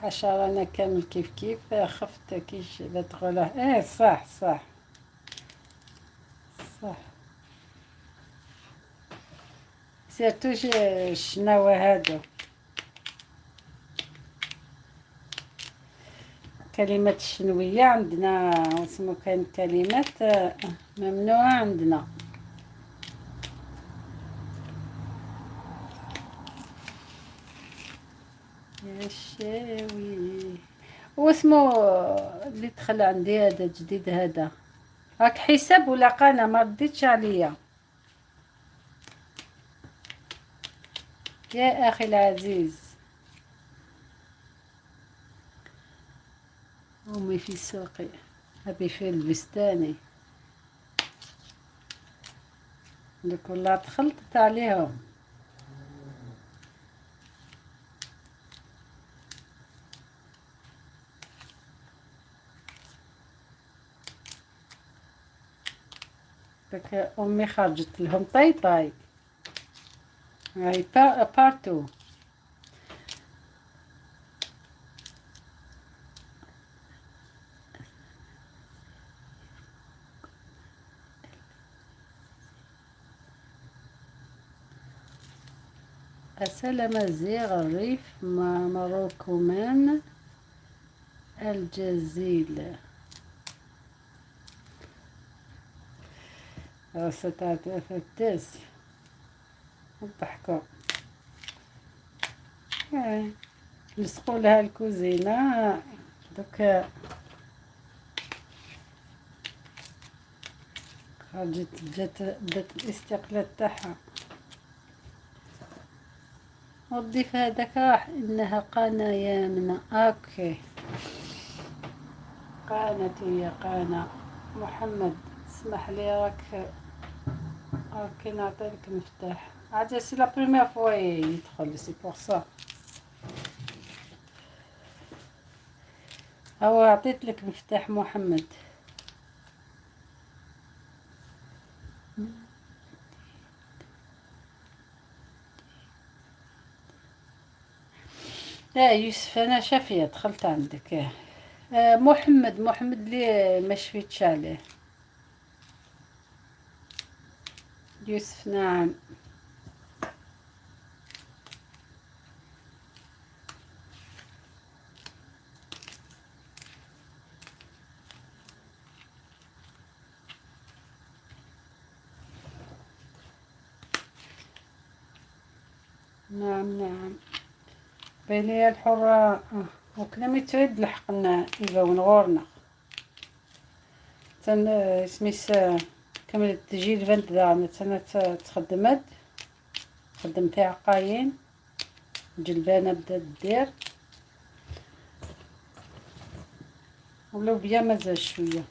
حشرنا كامل كيف كيف، خفت كيش بدخله. ايه صح صح صح. سيرتو الشناوة هادو كلمات الشنوية عندنا، اسمو كان كلمات ممنوعة عندنا. يا شاوي واسمو اللي دخل عندي هذا جديد هذا، راك حساب ولا قناة؟ ما رديتش عليا يا اخي العزيز. امي في سوقي، ابي في البستاني اللي كلها تخلطت عليهم. داك امي خرجت لهم طاي طاي، هاي بارتو. السلام زيغ الريف مروكمان الجزيل. ستتفتس وضحكوا. لصقوا لها الكوزينة دوك، خرجت بدات الاستقلال تاعها. والضيف هذاك راح، انها قناة يا منى. اوكي قانتي يا قانا. محمد اسمح لي، راك نعطيك مفتاح. عاد سي لا بريمير فوا يدخل، سي بور سا. هو عطيت لك مفتاح محمد. لا يوسف انا شافيه دخلت عندك. محمد لي ما شفيتش عليه. يوسف نعم. نعم نعم. بيني الحرة وكنا متعد لحقنا إذا ونغورنا تن سميس كمل تجي البنت داعنا تنا تخدمت، خدمت فيها عقاين جلبانة بدات دير ولو بيا مازال شوية.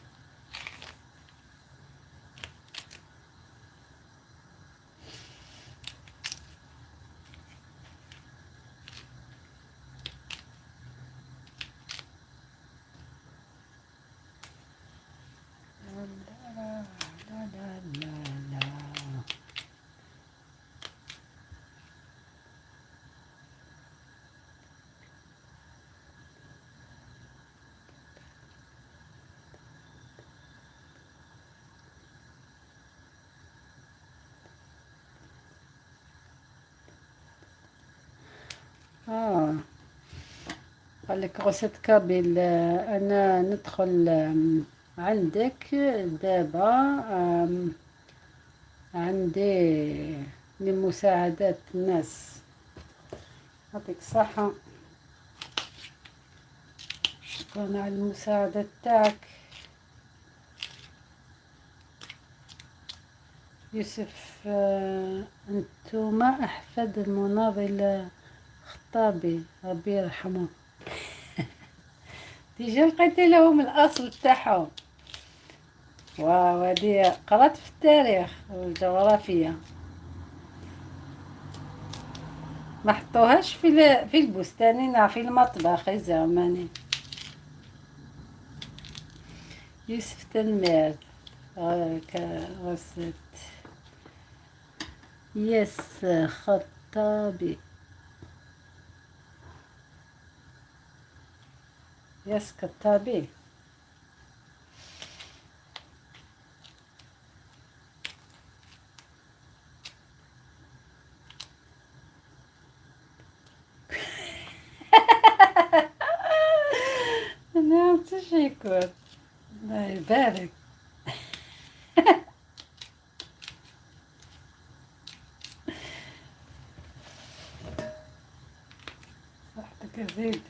لا لا لا لا. قال لك غسلت كابل. انا ندخل عندك دابا. عندي لمساعدة الناس. يعطيك الصحة، شكرا على المساعدة تاعك يوسف. انتوما احفاد المناضل خطابي ربي يرحمه. تيجي لقيتي لهم الاصل تاعهم. واو هادي قرات في التاريخ والجغرافيا، ما حطوهاش في البستانين في المطبخ زعماني. يوسف تنمير غسلت يس خطابي. يسكت تابي. نعم تشيكون. الله يبارك. صحتك يا زيد.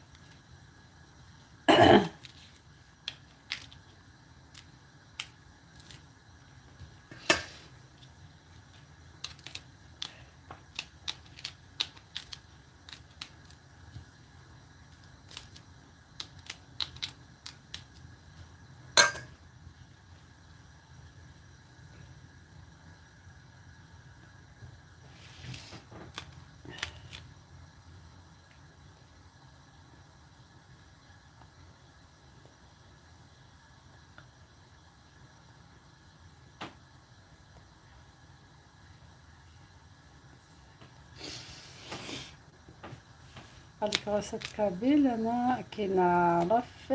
هذيك غرسة كابيل أنا كي نعرف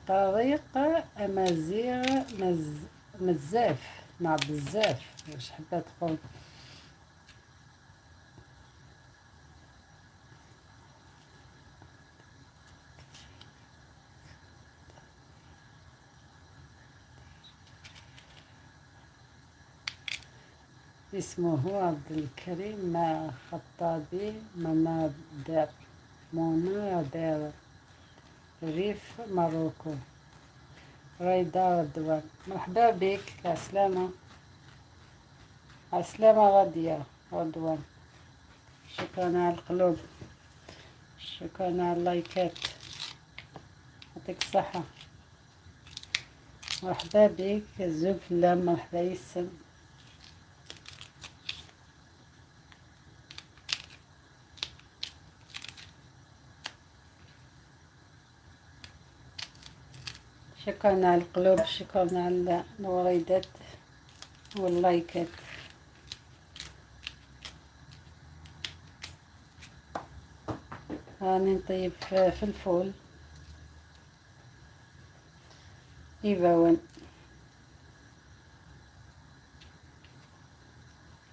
طريق أمازيغ مزاف مع بزاف واش حبات تقول. اسمه عبد الكريم خطابي منادر ريف ماروكو. ريدا رضوان مرحبا بك. عسلامة عسلامة غادية رضوان. شكرا على القلوب. شكرا على اللايكات. يعطيك الصحة. مرحبا بك زوفلا. مرحبا يسم. شكرا على القلوب. شكرا على الوريدات واللايكات. راني نطيب في الفول إيفاون.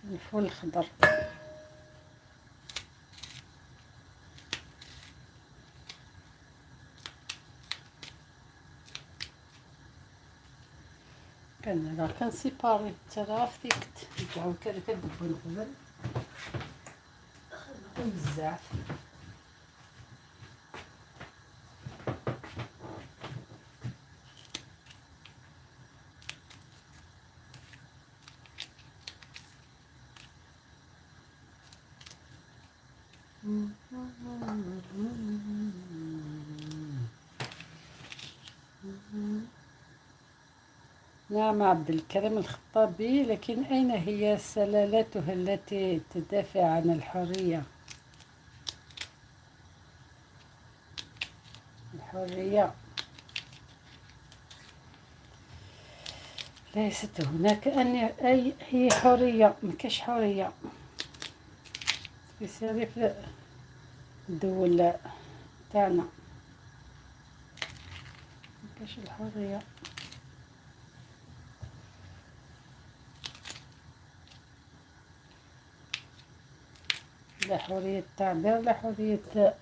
الفول الخضر. كان سيباري تراف ديكت يرجعو كذا كدبو نقبل بزاف. نعم عبد الكريم الخطابي. لكن أين هي سلالته التي تدافع عن الحرية؟ الحرية ليست هناك أي هي حرية. مكاش حرية سبيسيالي في الدول تاعنا. مكاش الحرية. لا حرية تعبير لا حرية.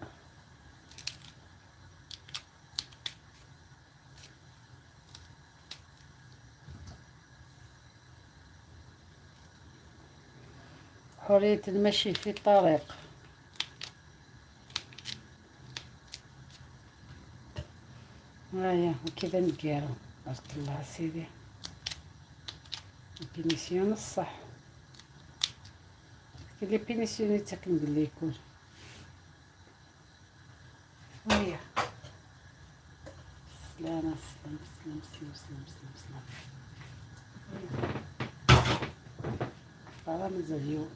حرية المشي في الطريق. هيا وكذا نديرو. بارك الله سيدي. البينيسيون الصح. كلي بينيسيوني تاكن بلي يكون. هيا سلامة. سلام سلام سلام سلام سلام سلام. Para مزاليو.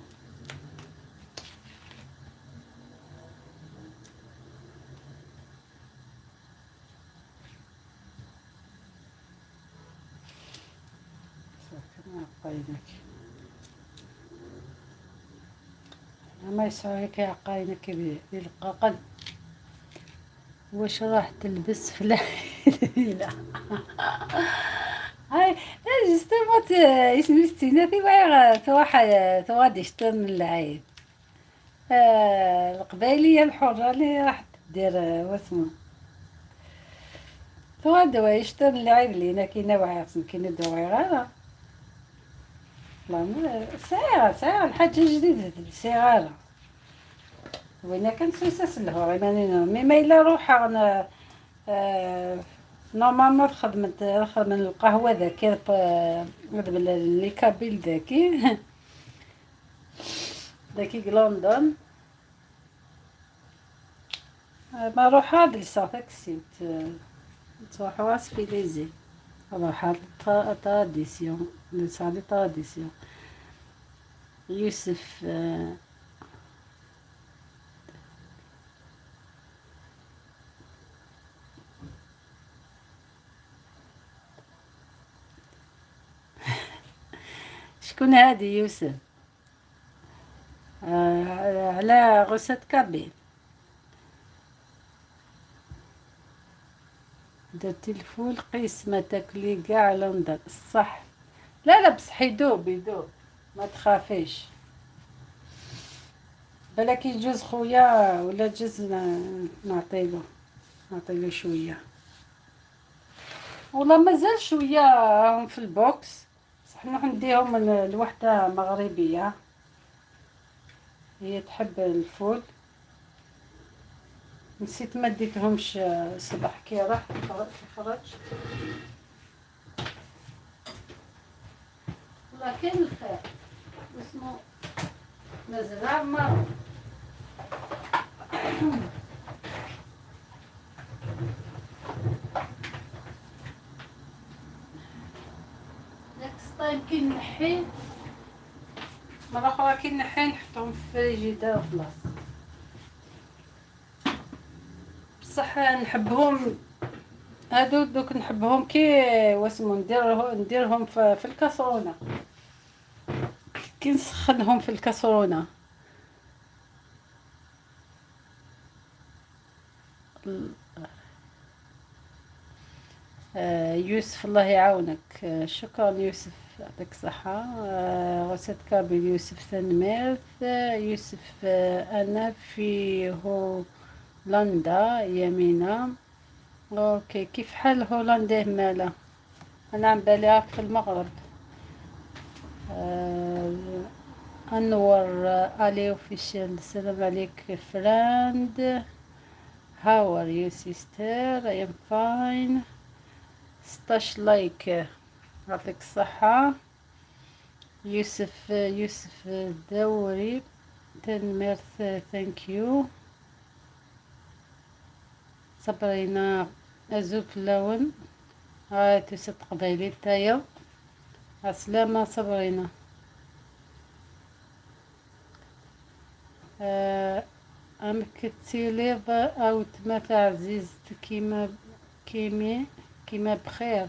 ساكن عقاينك. ما يسويك عقاينك بالقاقد. واش راح تلبس في لا. هاي جوستومون اسمي في واحد ثوادي شتون من العيد. القبايلية الحرة اللي راح تدير واسمو ثواد شتون العيب اللي كاينة واحد كاينة دويرة. صغيرة الحاجة جديدة صغيرة. وين كان سوسس الهوري ماني ما إلا روحها أنا نورمالمون خدمت القهوة ذاك لي كابيل ذاكي ذاكي لندن. ما روحها دلسا تاكسي تروح واس في ليزي روحها طراديسيون دلسا لي طراديسيون يوسف. شكون هادي يوسف؟ على غصة كابيل درتي الفول قيس ما تاكلي كاع لندن الصح. لا بصح يدوب ما تخافيش. بالك يجوز خويا ولا جوز نعطيلو شويه. والله مازال شويه راهم في البوكس. صح نروح نديهم لوحده مغربيه هي تحب الفول. نسيت ما ديتهمش الصباح كي راح خرج. والله كاين الخير اسمو مازال عمر. نكست تايم كي نحي مرة أخرى كي نحي نحطهم في الفريجيدار خلاص. بصح نحبهم هادو دوك نحبهم كي واسمو نديرهم في الكاسرونة كي نسخنهم في الكاسرونة. يوسف الله يعاونك. شكرا يوسف يعطيك الصحة. غسالة كابيل يوسف تنميرث. يوسف أنا في هولندا يمينة. اوكي كيف حال هولندا مالا؟ انا عم بالي راك في المغرب. انور الي اوفيشال السلام عليك فريند. هاو ار يو سيستر اي ام فاين. 16 لايك يعطيك الصحة. يوسف دوري تنميرث ثانك يو. صبرينا ازوك اللون هاي تسد قبيلي تايا. عسلامة صبرينا. ام كتيليف او تمات عزيزت كيما بخير.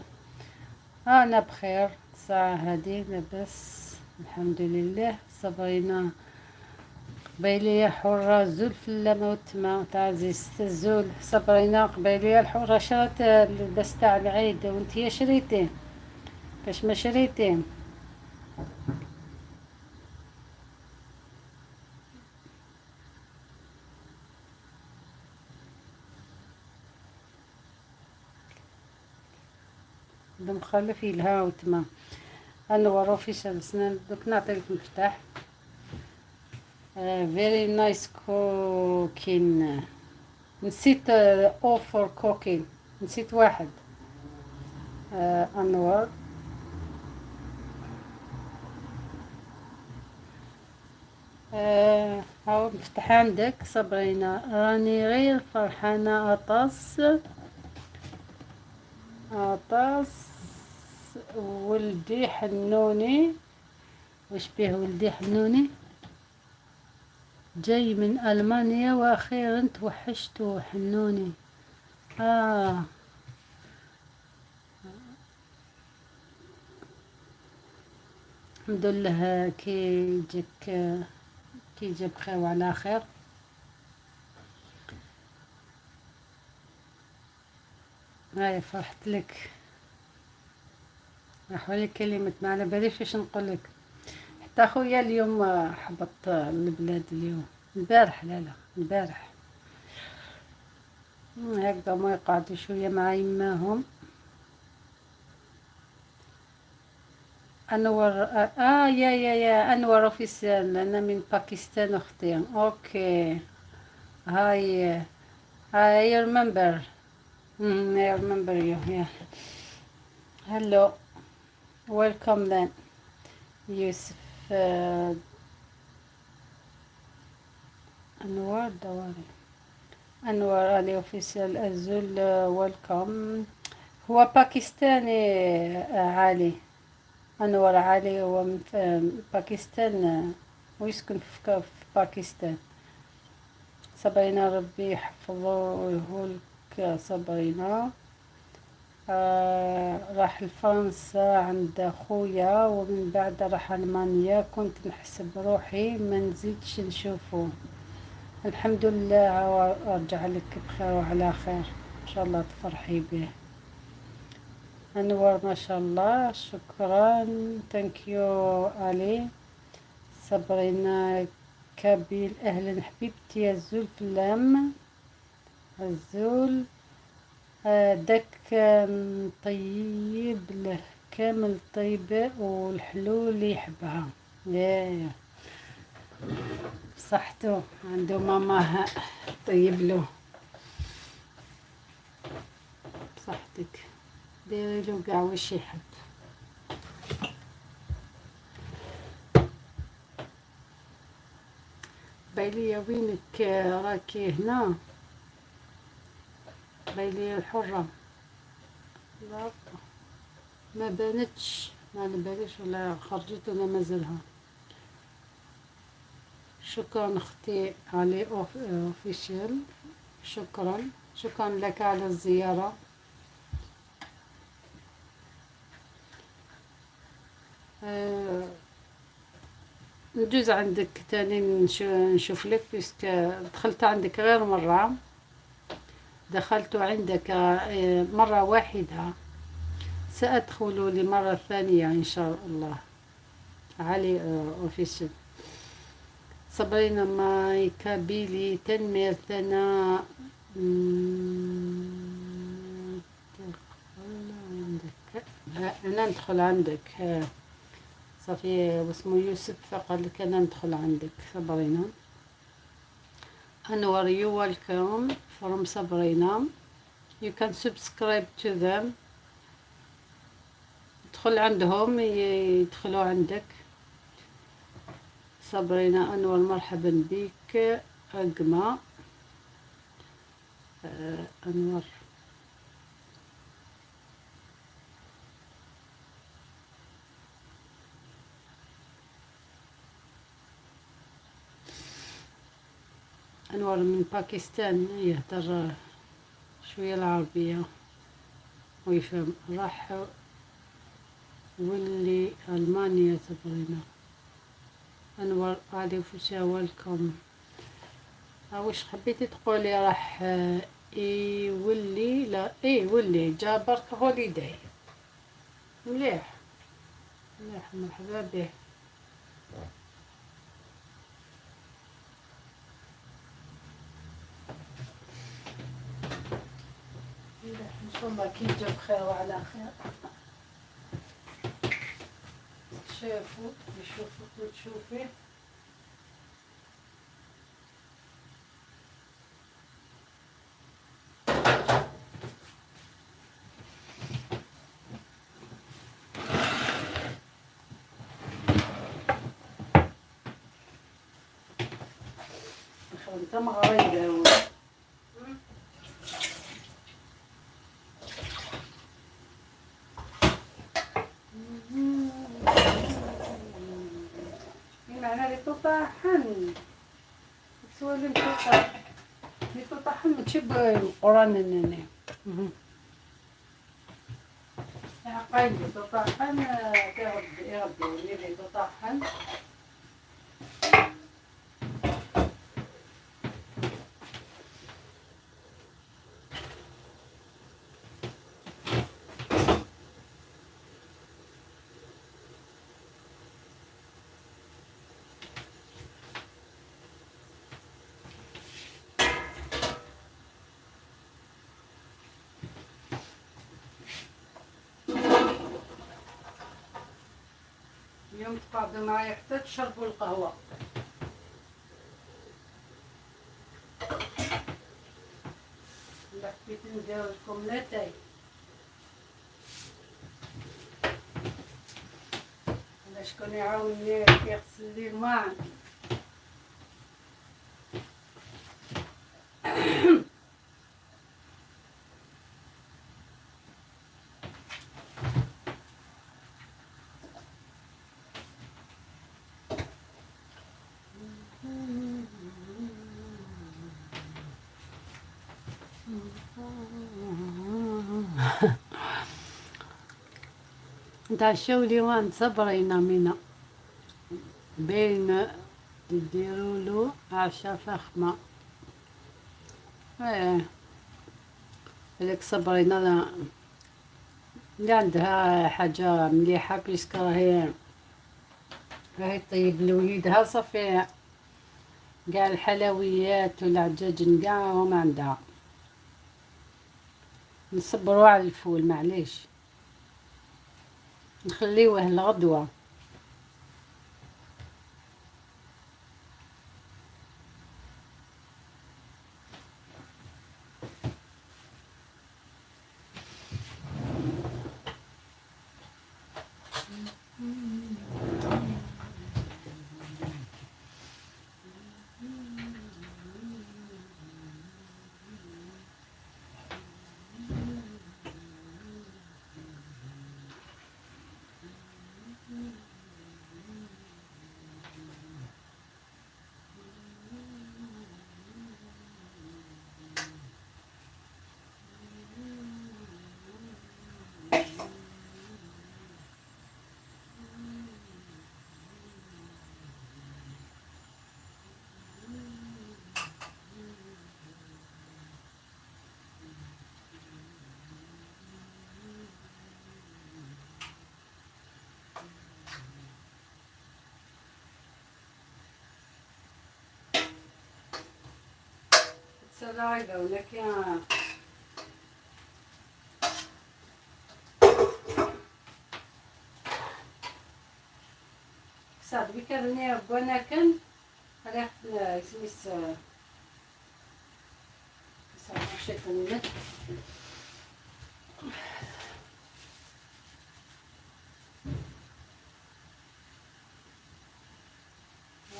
انا بخير الساعة هادي لاباس الحمد لله. صبرينا قبيلية حرة زول في اللمة وتما تاع عزيزت الزول. صبرينا قبيلية الحرة شرات اللباس تاع العيد وانتي شريتين باش ما شريتين. مخلف يلها وتما انا ورا في شمسنا دوك نعطيك المفتاح. فيري نايس كوكين. نسيت اوفر كوكين نسيت واحد. انور هاو مفتاح عندك. صبرينا راني غير فرحانة عطاس ولدي حنوني. وش بيه ولدي حنوني؟ جاي من ألمانيا وأخيرا توحشتوا حنوني. الحمد لله كي جاك بخير وعلى خير. هاي فرحت لك، راح كلمة ما على باليش ايش نقول لك. حتى خويا اليوم حبط البلاد اليوم، البارح لا لا البارح. هكذا ما يقعدوا شوية مع يماهم. أنور يا أنور أوفيسيال، أنا من باكستان أختي. أوكي. هاي I remember. I remember you. Yeah. Hello. Welcome then. يوسف أنور دواري. أنور علي أوفيسيال أزول. ويلكم. هو باكستاني. علي. أنور علي هو من باكستان. ويسكن في باكستان. صبرنا ربي يحفظه ويهولك صبرنا. راح لفرنسا عند أخويا، ومن بعد راح ألمانيا. كنت نحسب روحي ما نزيدش نشوفه. الحمد لله وأرجع لك بخير وعلى خير إن شاء الله تفرحي به. أنور ما شاء الله. شكرا. ثانك يو علي. صبرنا كابيل. أهلا حبيبتي يا زول فلام. الزول داك طيب له كامل طيبة والحلو اللي يحبها. ياه صحته عنده ماما طيب له. صحتك ديري له قاع واش يحب. بايليا وينك راكي هنا؟ بايليا الحرة. لا ما بانتش، ما نباليش ولا خرجت ولا مازالها. شكرا اختي علي اوفيشال. شكرا لك على الزيارة. ندوز عندك تاني نشوف لك، بيسك دخلت عندك غير مرة. دخلت عندك مرة واحدة، سأدخل لمرة ثانية إن شاء الله. علي أوفيسيال. صبرنا ماي كابيلي تنمير ثنا. أنا ندخل عندك. صافي واسمو يوسف فقال لك أنا ندخل عندك. صبرنا. Anwar, you welcome from Sabrina. You can subscribe to them. ادخل عندهم يدخلوا عندك. صبرنا أنور مرحبا بك. أقمى أنور. أنور من باكستان، يهدر شوية العربية ويفهم. راح ولي ألمانيا. صبرنا. أنور علي فوشا ويلكم. واش حبيتي تقولي؟ راح يولي لا يولي جا برك هوليداي. مليح مليح مرحبا به. ان شاء الله كي جا بخير وعلى خير. شوفوا يشوفوك وتشوفي. انت مغريبة. معنى لتطحن سوالي متوقع لتطحن متشب القرآن الناني عقايد لتطحن يغدي يلي تطحن. اليوم تقعدوا معايا حتى تشربوا القهوة. حبيت ندير لكم لاتاي ولا شكون يعاونني يغسل لي الماعن. نتعشاو اليوم صبرينا منا بين نديرولو عشا فخمة. ايه هذيك صبرينا اللي عندها حاجة مليحة بيسك راهي طيب لوليدها صافي قاع الحلويات والعجاجن قاع وما عندها. نصبروا على الفول معليش نخليوه الغدوة. سلايدة ولكن صاد بكرني ربنا كان ريح سميس مشيت النت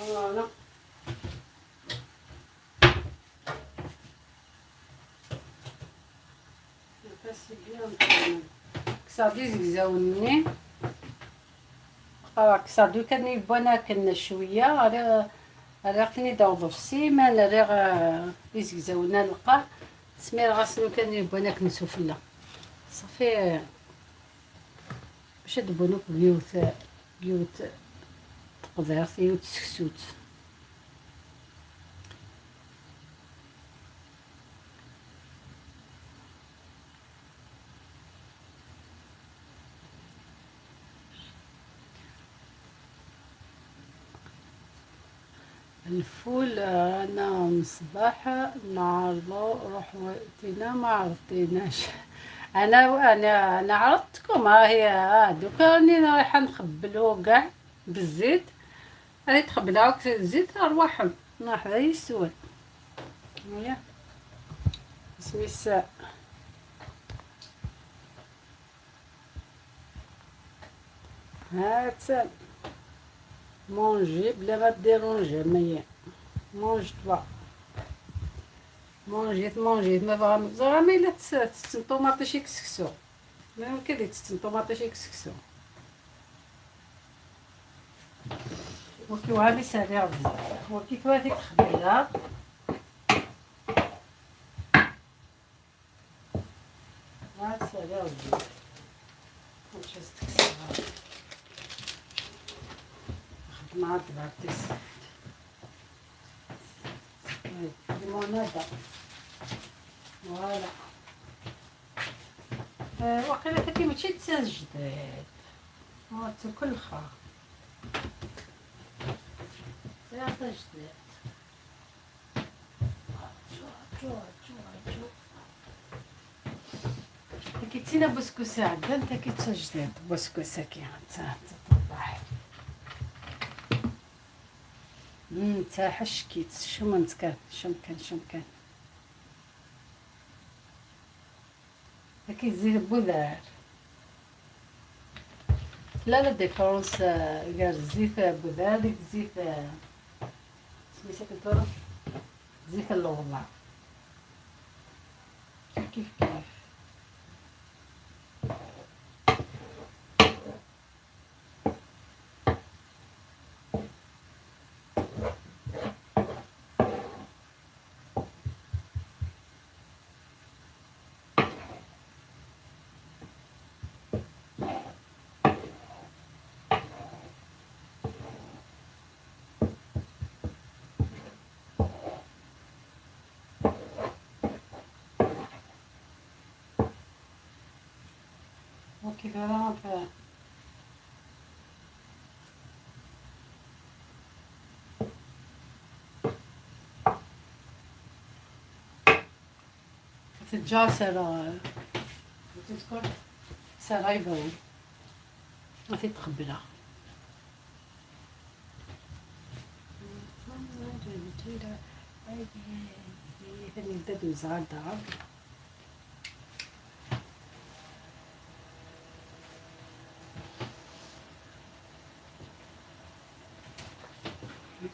والله كسادي زقزاوني كسادو كان يبانا كنا شويه ريغتني داوض في السيمانه يزقزاونا نلقى سمير غاسلو كان يبانا كنسوفلا صافي باش دبونوك بيوت تقدر بيوت سكسوت. الفول انا من الصباح نعرضو روح وقتنا ما عرضتيناش. انا عرضتكم ها هي دوكا راني رايحه نخبلو كاع بالزيت. هاي تخبلها الزيت ارواحهم راح يسود هيا سميس هات مونجي بلا ما ديرونجي ميا مونج توا مونجيت ما بغا زعما الا تستن طوماطيش يكسكسو ما يمكن لي تستن طوماطيش يكسكسو وكي وهابي سريع بزاف وكي توا هذيك خبيله هاد سريع بزاف واش تكسرها مع بعض ليمونادة فوالا. واقيلا كتي ماشي تساز جداد كل خا ساعة جداد كيتينا بسكوسة عندها نتا كيتسا جداد بسكوسة كي تطبح تا حشكيت شمنت كان شمكان هاكي زيت بودار. لا ديفرونس كاع زيت بودار ديك زيت سميتها كدور زيت اللوضع كيف وكيف راه تتجاسر تذكر سرايبو غادي تقبلها. هذه بدات زغادة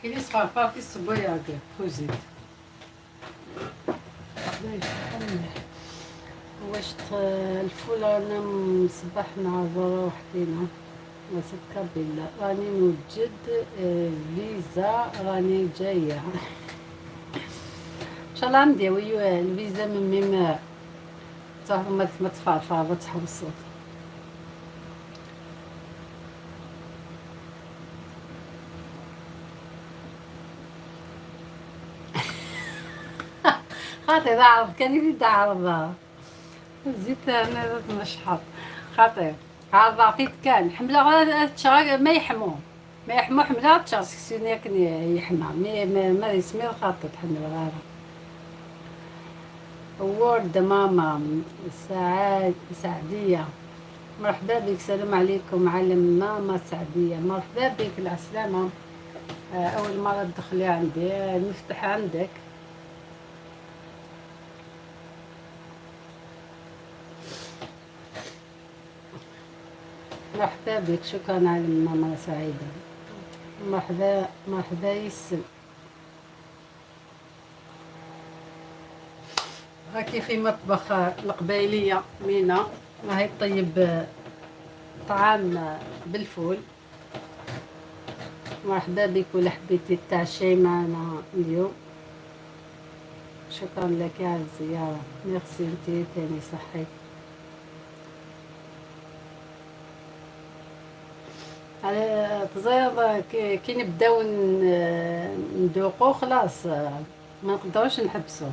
كاين صفارفار في الصبايا كوزيت واش الفول رانا مصباح نهار وحدينا وسط كابيلا راني نوجد فيزا راني جايه ان شاء الله نديو الفيزا من ميم تاع ما تفرفر ما تحوصوا. خاطر نعرف كان يريد عرضها زيت انا نشحط خاطر عرضها فيت كان حمله ما يحمو حمله تشاسكسيوني كان يحمى ما يسمي خاطر تحمل غيره. وورد ماما سعدية مرحبا بك. سلام عليكم معلم ماما سعدية مرحبا بك العسلامة. أول مرة تدخلي عندي نفتح عندك. مرحبا بك شكرا على ماما سعيدة. مرحبا يسم. هاكي في مطبخ القبايلية مينا راهي طيب طعام بالفول. مرحبا بك ولا حبيتي تعشي معنا اليوم شكرا لك على الزيارة. ميرسي انتي تاني صحيت. على تزايد كي نبداو ندوقو خلاص ما نقدروش نحبسو.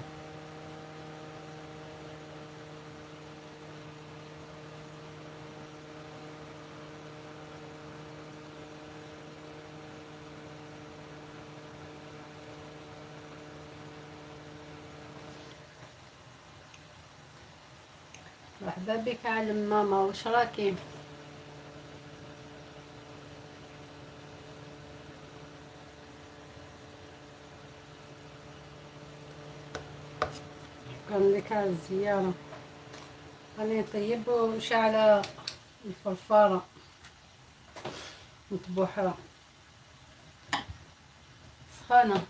مرحبا بك عالم ماما واش راكي؟ شكرا لك على الزيارة. راني طيب وشعلة الفرفارة مطبوحة سخانة.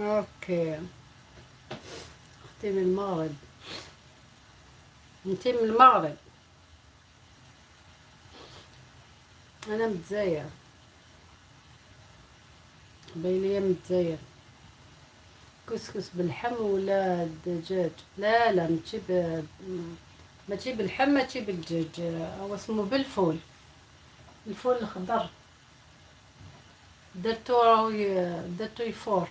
اوكي اختي من المغرب. انتي من المغرب انا من الجزائر قبيلية من الجزائر. كسكس باللحم ولا الدجاج؟ لا ما تجيب اللحم ما تجيب الدجاج. هو اسمه بالفول الفول الخضر درتو يفور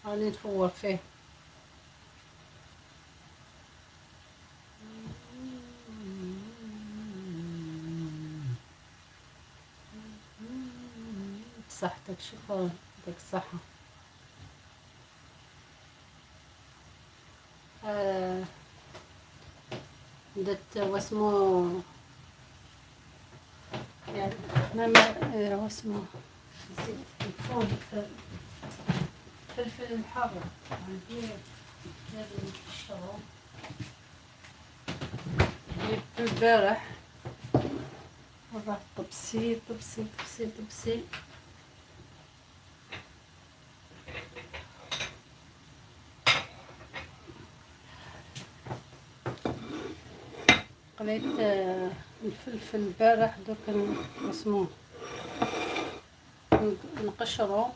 راني نفور فيه. بصحتك شكرا يعطيك الصحة. درت واسمو انا اسمه الفول، الفلفل الحار عندي لازم نقشره. جبته البارح ورحت طبسي طبسي طبسي طبسي. قليت الفلفل البارح دوك اسمه نقشره.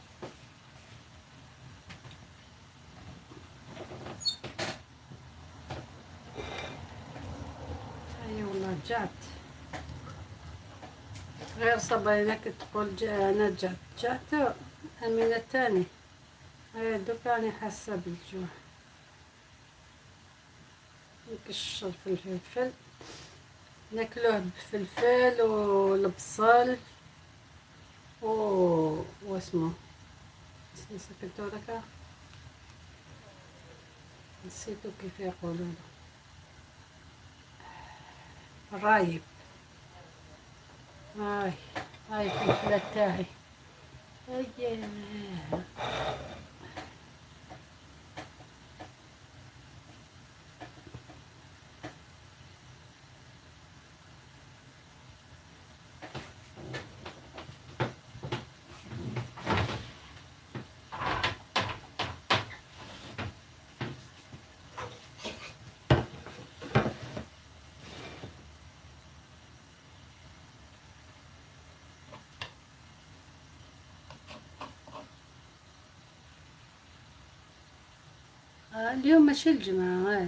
اي والله جعت، غير صبايا تقول انا جعت امينه تاني. دوك راني حاسه بالجوع. نكشر في الفلفل، ناكلوه بالفلفل والبصل واسمه نسيتو لك، نسيتو كيف يقولوا الرايب. هاي الفلفله تاعي. أيه. اليوم ماشي الجمعة.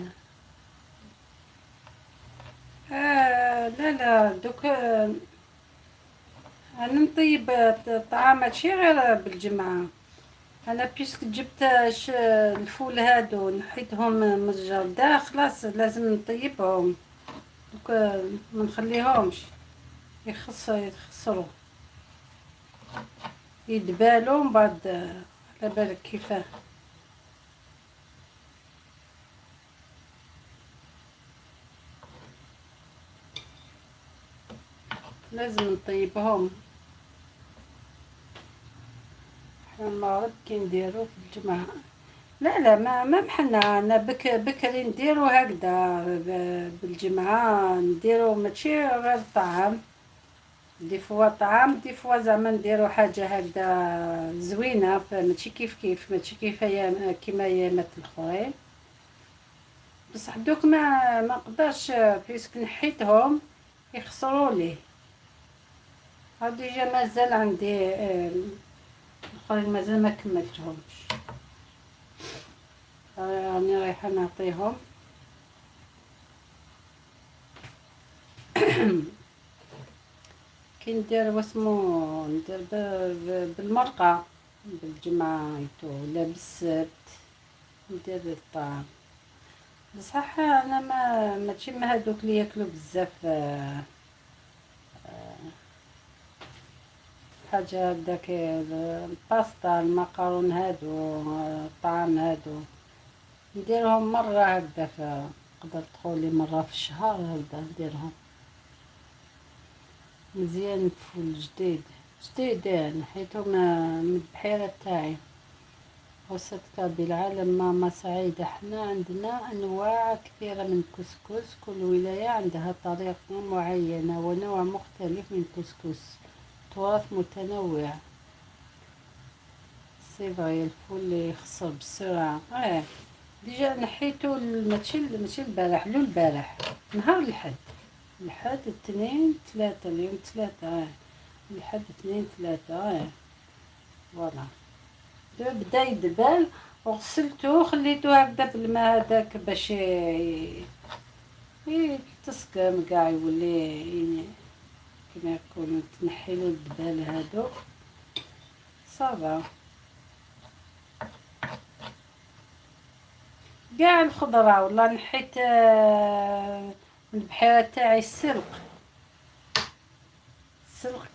لا لا دوك انا نطيب طعام ماشي غير بالجمعة. انا بيسك جبت الفول هادو نحيتهم من الجردة، خلاص لازم نطيبهم. دوك ما نخليهمش يخسروا يدبالوا من بعد. على بالك كيفاه لازم نطيبهم. احنا المغرب كي نديرو في الجمعة، لا لا ما محنا انا بكري نديرو هكذا بالجمعة، نديرو ماشي غير طعام. دي فوا طعام، دي فوا زعما نديرو حاجة هكذا زوينة، ماشي كيف ماشي كيف ايام كيما ايامات الاخرين. بصح دوك ما نقدرش بيسك نحيتهم يخسروا لي. هاد ديجا مازال عندي الاخرين مازال ما كملتهمش. راني رايحه نعطيهم. كي ندير واسمو ندير بالمرقه بالجمعه ولا بالسبت ندير الطعام. بصح انا ماشي ما هادوك اللي ياكلوا بزاف حاجه هكداك الباستا المقارون هادو الطعام هادو نديرهم مره هكذا. نقدر تقولي مره في الشهر هكذا نديرهم. مزيان فول جديد نحيتهم من البحيرة تاعي. وصدق بالعالم ماما سعيدة. احنا عندنا انواع كثيرة من الكسكس، كل ولاية عندها طريقة معينة ونوع مختلف من الكسكس، تراث متنوع. سيفاي الفول اللي يخسر بسرعة. ديجا نحيتو ماشي البارح، لو البارح نهار الحد اثنين ثلاثة، اليوم ثلاثة. الحد اثنين ثلاثة. فوالا بدا يدبل وغسلته خليته هكذا بالماء هذاك باش يتسقم كاع يولي كما يكون تنحيلو الدبال هادو صافا. كاع الخضرة والله نحيت من البحيرة تاعي السلق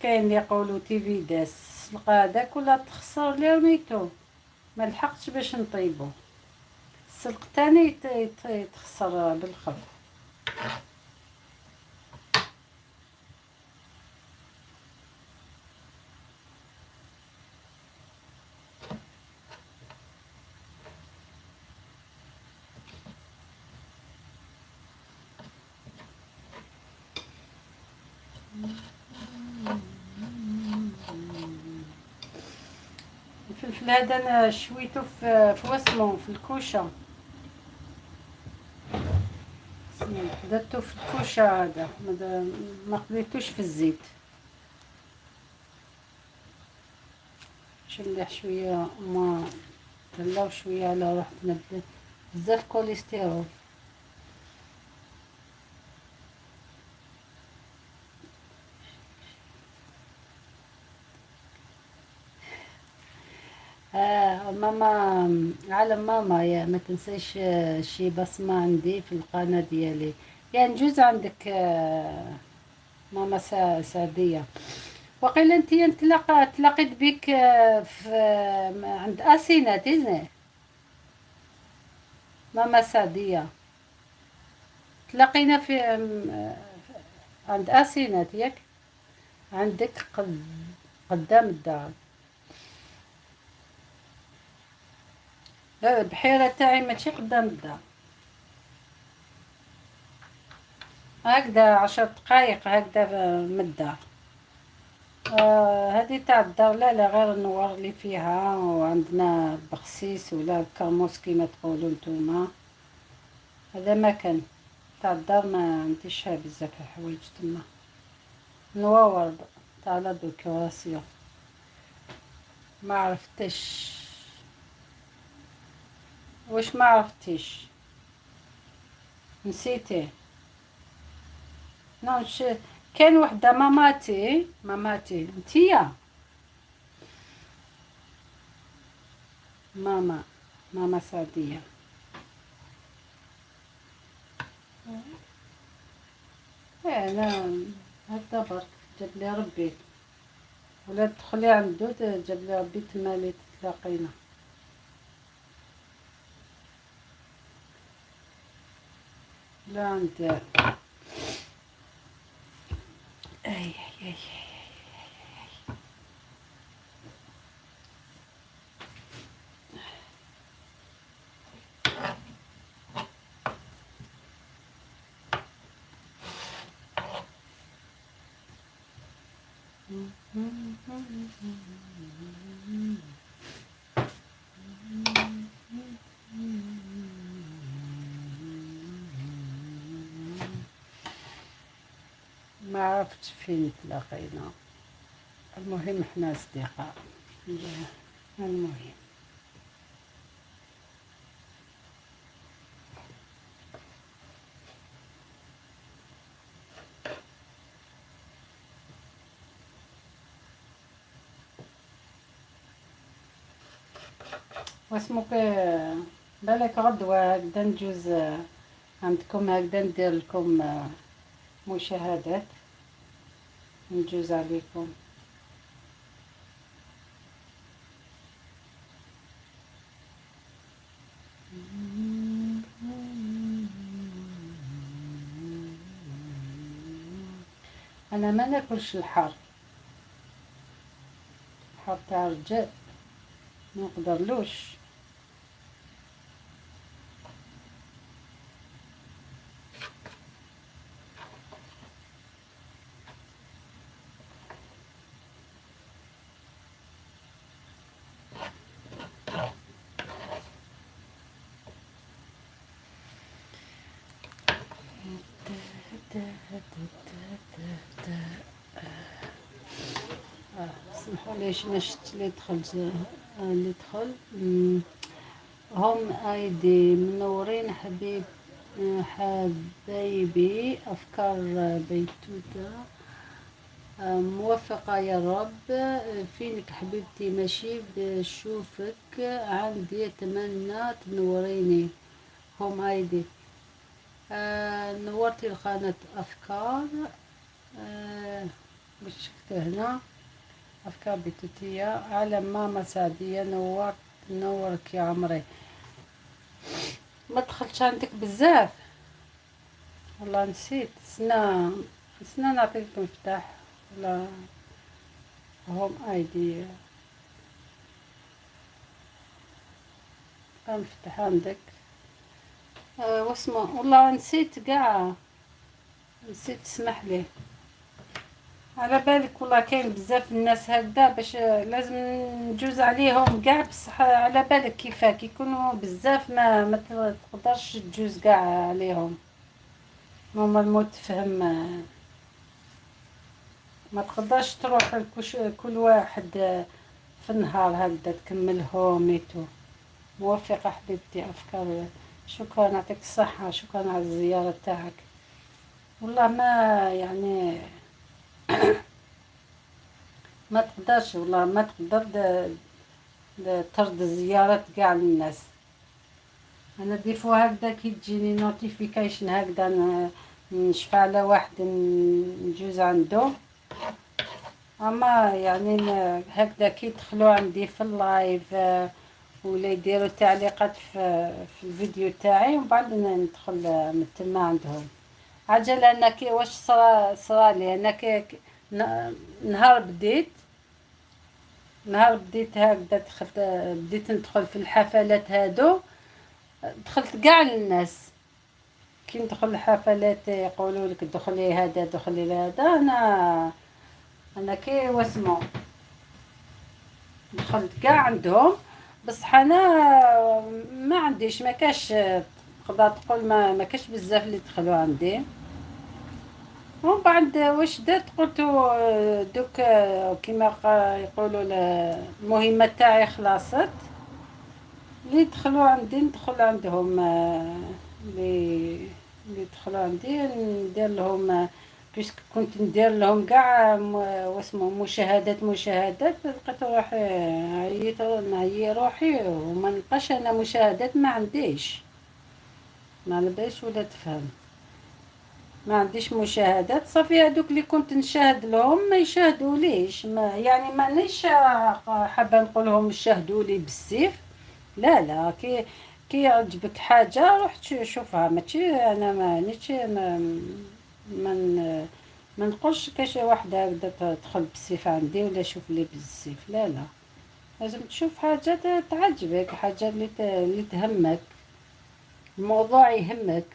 كاين اللي يقولوا تيفيداس. السلق هذاك ولا تخسر لي رميتو ما لحقتش باش نطيبو. السلق تاني يتخسر بالخف. الفلفل هذا انا شويته في واسمو في الكوشه، درتو في الكوشه هذا، ما قليتوش في الزيت. شلح شويه ما طلعوا شويه على روحنا، بزاف كوليسترول. ماما، على ماما يا ما تنسيش شي بصمة عندي في القناة ديالي، يعني جوز عندك ماما سعدية. وقيل انت تلاقيت بك في عند أسينا تيزني، ماما سعدية. تلاقينا في عند أسينا ياك، عندك قدام الدار. لا البحيرة تاعي ماشي قدام الدار، هكذا 10 دقايق هكذا من الدار. هذه تاع الدار، لا غير النوار اللي فيها، وعندنا بخسيس ولا الكرموس كيما تقولوا نتوما. هذا ما كان تاع الدار، ما عنديش بزاف الحوايج تما. نواور تاع لا ديكوراسيون. ما عرفتش واش ما عرفتيش، نسيتي. نوش كان وحده ماماتي انتيا، ماما سعديه. انا هكذا برك جاب لي ربي، ولا تدخلي عنده جاب لي ربي تمالي تلاقينا. لا عند اي اي ما عرفت فين تلاقينا. المهم احنا اصدقاء. المهم واسمك بالك غدوة هكذا نجوز عندكم هكذا ندير لكم مشاهدات، نجوز عليكم. انا ما ناكلش الحار تاع الرجال، ما نقدرلوش. سمحوا لي شفت اللي دخل. هم ايدي منورين حبايبي، افكار بيتوتة موفقة يا رب. فينك حبيبتي ماشي بشوفك عندي، اتمنى تنوريني. هم ايدي نورتي القناة افكار. باش شفت هنا افكار بيتوتية على ماما سعدية. نورك يا عمري. ما دخلتش عندك بزاف والله، نسيت. سنا نعطيك المفتاح ولا هم ايدي المفتاح عندك. واسمه والله نسيت قاع، نسيت، اسمح لي. على بالك والله كاين بزاف الناس هكذا، باش لازم نجوز عليهم كاع، بصح على بالك كيفاه يكونوا بزاف ما تقدرش تجوز كاع عليهم. هما المتفهم ما تقدرش تروح كل واحد في النهار هكذا تكملهم ميتو. موفقة حبيبتي، أفكار. شكرا، يعطيك الصحة، شكرا على الزيارة تاعك. والله ما يعني ما تقدرش، والله ما تقدر ترد زيارات كاع للناس. انا ديفو هكذا كي تجيني نوتيفيكيشن هكذا نشفى على واحد نجوز عنده. اما يعني هكذا كي يدخلوا عندي في اللايف ولا يديروا تعليقات في الفيديو تاعي، ومن بعد ندخل من تما عندهم. عجل انا كي واش صرالي انا نهار بديت هكذا دخلت، بديت ندخل في الحفلات هادو، دخلت كاع للناس. كي ندخل الحفلات يقولوا لك دخلي هذا دخلي لهذا، انا كي واسمو دخلت كاع عندهم. بصح انا ما عنديش، ما كاش تقدر تقول ما كاش بزاف اللي دخلوا عندي. ومن بعد واش درت قلت دوك كيما يقولوا المهمه تاعي خلاصت. اللي دخلوا عندي ندخل عندهم، اللي دخلوا عندي ندير لهم، بيسك كنت ندير لهم كاع واسمو مشاهدات لقيت روحي عييت نعيي روحي وما نلقاش انا مشاهدات، ما عنديش، ما على باليش ولا تفهم. ما عنديش مشاهدات صافي. هذوك اللي كنت نشاهد لهم ما يشاهدوا ليش، ما يعني مانيش حابه نقول لهم يشاهدوا لي بالسيف. لا لا، كي يعجبك حاجه روح شوفها، ماشي انا مانيش ما نقولش كاش واحده هكذا تدخل بالسيف عندي ولا شوف لي بالسيف. لا لا، لازم تشوف حاجه تعجبك، حاجه اللي تهمك، الموضوع يهمك.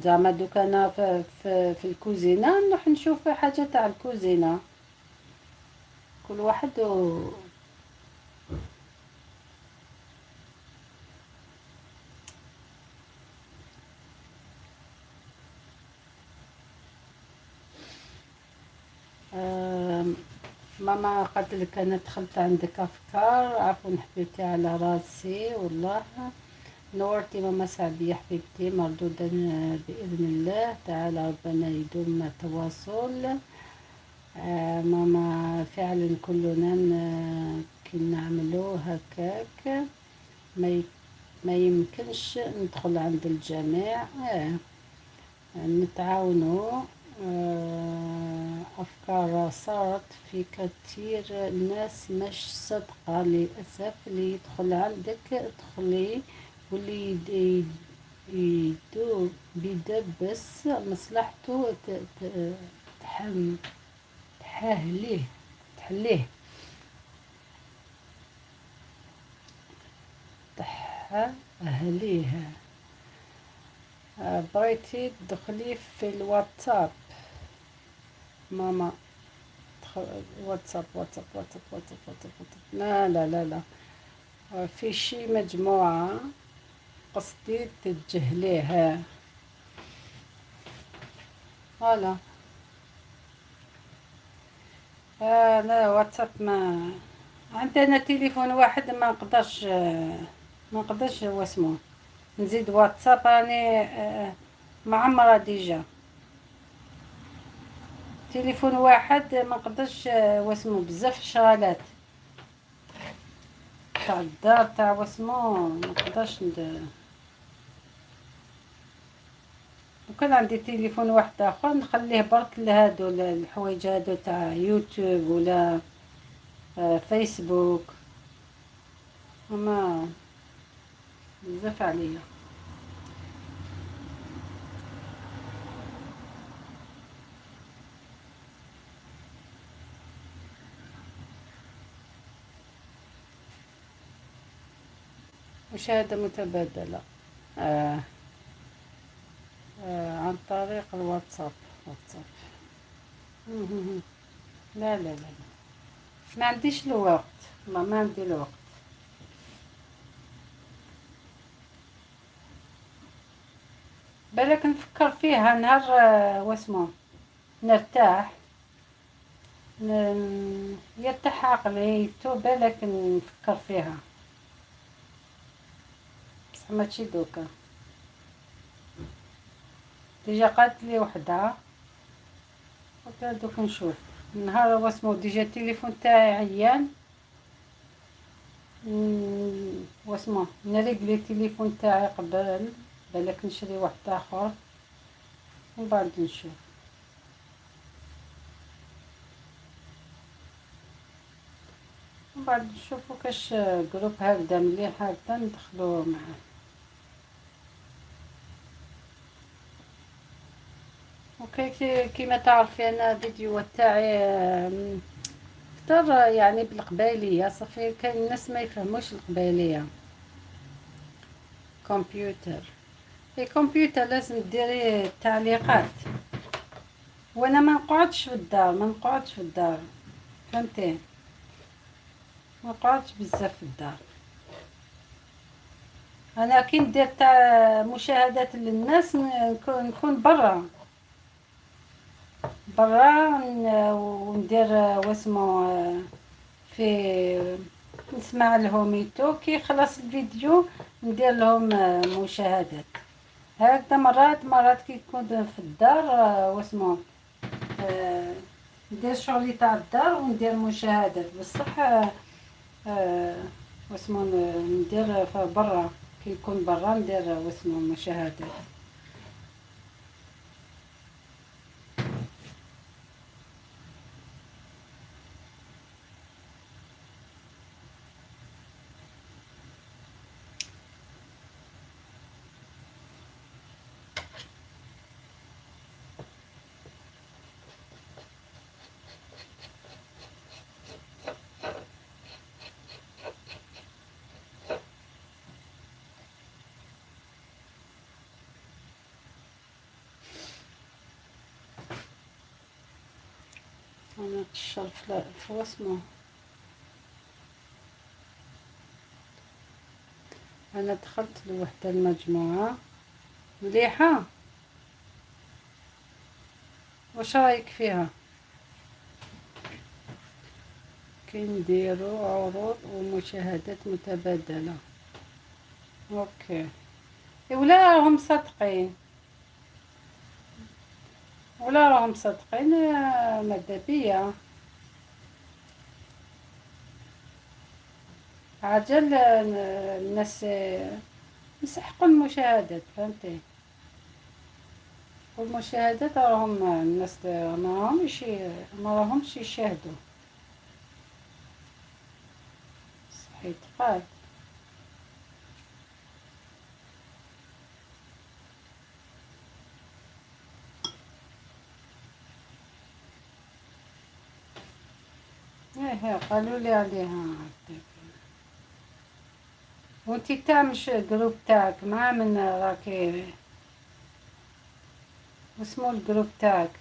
زعما دوك انا في الكوزينه نروح نشوف حاجه تاع الكوزينه، كل واحد ماما قالت لك انا دخلت عندك افكار، عفوا حبيبتي على راسي والله. نورتي ماما سعدية حبيبتي، مردودا بإذن الله تعالى، ربنا يدوم التواصل. ماما فعلا كلنا كي نعملو هكاك ما ما يمكنش ندخل عند الجميع. نتعاونوا. أفكار صارت في كثير ناس مش صدقة للأسف، اللي يدخل عندك ادخلي، واللي يدور بيدبس مصلحته تحم تحاهليه تحليه تحاهليه. بغيتي تدخلي في الواتساب ماما؟ واتساب. لا لا لا لا، في شي مجموعة قصدي تتجهليها. فوالا. لا واتساب ما عندنا تليفون واحد، ما نقدرش واسمه نزيد واتساب. راني معمرة ديجا تليفون واحد، ما نقدرش واسمه بزاف شغالات تاع الدار تاع واسمو، ما نقدرش وكان عندي تليفون واحد اخر نخليه برك لهادو الحوايج هادو تاع يوتيوب ولا فيسبوك، هما بزاف عليا. مشاهدة متبادلة آه عن طريق الواتساب. واتساب مهم. لا لا لا لا. ما عنديش الوقت. ما عندي الوقت. بالك نفكر فيها نهار واسمه نرتاح. يرتاح عقلي تو بالك نفكر فيها. بصح ماشي دوكا. ديجا قالت لي وحده. قلت لها دوك نشوف. نهار واسمو ديجا التليفون تاعي عيان. واسمو نريقلي التليفون تاعي قبل. بالك نشري واحد اخر. ومن بعد نشوف. ومن بعد نشوفو كاش جروب هكذا مليح هكذا ندخلو معاه. كيما تعرفي انا الفيديو تاعي كتر يعني بالقبايليه صافي كاين الناس ما يفهموش القبايليه. كمبيوتر. في كمبيوتر لازم ديري تعليقات. وانا ما نقعدش في الدار. فهمتي. ما نقعدش بزاف في الدار. انا كي ندير تاع مشاهدات للناس نكون برا. برا وندير واسمو في نسمع لهم يتو كي خلص الفيديو ندير لهم مشاهدات. هكذا مرات كي تكون في الدار واسمو آه، ندير شغلي تاع الدار وندير مشاهدات بصح واسمو ندير برا. كي نكون برا ندير واسمو مشاهدات. انا الشرف لا في واسمو. انا دخلت لوحدة المجموعة مليحة. واش رايك فيها؟ كي نديرو عروض ومشاهدات متبادلة. اوكي. ولا راهم صادقين. ماذا بيا. عجل الناس يسحقوا المشاهدات فهمتي. والمشاهدات راهم الناس ما راهمش يشاهدوا. صحيت قال. ايه قالوا لي عليها هكذاك. وانتي تاع مش الجروب تاعك مع من راكي. واسمو الجروب تاعك.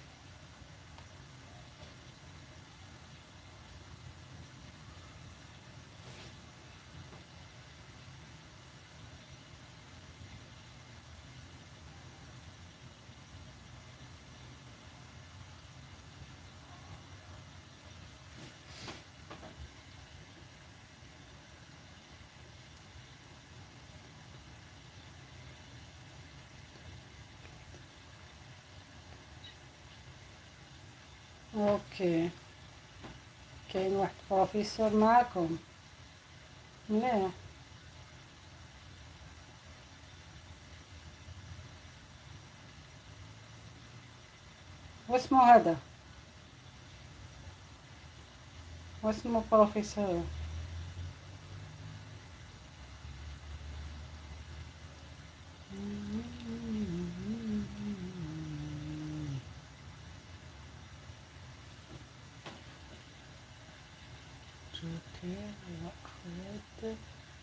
اوكي. كاين واحد بروفيسور معاكم. مليح. واسمو هذا. واسمو بروفيسور. جوكر وقفات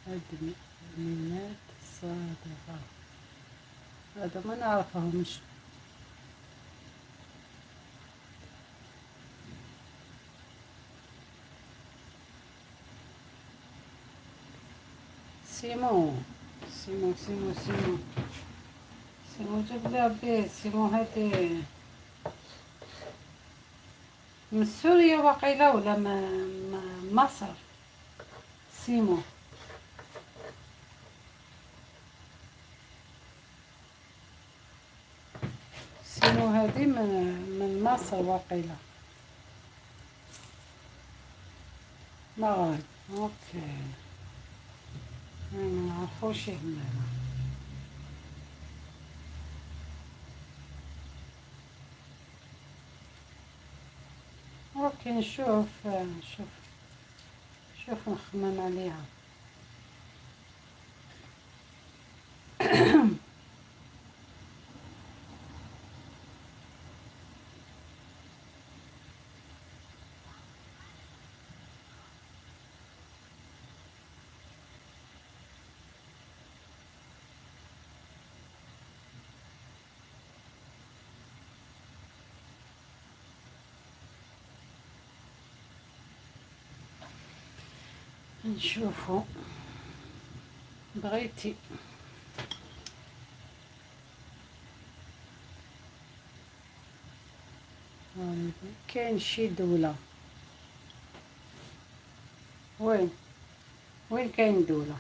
أدمينات صادقة. هذا ما نعرفهمش. سيمو سيمو سيمو سيمو سيمو جاب لي ربي سيمو هادي من سوريا واقيلا ولا مصر. سيمو سيمو هادي من مصر واقيلا. مغرب. اوكي. ما نعرفوش هنا. اوكي نشوف نشوف شوف نخمم عليها. نشوفو بغيتي. كاين شي دولة. وين وين كاين دولة؟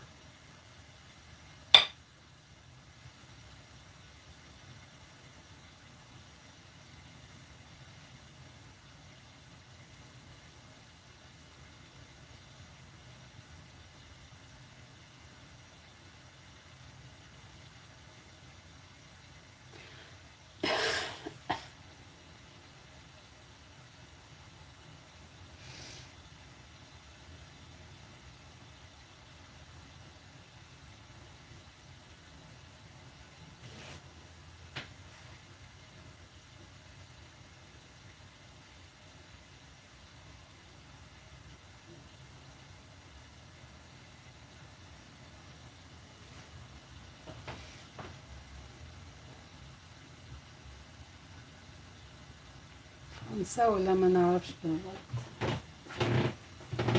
فرنسا ولا ما نعرفش بالضبط.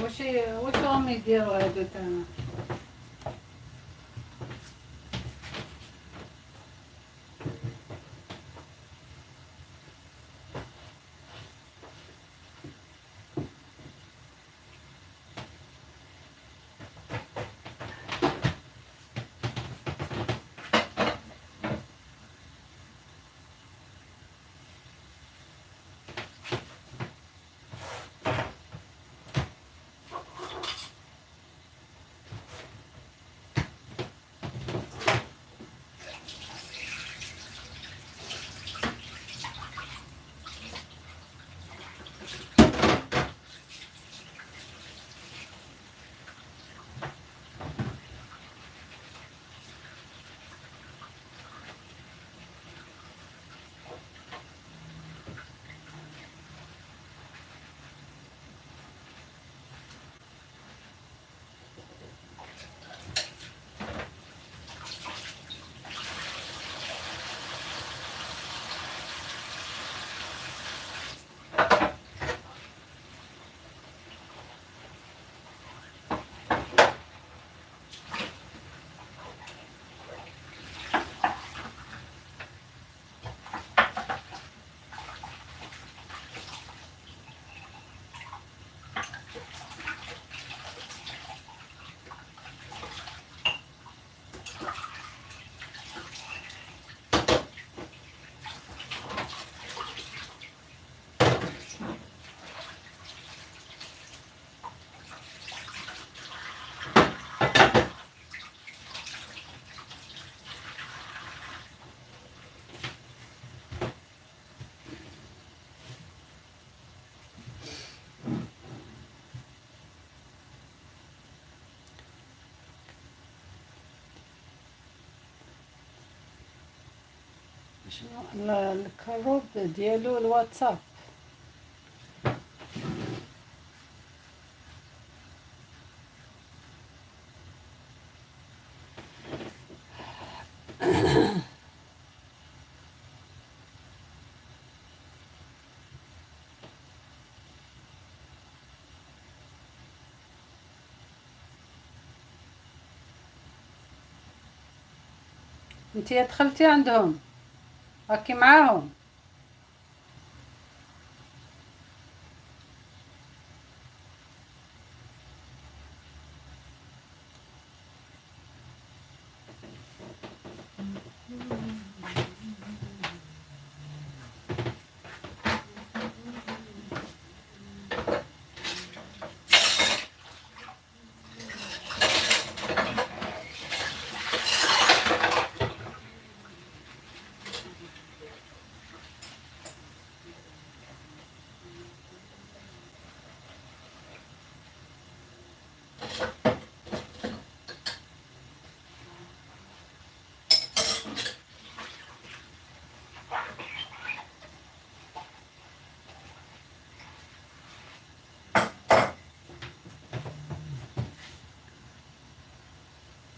واش راهم يديروا هادو تاعنا؟ شنو الكروب ديالو الواتساب؟ انتي دخلتي عندهم؟ راكي معاهم؟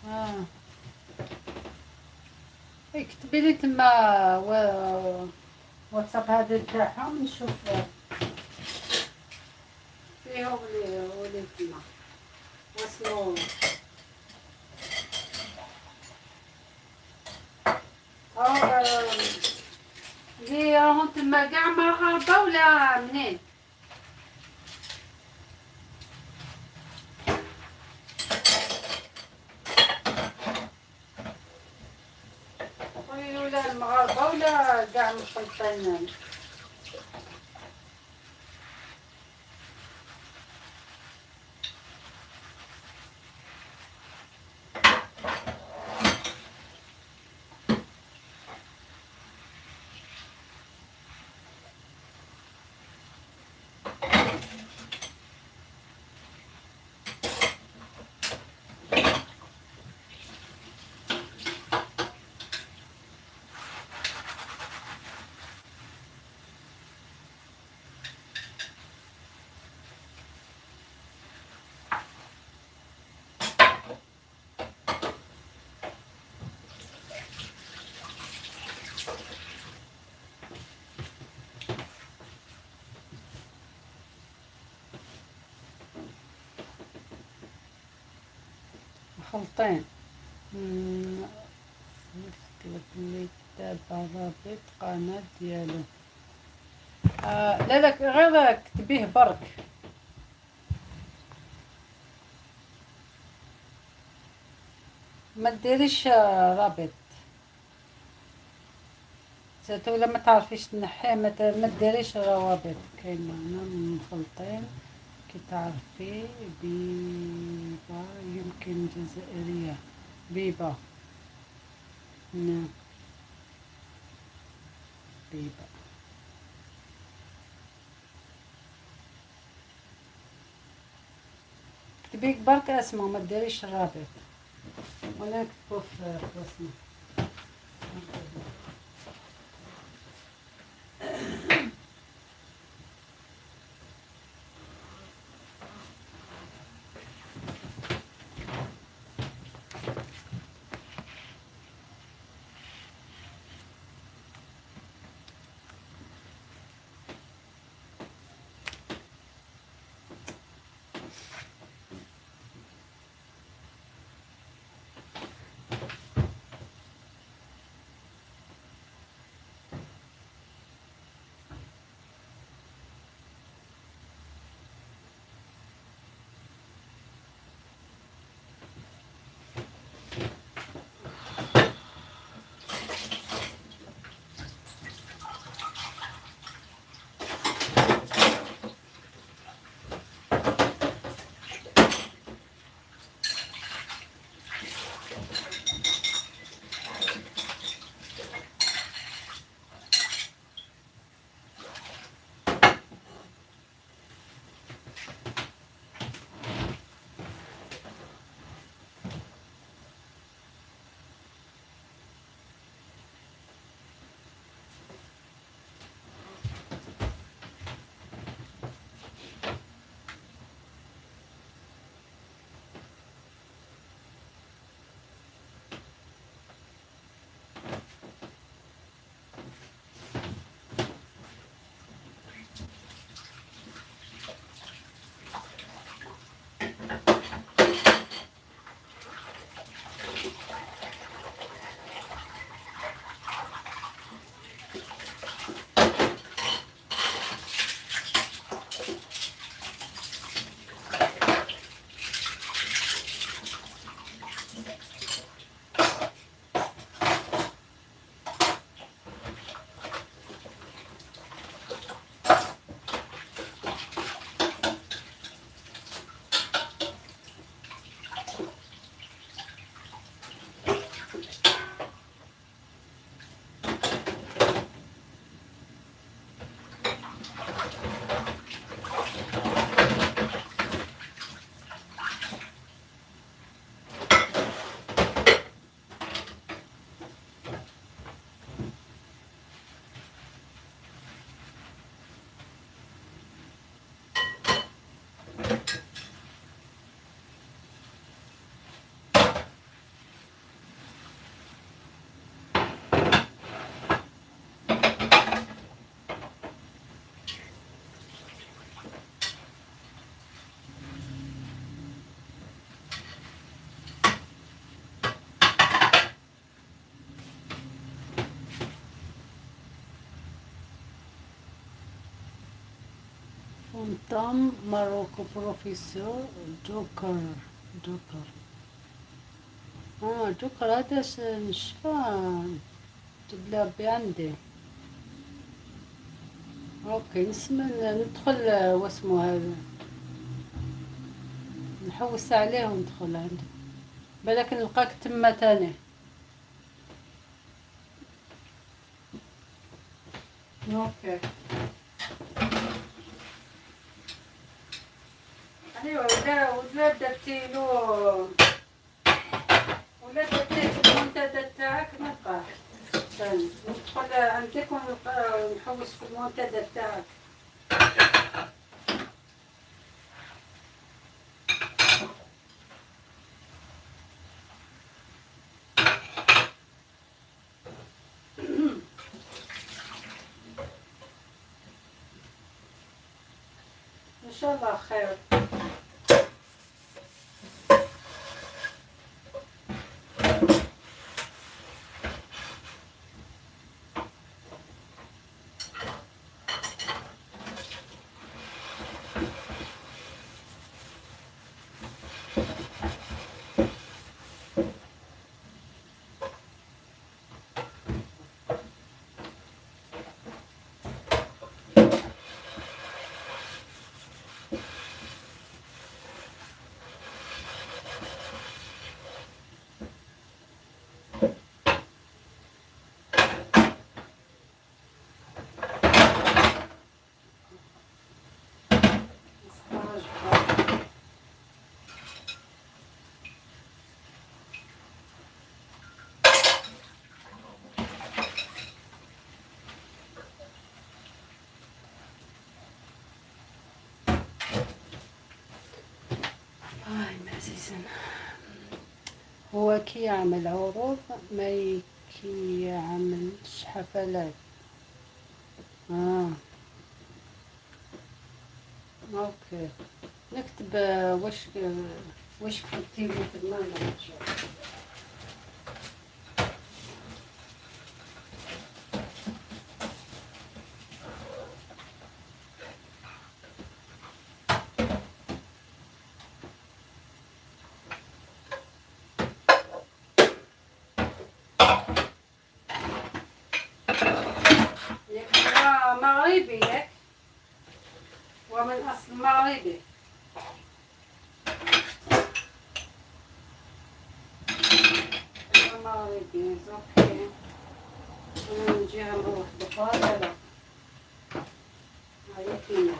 اه، اكتبي لي تما واتساب هذا تاعهم نشوف فيهم ولي تما واسمو. اه، لي راهم تما كاع مغاربة ولا منين؟ قولي ولا المغاربة ولا كاع مخلطين. مخلطين. نكتب لي دابا رابط قناة ديالو. لا لا، غير كتبيه برك. ما ديريش رابط. زيتو ولا ما تعرفيش تنحيه، ما ديريش روابط. كاين معنا مخلطين كي تعرفي. بيبا يمكن جزائرية. بيبا. نعم. بيبا. كتبيك برك اسمه، ما ديريش الرابط ولا نكتبو في اسمه. فونتام ماروكو بروفيسور جوكر. جوكر. اه جوكر هذا نشفى تبلا عندي. اوكي نسمع ندخل واسمو هذا، نحوس عليه وندخل عنده، بالك نلقاك تما تاني. اوكي. ايوا ولا درتيلو، ولا درتيه في المنتدى تاعك نلقاه ثاني، ندخل عندك ونحوس في المنتدى تاعك. ان شاء الله خير. هاي معزيزنا، هو كي يعمل عروض ما كي يعملش حفلات. اه اوكي. نكتب واش كتبتي لي في المال. ياك هو مغربي ياك، هو من اصل مغربي. هو مغربي اوكي. انا من جهه نروح بخارى لا. هاي كيما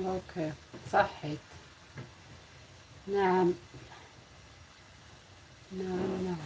اوكي صحيت. نعم نعم نعم.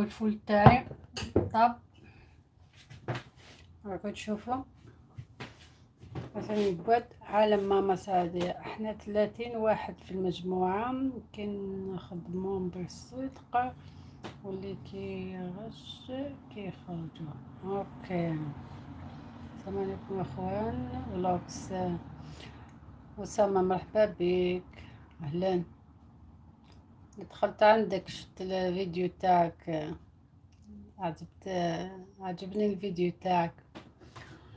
الفول تاعي طاب، راكم تشوفوا مثلا يبرد. عالم ماما سعدية، احنا 30 واحد في المجموعة، كنخدموهم بالصدق واللي كيغش كيخرجوا. اوكي، السلام عليكم اخوان بلوكس. أسامة مرحبا بك، اهلا. دخلت عندك شفت الفيديو تاعك، عجبني الفيديو تاعك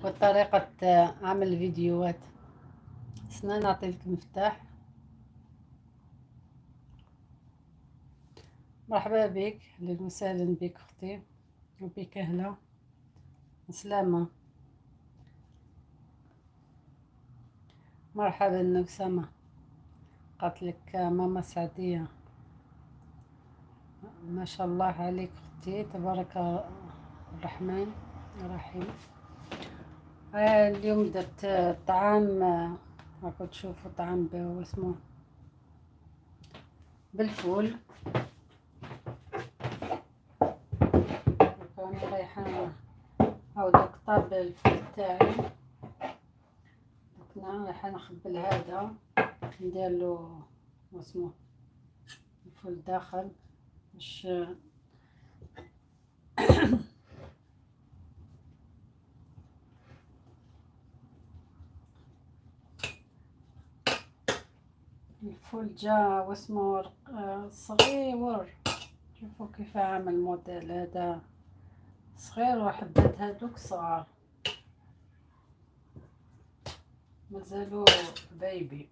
وطريقة عمل الفيديوهات. سنا نعطيلك مفتاح. مرحبا بك، اهلا وسهلا بك اختي وبك اهلا سلامة. مرحبا أسامة، قالتلك ماما سعدية. ما شاء الله عليك اختي، تبارك الرحمن الرحيم. اليوم درت طعام، راكم تشوفوا طعام اسمه بالفول. راني رايحة او دوك طاب الفول تاعي، دوكنا رايحة نخبل هذا نديرلو اسمه الفول داخل باش الفول جا واسمه صغير. شوفوا كيف عامل الموديل هذا صغير، وحبات هادوك صغار مازالو بيبي.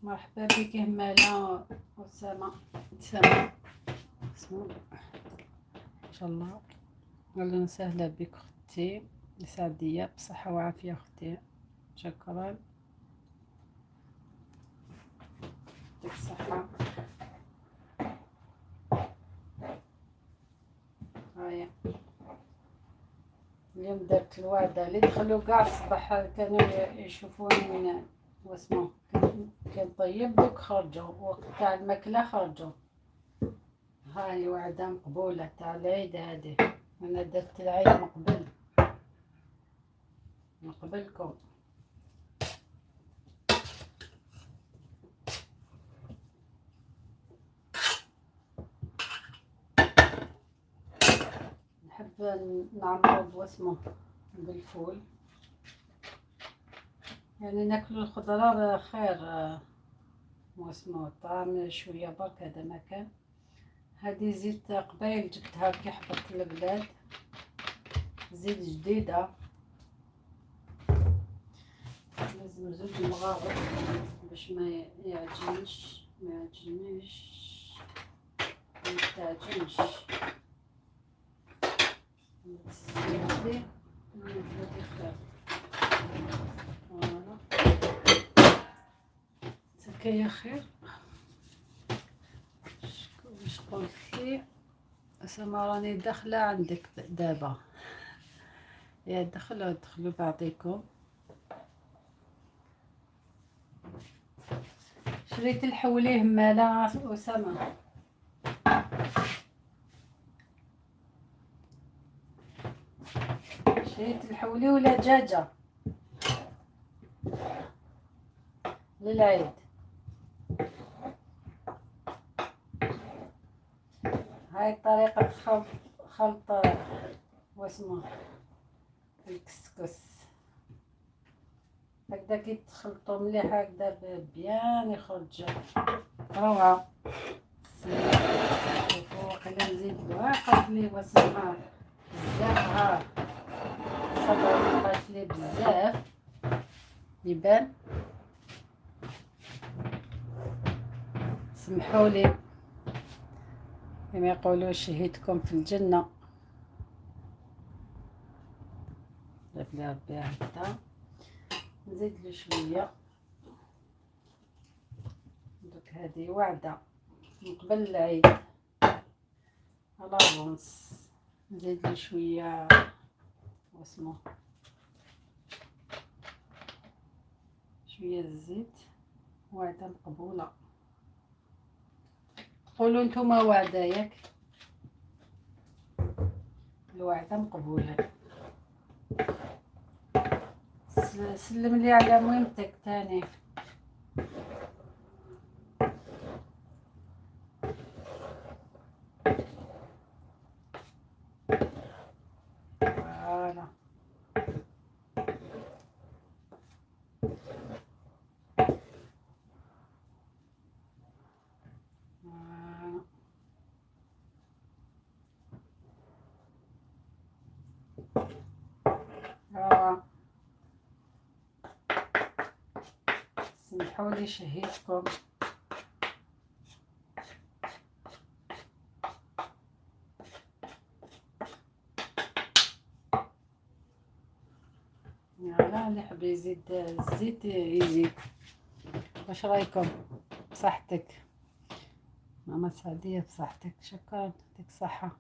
مرحبا بك همالة أسامة. أسامة ما شاء الله، أهلا وسهلا بك أختي سعدية، بصحة وعافية أختي، شكرا يعطيك الصحة. هايا اليوم درت الوعدة اللي دخلوا قاع الصباح كانوا يشوفوني واسمو كان طيب، دوك خرجوا وقت تاع الماكلة خرجوا. هاي وعدة مقبولة تاع العيد هادي، أنا درت العيد مقبلكم. نحب نعمرو بواسمو بالفول، يعني ناكلو الخضرة خير. واسمو طعام شوية برك هذا ما كان. هذه زيت قبيل جبتها كي حضرت البلاد، زيت جديدة، لازم زوج مغارب باش ما يعجنش، ما يتعجنش. هذه خير. فوالا تكايا خير. واش قلتي أسامة؟ راني داخلة عندك دابا، يا دخلوا بعضيكم. شريت الحوليه مالا أسامة؟ شريت الحولي ولا دجاجة للعيد؟ هاي طريقة خلط واسمه الكسكس. هكذا كي تخلطو مليح هكذا بيان يخرج روعة. شوفو خلينا نزيدلو، قالت لي واسمها بزاف، صبر قالت لي بزاف يبان. سمحولي كما يقولوا شهيتكم في الجنة. جاب لي ربي هكذا، نزيدلو شوية. دوك هذه وعدة من قبل العيد على الرونس، نزيدلو شوية واسمو شوية الزيت. وعدة مقبولة. قولوا نتوما واعدة ياك، الوعدة مقبولة. سلم لي على ميمتك تاني. فوالا. سمحولي شهيتكم. يلا اللي يحب يزيد الزيت يزيد. واش رايكم؟ بصحتك ماما سعدية، بصحتك. شكرا، يعطيك الصحة.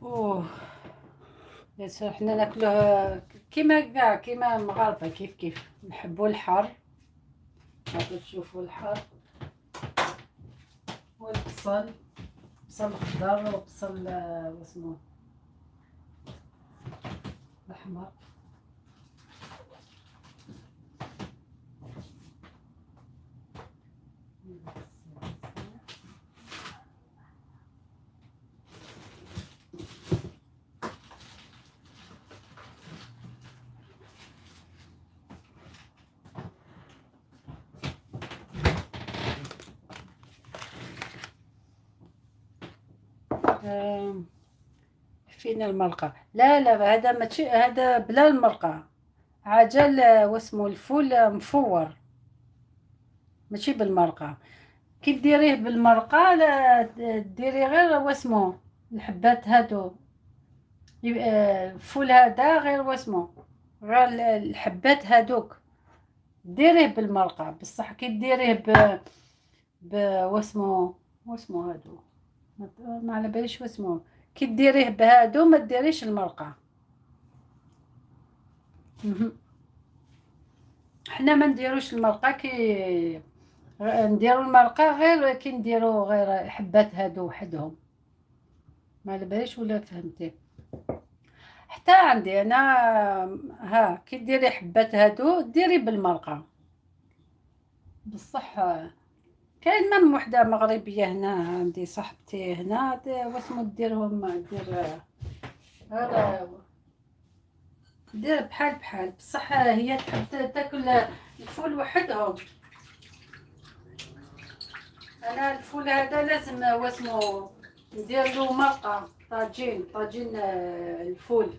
اوه ياسر، حنا ناكلوه كيما كاع كيما المغاربة، كيف نحبوا الحار. هاكا تشوفوا الحار والبصل، بصل خضر وبصل واسمو احمر. فين المرقة؟ لا هذا ماشي، هذا بلا المرقة. عجل واسمو الفول مفور، ماشي بالمرقة. كي ديريه بالمرقة لا ديري غير واسمو الحبات هادو. الفول هذا غير واسمو، غير الحبات هادوك ديريه بالمرقة. بصح كي ديريه واسمو هادو، ما على باليش واسمو. كي ديريه بهادو ما ديريش المرقة. حنا ما نديروش المرقة، كي نديرو المرقة غير كي نديرو غير حبات هادو وحدهم. ما على باليش ولا فهمتي؟ حتى عندي انا. ها كي ديري حبات هادو ديري بالمرقة. بصح كاين مام وحده مغربيه هنا، عندي صاحبتي هنا واسمو ديرهم هذا دير بحال بصح هي تحب تاكل الفول وحدهم. انا الفول هذا لازم واسمو ندير له مرقه، طاجين الفول.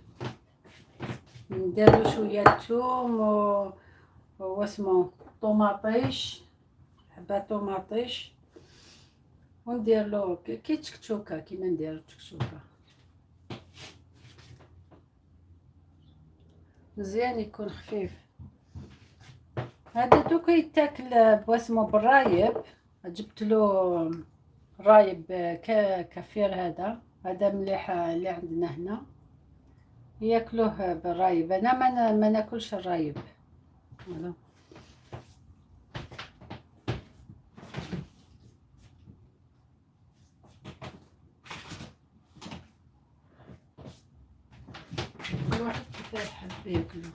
ندير له شويه ثوم واسمو طوماطيش، حبه طوماطيش، وندير له كي تشكشوكه، كيما ندير تشكشوكه. مزيان يكون خفيف. هذا دوك يتاكل بواسمو بالرايب. جبت له رايب كفير. هذا مليح اللي عندنا هنا ياكلوه بالرايب. انا ما ناكلش الرايب. فوالا. كل واحد كيف يحب ياكلو.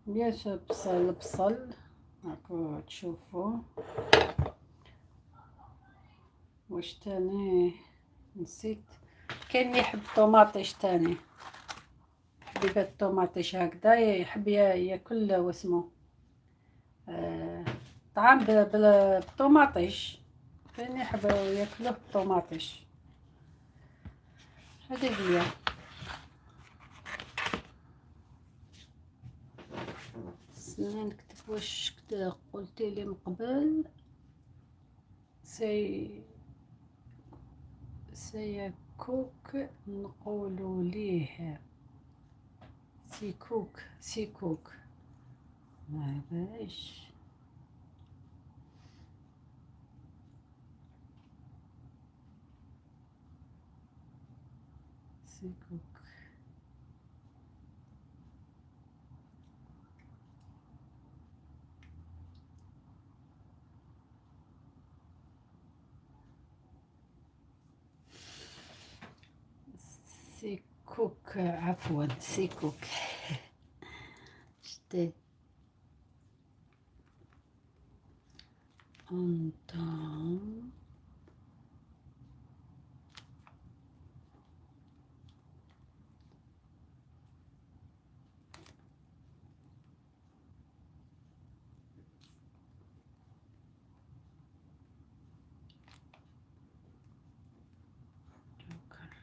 بيان بصل هاكو تشوفوا. واش تاني نسيت؟ كاين يحب طوماطيش تاني، حبيبات الطوماطيش هكذا يحب ياكل واسمو طعام بالطوماطيش. كاين يحب ياكلوه بالطوماطيش. هذه هي. استنى نكتب واش قلتي لي من قبل. سيكوك نقولوا ليه سيكوك ما باش. سيكوك سيكوك، عفوا سيكوك. شتي انتم جوكر.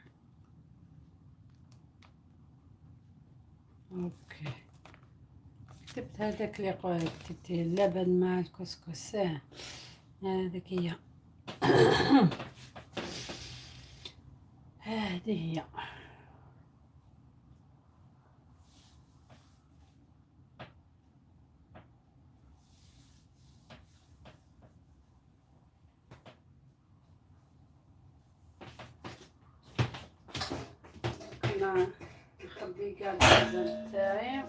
اوكي، كتبت هذاك اللي كتبت اللبن مع الكسكس، هذيك هي. هذه هي. انا نخبي كاع البيتزا تاعي.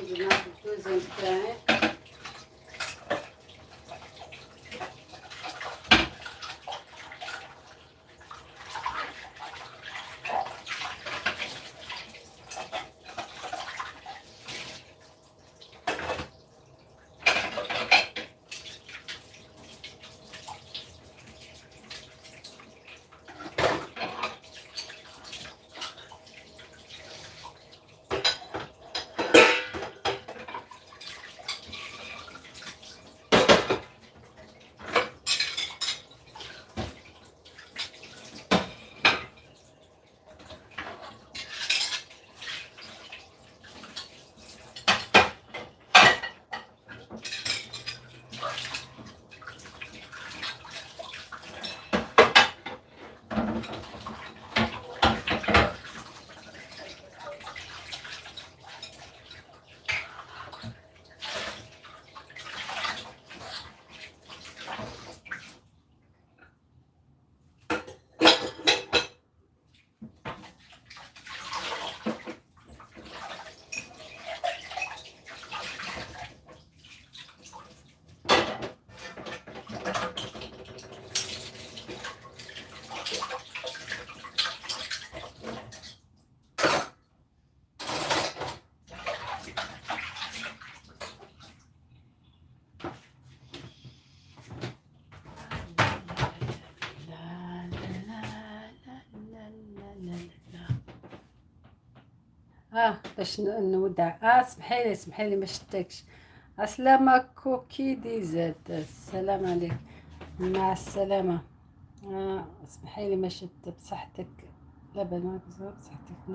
نجي ناخد الجوز تاعي. باش نودع. اسمحي لي ما شتكش. السلامة كوكي دي زاد، السلام عليك، مع السلامة. اسمحي لي ما شت بصحتك. لبن ما بصحتك.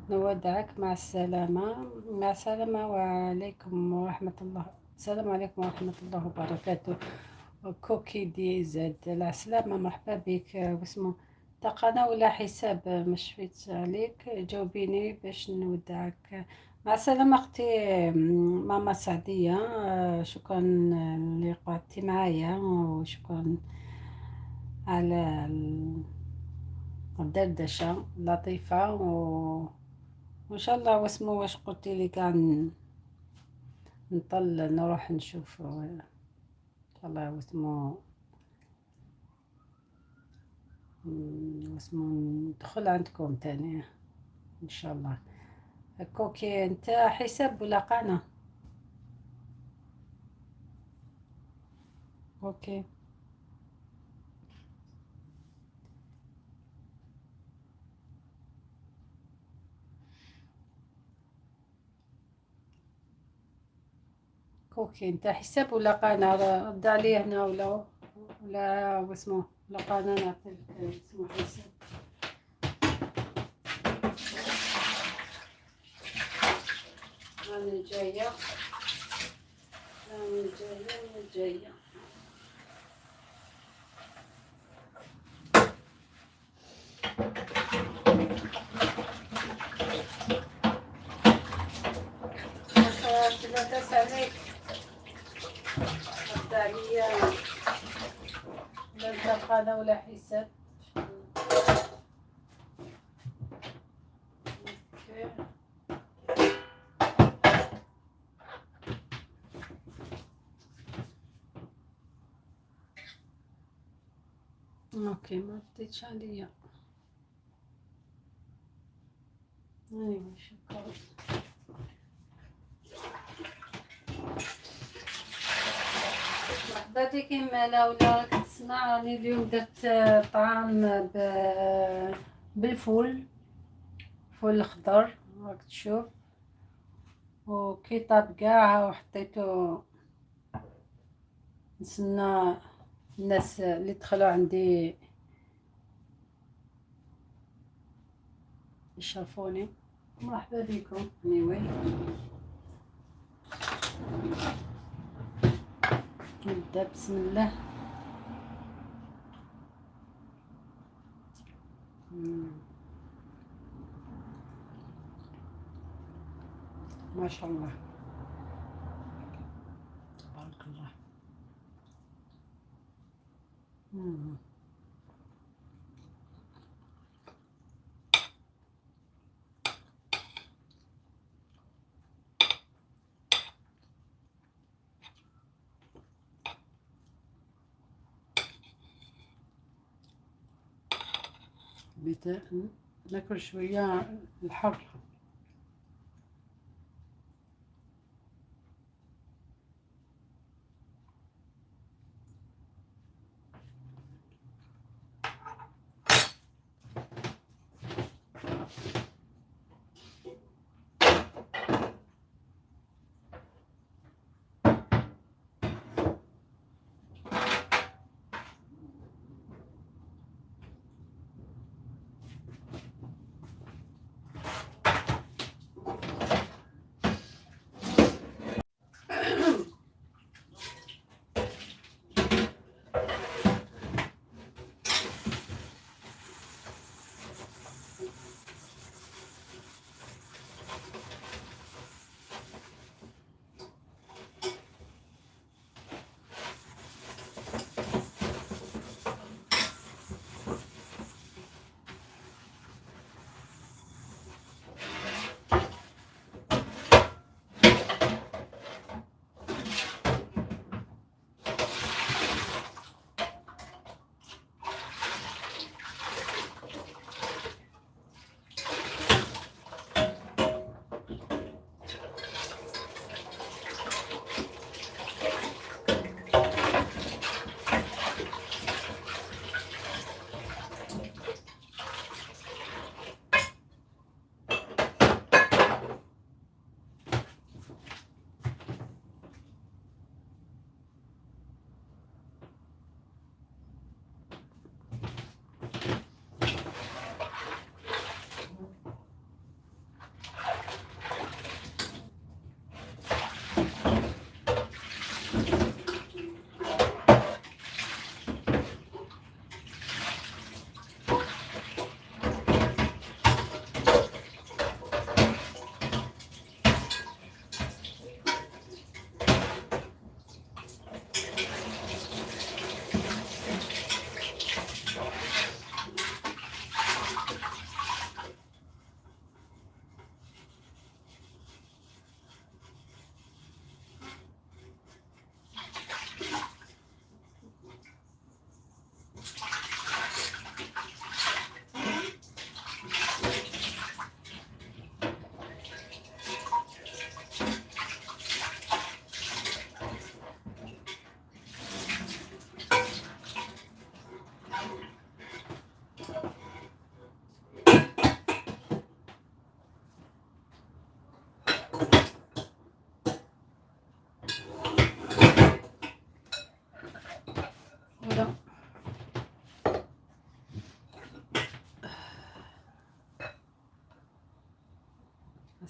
نودعك، مع السلامة. مع السلامة، وعليكم ورحمة الله. السلام عليكم ورحمة الله وبركاته. كوكي دي زاد، العسلامة، مرحبا بك. واسمه قناة ولا حساب؟ مش فيت عليك، جاوبيني باش نودعك. مع السلامة أختي. ماما سعدية. شكرا اللي قعدتي معايا، وشكرا على الدردشة اللطيفة، وإن شاء الله واسمو واش قلتي لي كان نطل نروح نشوف إن شاء الله واسمو ندخل عندكم تاني إن شاء الله. كوكي انت حساب ولا قناة؟ اوكي. كوكي انت حساب ولا قناة؟ رد عليه هنا، ولا واسمه ولا قناة نعطيك اسمه حساب. راني جاية راني جاية. لا عليك، رد عليا. لا انت قناة ولا حساب. اوكي. اوكي ما رديتش عليا. ايوا شكرا. وحداتي كمالة ولا راك تسمع؟ راني اليوم درت طعام بالفول، فول خضر راك تشوف، وكي طاب قاع وحطيته نستنى الناس اللي دخلوا عندي يشرفوني. مرحبا بكم. anyway نبدا بسم الله. ما شاء الله تبارك الله. ناكل شوية الحر.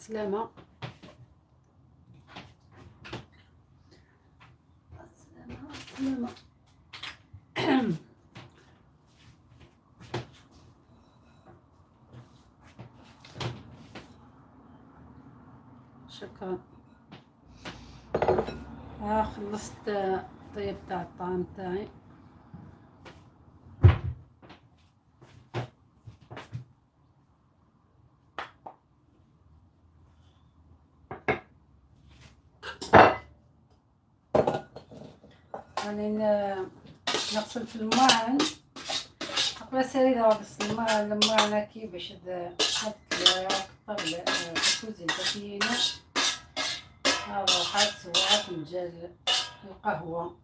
سلامة. سلامة. شكرا. خلصت طيب تاع الطعام تاعي. يعني نغسل في الماعن قبل سريع نغسل الماعن كي باش نحط الكوزين تاعي هذا واحد سواء فنجان القهوة.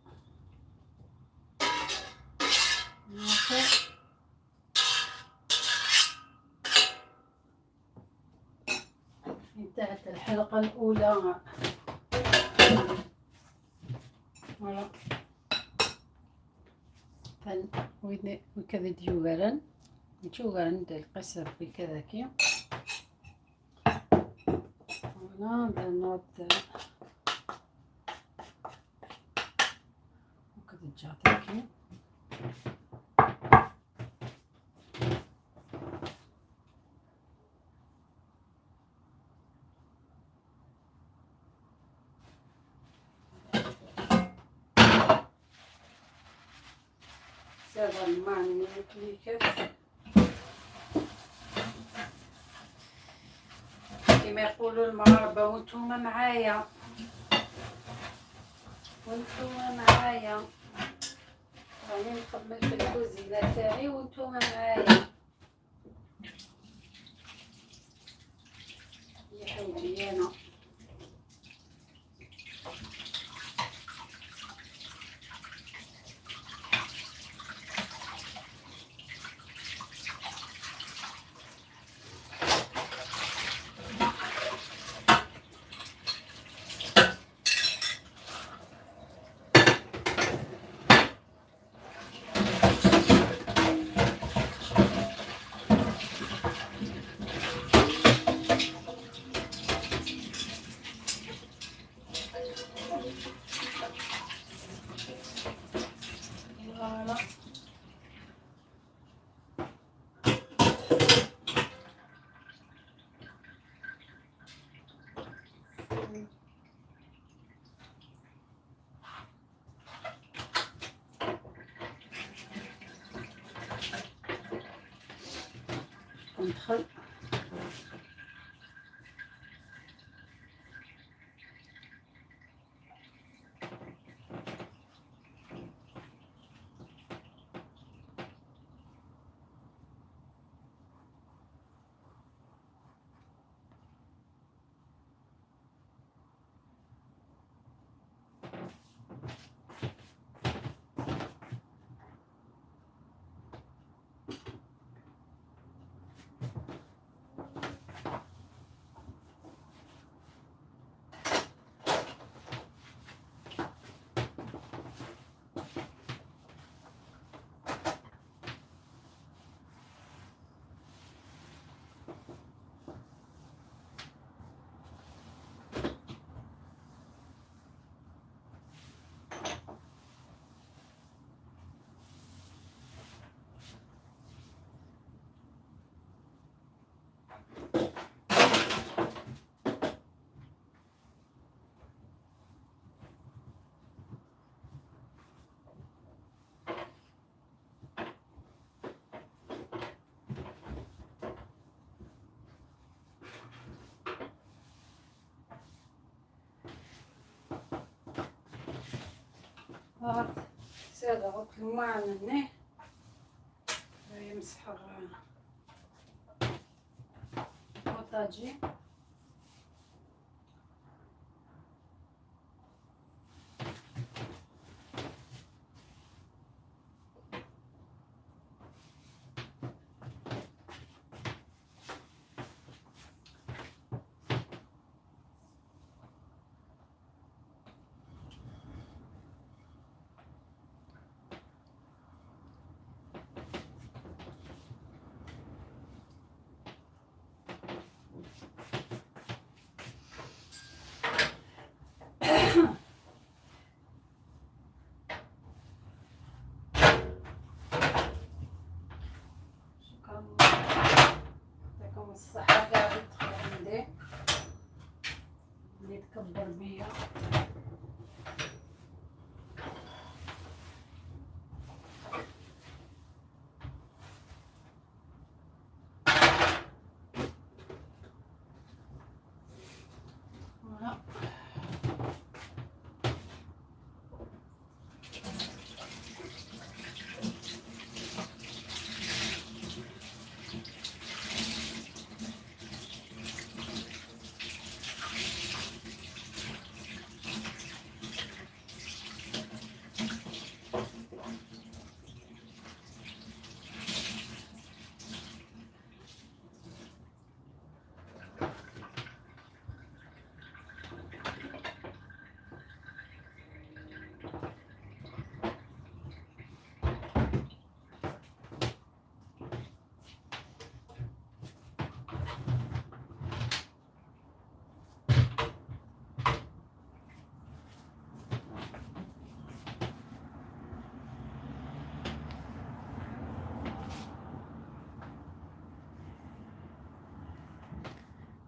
انتهت الحلقة الأولى. فوالا وكذا ديوغران القصر في كذا كي فوالا بنوت وكذا جاتكي هذا المعني كيف كما يقولوا المغاربة وانتم معايا راني نخدم في الكوزينة تاعي وانتم معايا يا حبيبي. انا فوالا ندخل سادة غطل معنا هنا يمسح البوطاجي. كبر بيا.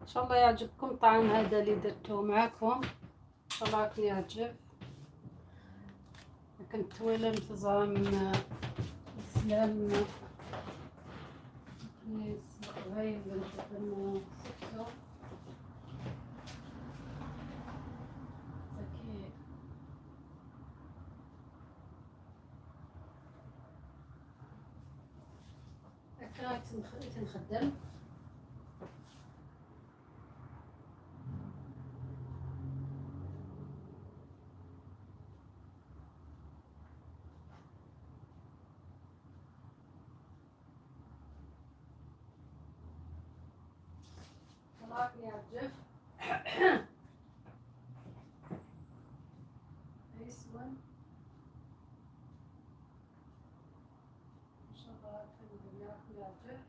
ان شاء الله يعجبكم الطعام هذا اللي درته معاكم، ان شاء الله راكم يعجب. كنت طويله انتظام سلام هاي بنت سكسو زكي هكا تنخدم. الله يعجب. يسون ان شاء الله راكم يعجب.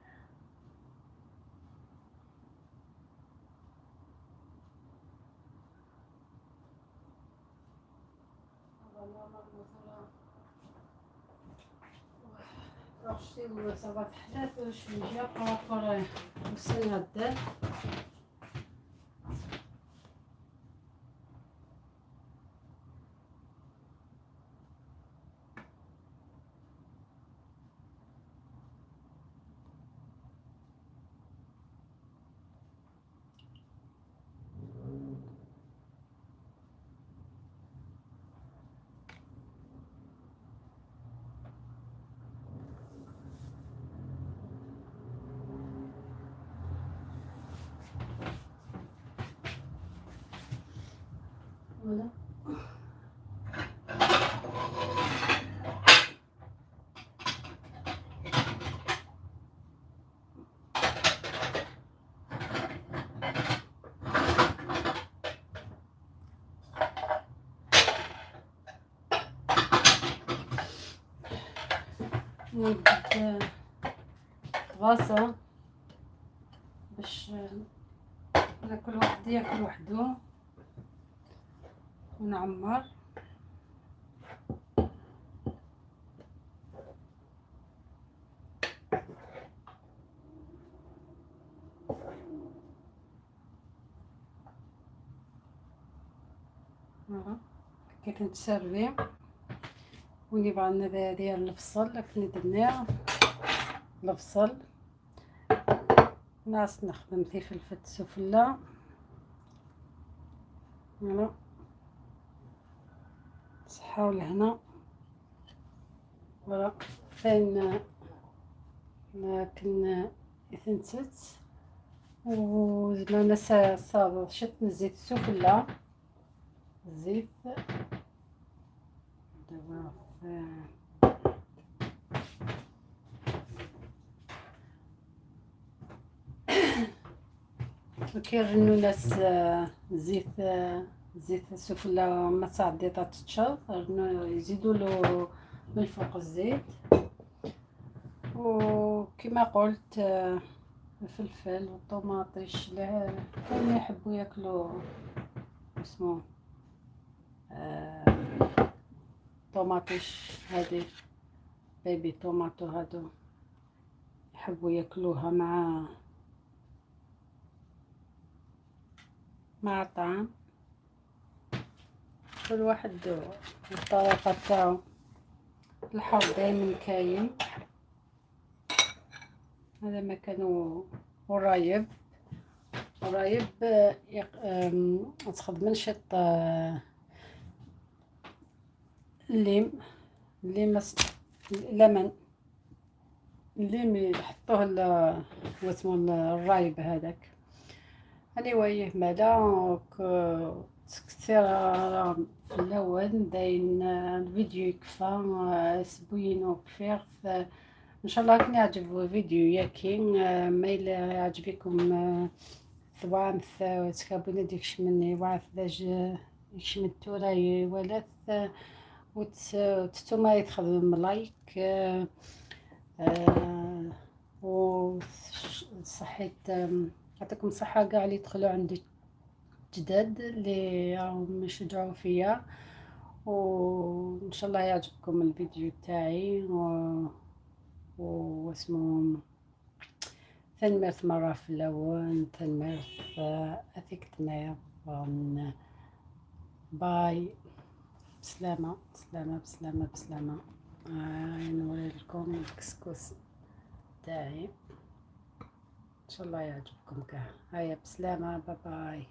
راح نشري صباط حلات واش نجي بارابور السنة الدار. ولا نبدأ غاصة باش كل واحد ياكل وحدو ونعمر. كي كنتسربي واللي بغا لنا ديال البصل لكن درناه البصل. ناس نخدم فيه فلفل سفلة. فوالا صحة ولهنا. فوالا فين كنا يتنست وزمانا صار شت الزيت السفلة الزيت دابا كيرنو ناس زيت السفلة ما تعدي تتشر يزيدوا له من فوق الزيت. وكما قلت الفلفل والطماطيش كانوا يحبوا ياكلوا اسمه طماطيش هذه بيبي طوماطو هادو يحبوا ياكلوها مع الطعام. كل واحد والطريقة تاعو. الحر دايما كاين. هذا مكان قريب قريب. تاخذ منشط الليم الليمن الليم يحطوه هو اسمه الرايب هذاك. anyway مالا كثير في الاول داين الفيديو يكفى سبوينو كفير. ان شاء الله كان يعجب الفيديو ياكين ما الا يعجبكم ثوامث وتكابونا ديكش مني واعث داج يكش من التوراي ولات وتتوما يدخل لايك وصحيت يعطيكم صحة كاع اللي يدخلوا عندي جداد اللي راهم يشجعوا فيا. وان شاء الله يعجبكم الفيديو تاعي واسمه تنمرت مرة في الأول تنمرت أثيك تنايا باي. بسلامة بسلامة بسلامة بسلامة. نوري لكم الكسكس تاعي ان شاء الله يعجبكم كاع. هيا بسلامة باي باي.